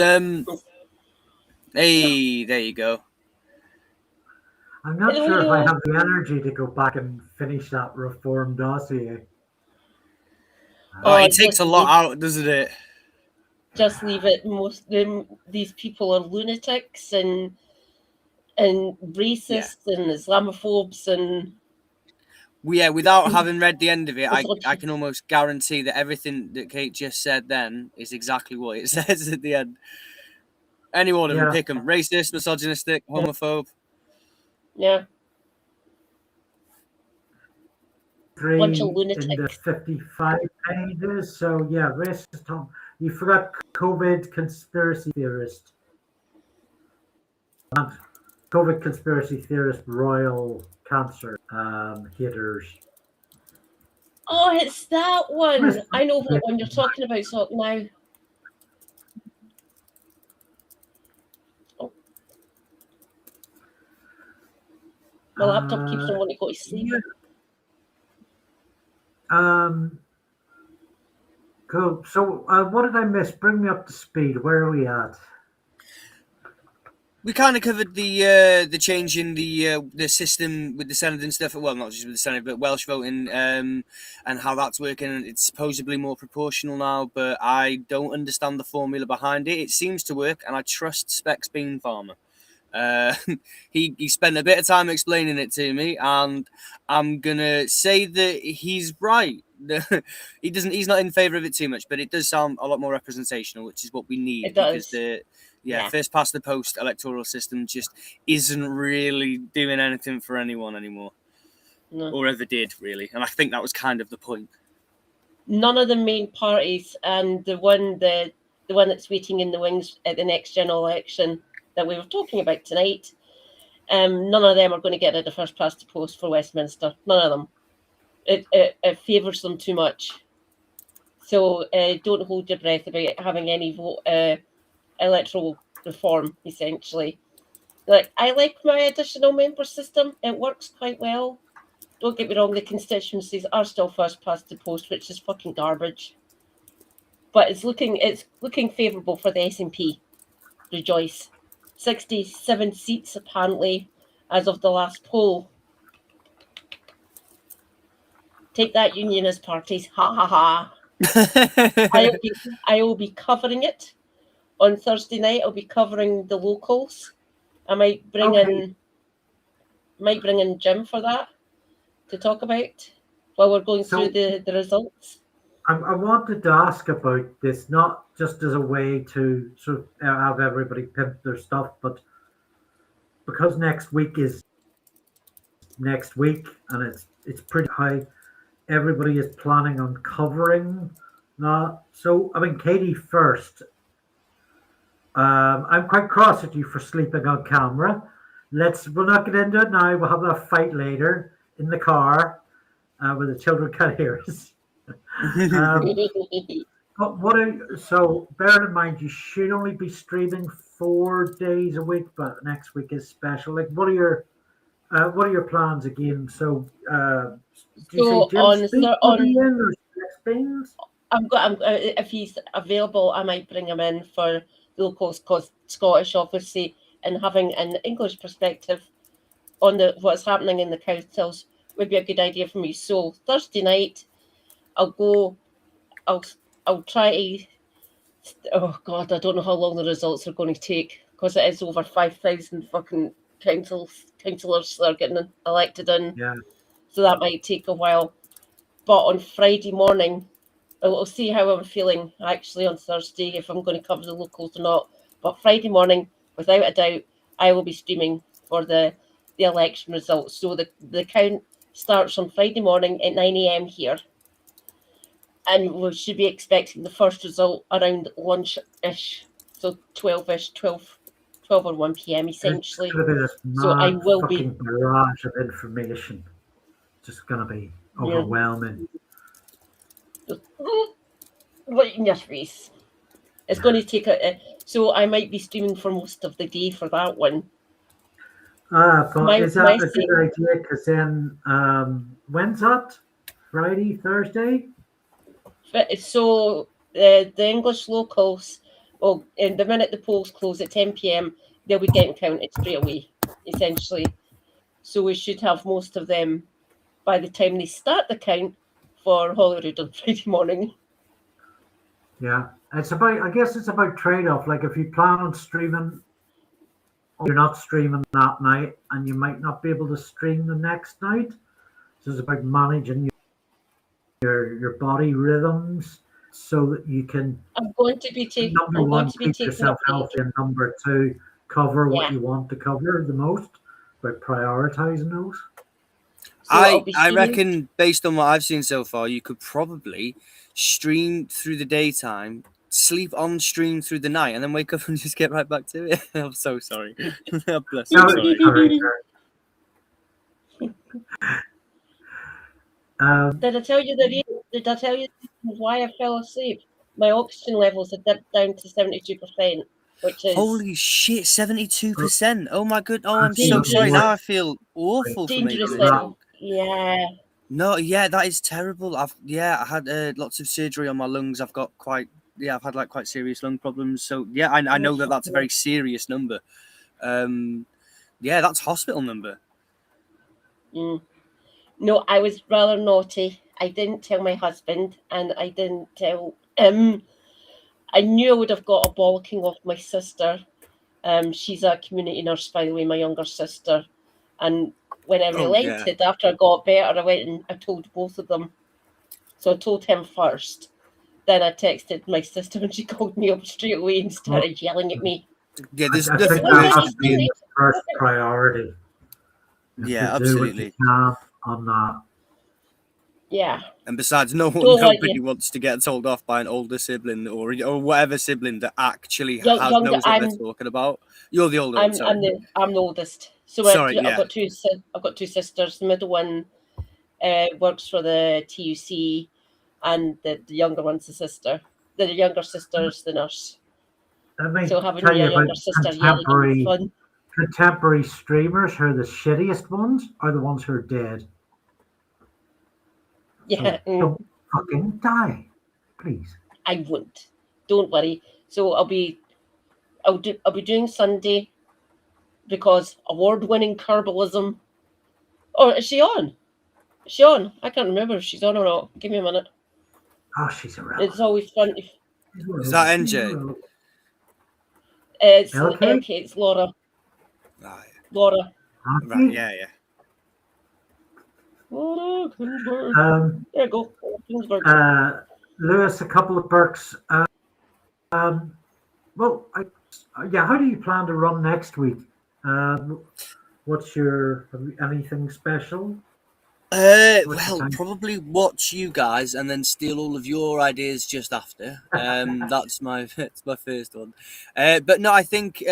Hey, there you go. I'm not sure if I have the energy to go back and finish that reform dossier. It takes a lot out, doesn't it? Just leave it. These people are lunatics and racists and Islamophobes and. Without having read the end of it, I can almost guarantee that everything that Kate just said then is exactly what it says at the end. Any one of them, pick them. Racist, misogynistic, homophobe. Yeah. Bunch of lunatics. In the 55 pages. So yeah, racist. Tom, you forgot COVID conspiracy theorist. COVID conspiracy theorist, royal cancer haters. Oh, it's that one. I know what one you're talking about. So now. My laptop keeps on wanting to go to sleep. Cool. So, what did I miss? Bring me up to speed. Where are we at? We kind of covered the change in the system with the Senate and stuff. Well, not just with the Senate, but Welsh voting and how that's working. It's supposedly more proportional now, but I don't understand the formula behind it. It seems to work, and I trust Specs Bean Farmer. He spent a bit of time explaining it to me, and I'm gonna say that he's right. He's not in favour of it too much, but it does sound a lot more representational, which is what we need. It does. Because first past the post electoral system just isn't really doing anything for anyone anymore, or ever did really, and I think that was kind of the point. None of the main parties, and the one that's waiting in the wings at the next general election that we were talking about tonight, none of them are going to get at the first past the post for Westminster. None of them. It favours them too much. So don't hold your breath about having any electoral reform, essentially. Like, I like my additional member system. It works quite well. Don't get me wrong, the constituencies are still first past the post, which is fucking garbage. But it's looking favourable for the SNP. Rejoice. 67 seats, apparently, as of the last poll. Take that, unionist parties. Ha ha ha. I will be covering it on Thursday night. I'll be covering the locals. I might bring in Jim for that to talk about while we're going through the results. I wanted to ask about this, not just as a way to sort of have everybody pimp their stuff, but because next week is next week and it's pretty high, everybody is planning on covering that. So, I mean, Katie first, I'm quite cross at you for sleeping on camera. We'll not get into it now. We'll have that fight later in the car where the children can't hear us. But so bear in mind, you should only be streaming 4 days a week, but next week is special. Like, what are your plans again? So, do you if he's available, I might bring him in for the local Scottish, obviously, and having an English perspective on what's happening in the councils would be a good idea for me. So Thursday night, I'll try to. Oh God, I don't know how long the results are going to take, because it is over 5,000 fucking councillors that are getting elected in. Yeah. So that might take a while. But on Friday morning, I'll see how I'm feeling actually on Thursday, if I'm going to cover the locals or not. But Friday morning, without a doubt, I will be streaming for the election results. So the count starts on Friday morning at 9 a.m. here. And we should be expecting the first result around lunch-ish. So 12-ish, 12 or 1 p.m. essentially. It's going to be this So I will be barrage of information. Just going to be overwhelming. Right in your face. It's going to take so I might be streaming for most of the day for that one. But is that a good idea? Because then, when's that? Friday, Thursday? So the English locals, well, in the minute the polls close at 10 p.m, they'll be getting counted straight away, essentially. So we should have most of them by the time they start the count for Holyrood on Friday morning. Yeah, I guess it's about trade-off. Like, if you plan on streaming, you're not streaming that night, and you might not be able to stream the next night. So it's about managing your body rhythms so that you can. I'm going to be taking. Number one, keep yourself healthy, and number two, cover what you want to cover the most by prioritizing those. So I reckon, based on what I've seen so far, you could probably stream through the daytime, sleep on stream through the night, and then wake up and just get right back to it. I'm so sorry. Bless you. Did I tell you Did I tell you why I fell asleep? My oxygen levels had dipped down to 72%, which is holy shit, 72%. Oh my god! Oh, I'm so sorry. Now I feel awful for making a joke. Yeah. No, yeah, that is terrible. I had lots of surgery on my lungs. I've got I've had like quite serious lung problems. So yeah, I know that's a very serious number. Yeah, that's hospital number. No, I was rather naughty. I didn't tell my husband, and I didn't tell I knew I would have got a bollocking off my sister She's a community nurse, by the way, my younger sister. And when I Oh, relented, after I got better, I went and I told both of them. So I told him first. Then I texted my sister and she called me up straight away and started yelling at me. Yeah, there's I nothing think Well, that worse has than to be being. the first priority. Yeah, To do what you absolutely. can on that. Yeah. And besides, nobody wants to get told off by an older sibling or whatever sibling that actually Younger, knows what they're talking about. You're the older one, sorry. I'm the oldest. So Sorry, I've got two sisters. The middle one works for the TUC, and the younger one's the sister. The younger sister's the nurse. Let me So having tell your you about younger sister yelling at me is fun. contemporary streamers who are the shittiest ones are the ones who are dead. Yeah. So don't fucking die, please. I won't. Don't worry. So I'll be doing Sunday because award-winning Kerbalism. Oh, is she on? Is she on? I can't remember if she's on or not. Give me a minute. Oh, she's around. It's always fun. Is that NJ? It's LK? LK. It's Laura. Right. Laura. Right, yeah. Laura Kingsburg. There you go. Kingsburg. Lewis, a couple of perks. How do you plan to run next week? What's your anything special? Well, probably watch you guys and then steal all of your ideas just after. That's my first one. But no, I think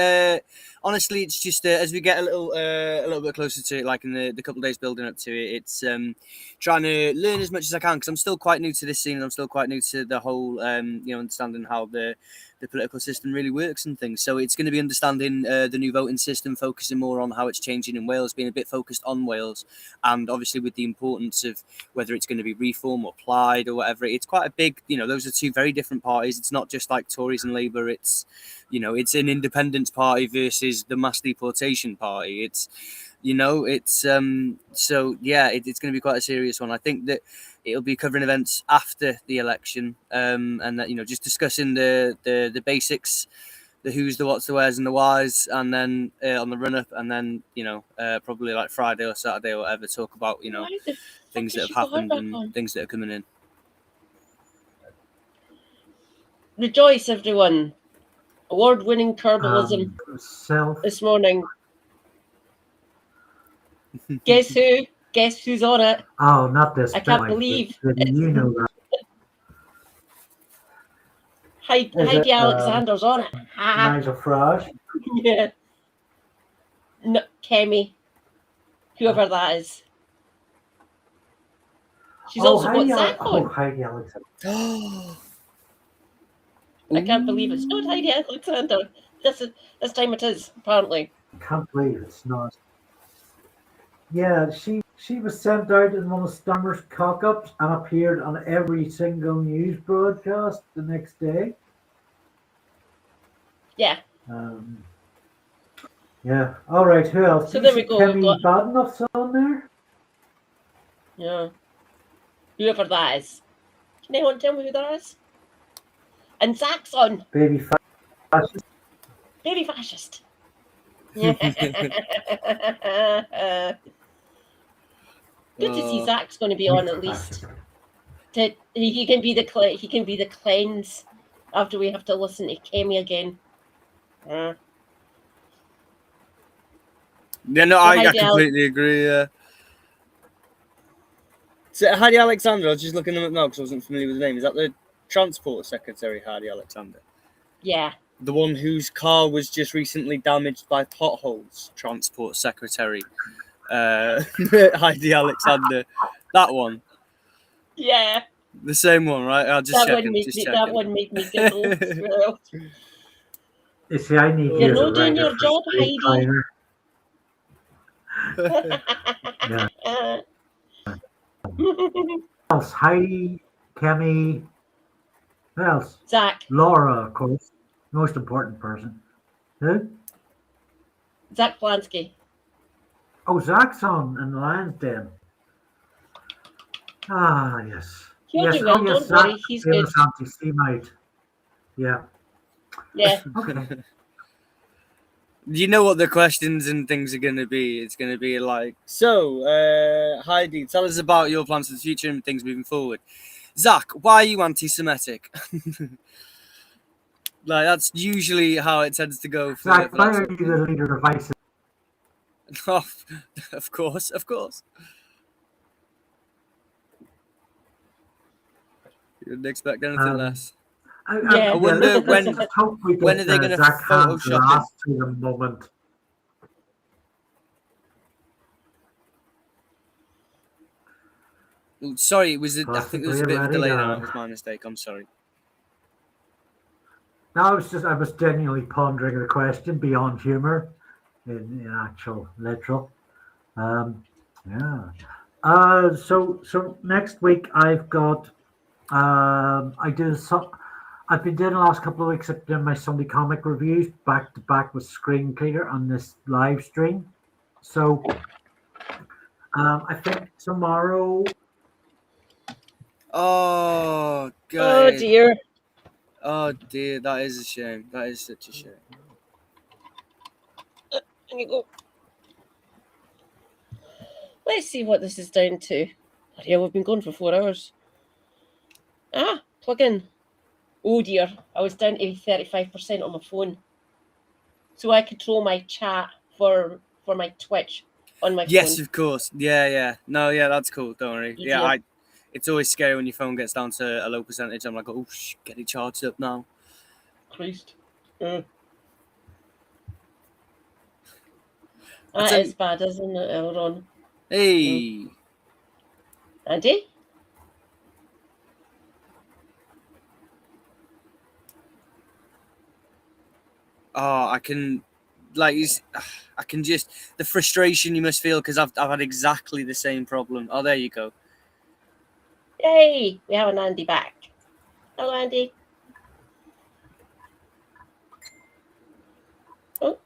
honestly, it's just as we get a little bit closer to it, like in the couple of days building up to it, it's trying to learn as much as I can because I'm still quite new to this scene. And I'm still quite new to the whole, understanding how the political system really works and things. So it's going to be understanding the new voting system, focusing more on how it's changing in Wales, being a bit focused on Wales, and obviously with the importance of whether it's going to be reform or Plaid or whatever. It's quite a big, those are two very different parties. It's not just like Tories and Labour. It's, it's an independence party versus the mass deportation party. It's, it's it's going to be quite a serious one. I think that it'll be covering events after the election, and that just discussing the basics, the who's, the what's, the where's, and the whys, and then on the run up, and then probably like Friday or Saturday or whatever, talk about things that have happened and things that are coming in. Rejoice, everyone! Award-winning Kerbalism this morning. Guess who? Guess who's on it? Oh, not this. I can't believe. You know that. Heidi Alexander's on it. Nigel Farage. Yeah. No, Kemi. Whoever that is. She's also got Zach on. Heidi Alexander. I can't believe it's not Heidi Alexander. This time it is, apparently. I can't believe it's not. Yeah, she was sent out in one of Stammer's cock-ups and appeared on every single news broadcast the next day. Yeah. Yeah. All right. Who else? So there we go. Kemi Badenoff's on there. Yeah. Whoever that is. Can anyone tell me who that is? And Zach's on. Baby fascist. Baby fascist. Good to see Zach's going to be on at least. He can be the cleanse after we have to listen to Kemi again. Yeah, no, I completely agree. So Heidi Alexander, I was just looking them up now because I wasn't familiar with the name. Is that the Transport Secretary, Heidi Alexander? Yeah. The one whose car was just recently damaged by potholes, Transport Secretary. Heidi Alexander, that one. Yeah. The same one, right? I'll just check. That one made me giggle. You see, I need You're not doing your job, Heidi. Yeah. Else? Heidi, Kemi. Who else? Zach. Laura, of course. Most important person. Who? Zach Plansky. Oh, Zach's on in the Lion's Den. Ah, yes. He'll do well, don't worry. He's good. Anti-Semite. Yeah. Yeah. Okay. You know what the questions and things are going to be. It's going to be like, so, Heidi, tell us about your plans for the future and things moving forward. Zach, why are you anti-Semitic? Like, that's usually how it tends to go for Zach, that why sort are of you thing. the leader of ISIS? Of course, of course. You wouldn't expect anything less. Yeah. I wonder let's just hope we when get are they going to Zach Ham's Photoshop him? last to the moment. Oh, sorry, I think there was a bit of a delay there. That was my mistake. I'm sorry. No, I was genuinely pondering the question beyond humor in actual literal. Yeah. So next week I've got I've been doing the last couple of weeks. I've done my Sunday comic reviews back to back with Screen Cleaner on this live stream. So I think tomorrow. Oh, God. Oh dear. Oh dear, that is a shame. That is such a shame. And you go. Let's see what this is down to. Yeah, we've been going for 4 hours. Plug in. Oh dear, I was down to 35% on my phone. So I control my chat for my Twitch on my phone. Yes, of course. Yeah. No, yeah, that's cool. Don't worry. Easier. Yeah, it's always scary when your phone gets down to a low percentage. I'm like, oh, get it charged up now. Christ. That is bad, isn't it, Elron? Hey. Andy? Oh, I can just the frustration you must feel because I've had exactly the same problem. Oh, there you go. Yay! We have an Andy back. Hello, Andy. Oh.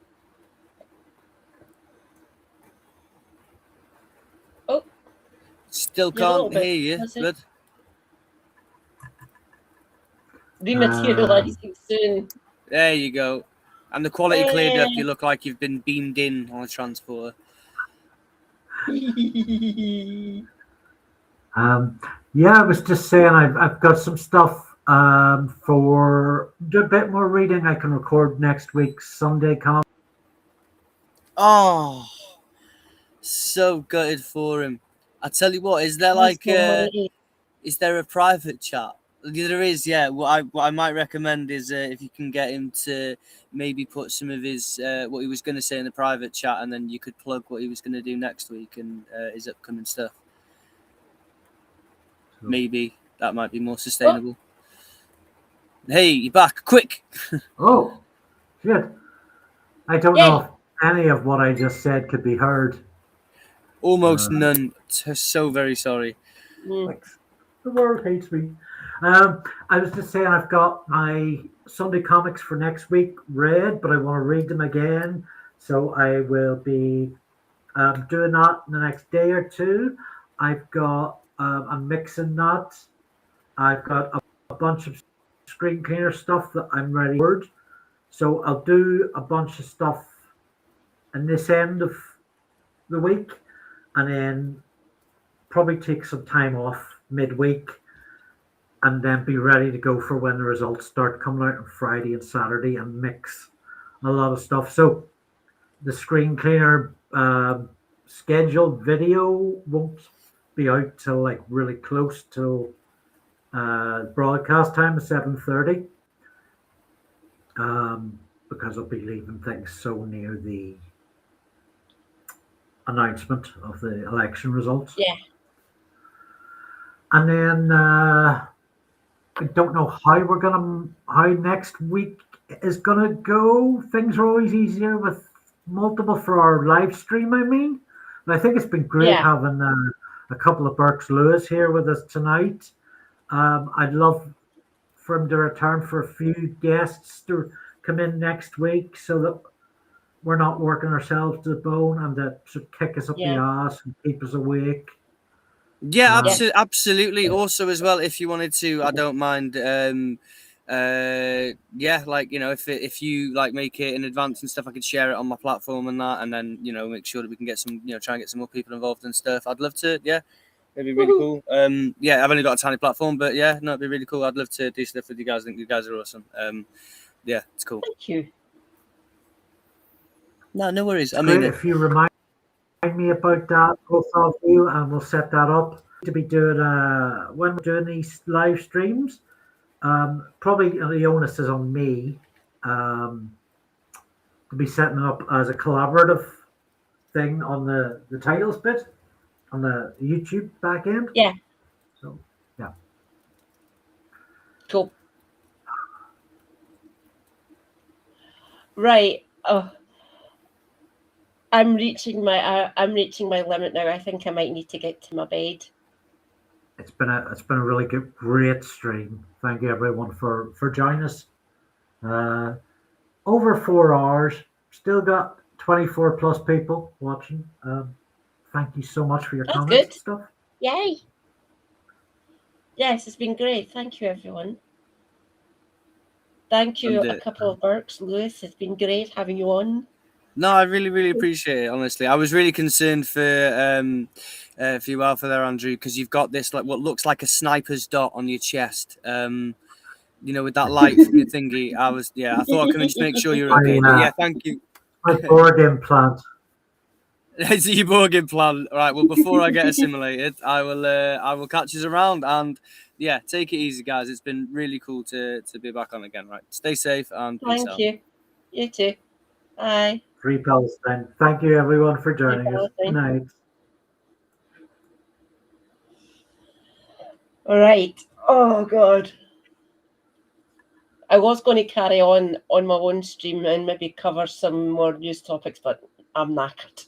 Still can't hear you. Good. Rematerializing soon. There you go. And the quality cleared up. You look like you've been beamed in on a transporter. Yeah, I was just saying I've got some stuff for a bit more reading. I can record next week's Sunday comic. Oh, so gutted for him. I tell you what, is there is there a private chat? There is, yeah. What I might recommend is if you can get him to maybe put some of his what he was going to say in the private chat, and then you could plug what he was going to do next week and his upcoming stuff. So, maybe that might be more sustainable. Oh. Hey, you're back! Quick! Oh, shit! I don't know if any of what I just said could be heard. Almost none. So very sorry. Thanks. The world hates me. I was just saying I've got my Sunday comics for next week read, but I want to read them again. So I will be doing that in the next day or two. I've got I'm mixing that. I've got a bunch of Screen Cleaner stuff that I'm ready for. So I'll do a bunch of stuff in this end of the week, and then probably take some time off midweek, and then be ready to go for when the results start coming out on Friday and Saturday, and mix a lot of stuff. So the Screen Cleaner scheduled video won't be out till like really close to broadcast time at 7:30, because I'll be leaving things so near the announcement of the election results. Yeah. And then I don't know how next week is gonna go. Things are always easier with multiple for our live stream. I mean, and I think it's been great having a couple of Berks Lewis here with us tonight. I'd love for him to return for a few guests to come in next week, so that we're not working ourselves to the bone, and that should kick us up the ass and keep us awake. Yeah, absolutely. Also, as well, if you wanted to, I don't mind yeah, like, you know, if you like make it in advance and stuff, I could share it on my platform and that, and then, you know, make sure that we can get some, you know, try and get some more people involved and stuff. I'd love to. Yeah, it'd be really cool. Yeah, I've only got a tiny platform, but yeah, no, it'd be really cool. I'd love to do stuff with you guys. I think you guys are awesome. Yeah, it's cool. Thank you. No worries. I Great, mean, if you remind me about that, both of you, and we'll set that up to be doing when we're doing these live streams. Probably the onus is on me to be setting up as a collaborative thing on the titles bit on the YouTube back end. Yeah. So yeah. Cool. Right. Oh, I'm reaching my limit now. I think I might need to get to my bed. It's been a really great stream. Thank you everyone for joining us. Over 4 hours. Still got 24 plus people watching. Thank you so much for your That's comments good. and stuff. Yay. Yes, it's been great. Thank you, everyone. Thank you, a couple of Burks. Lewis, it's been great having you on. No, I really appreciate it. Honestly, I was really concerned for you, Alpha there, Andrew, because you've got this like what looks like a sniper's dot on your chest. You know, with that light from your thingy. I thought I can just make sure you're okay. But yeah, thank you. My board implant. It's your Borg implant. All right. Well, before I get assimilated, I will catch you around, and yeah, take it easy, guys. It's been really cool to be back on again. Right. Stay safe and peace out. Thank you. You too. Bye. Free Palestine. Thank you everyone for joining us. Good night. All right. Oh God. I was going to carry on my own stream and maybe cover some more news topics, but I'm knackered.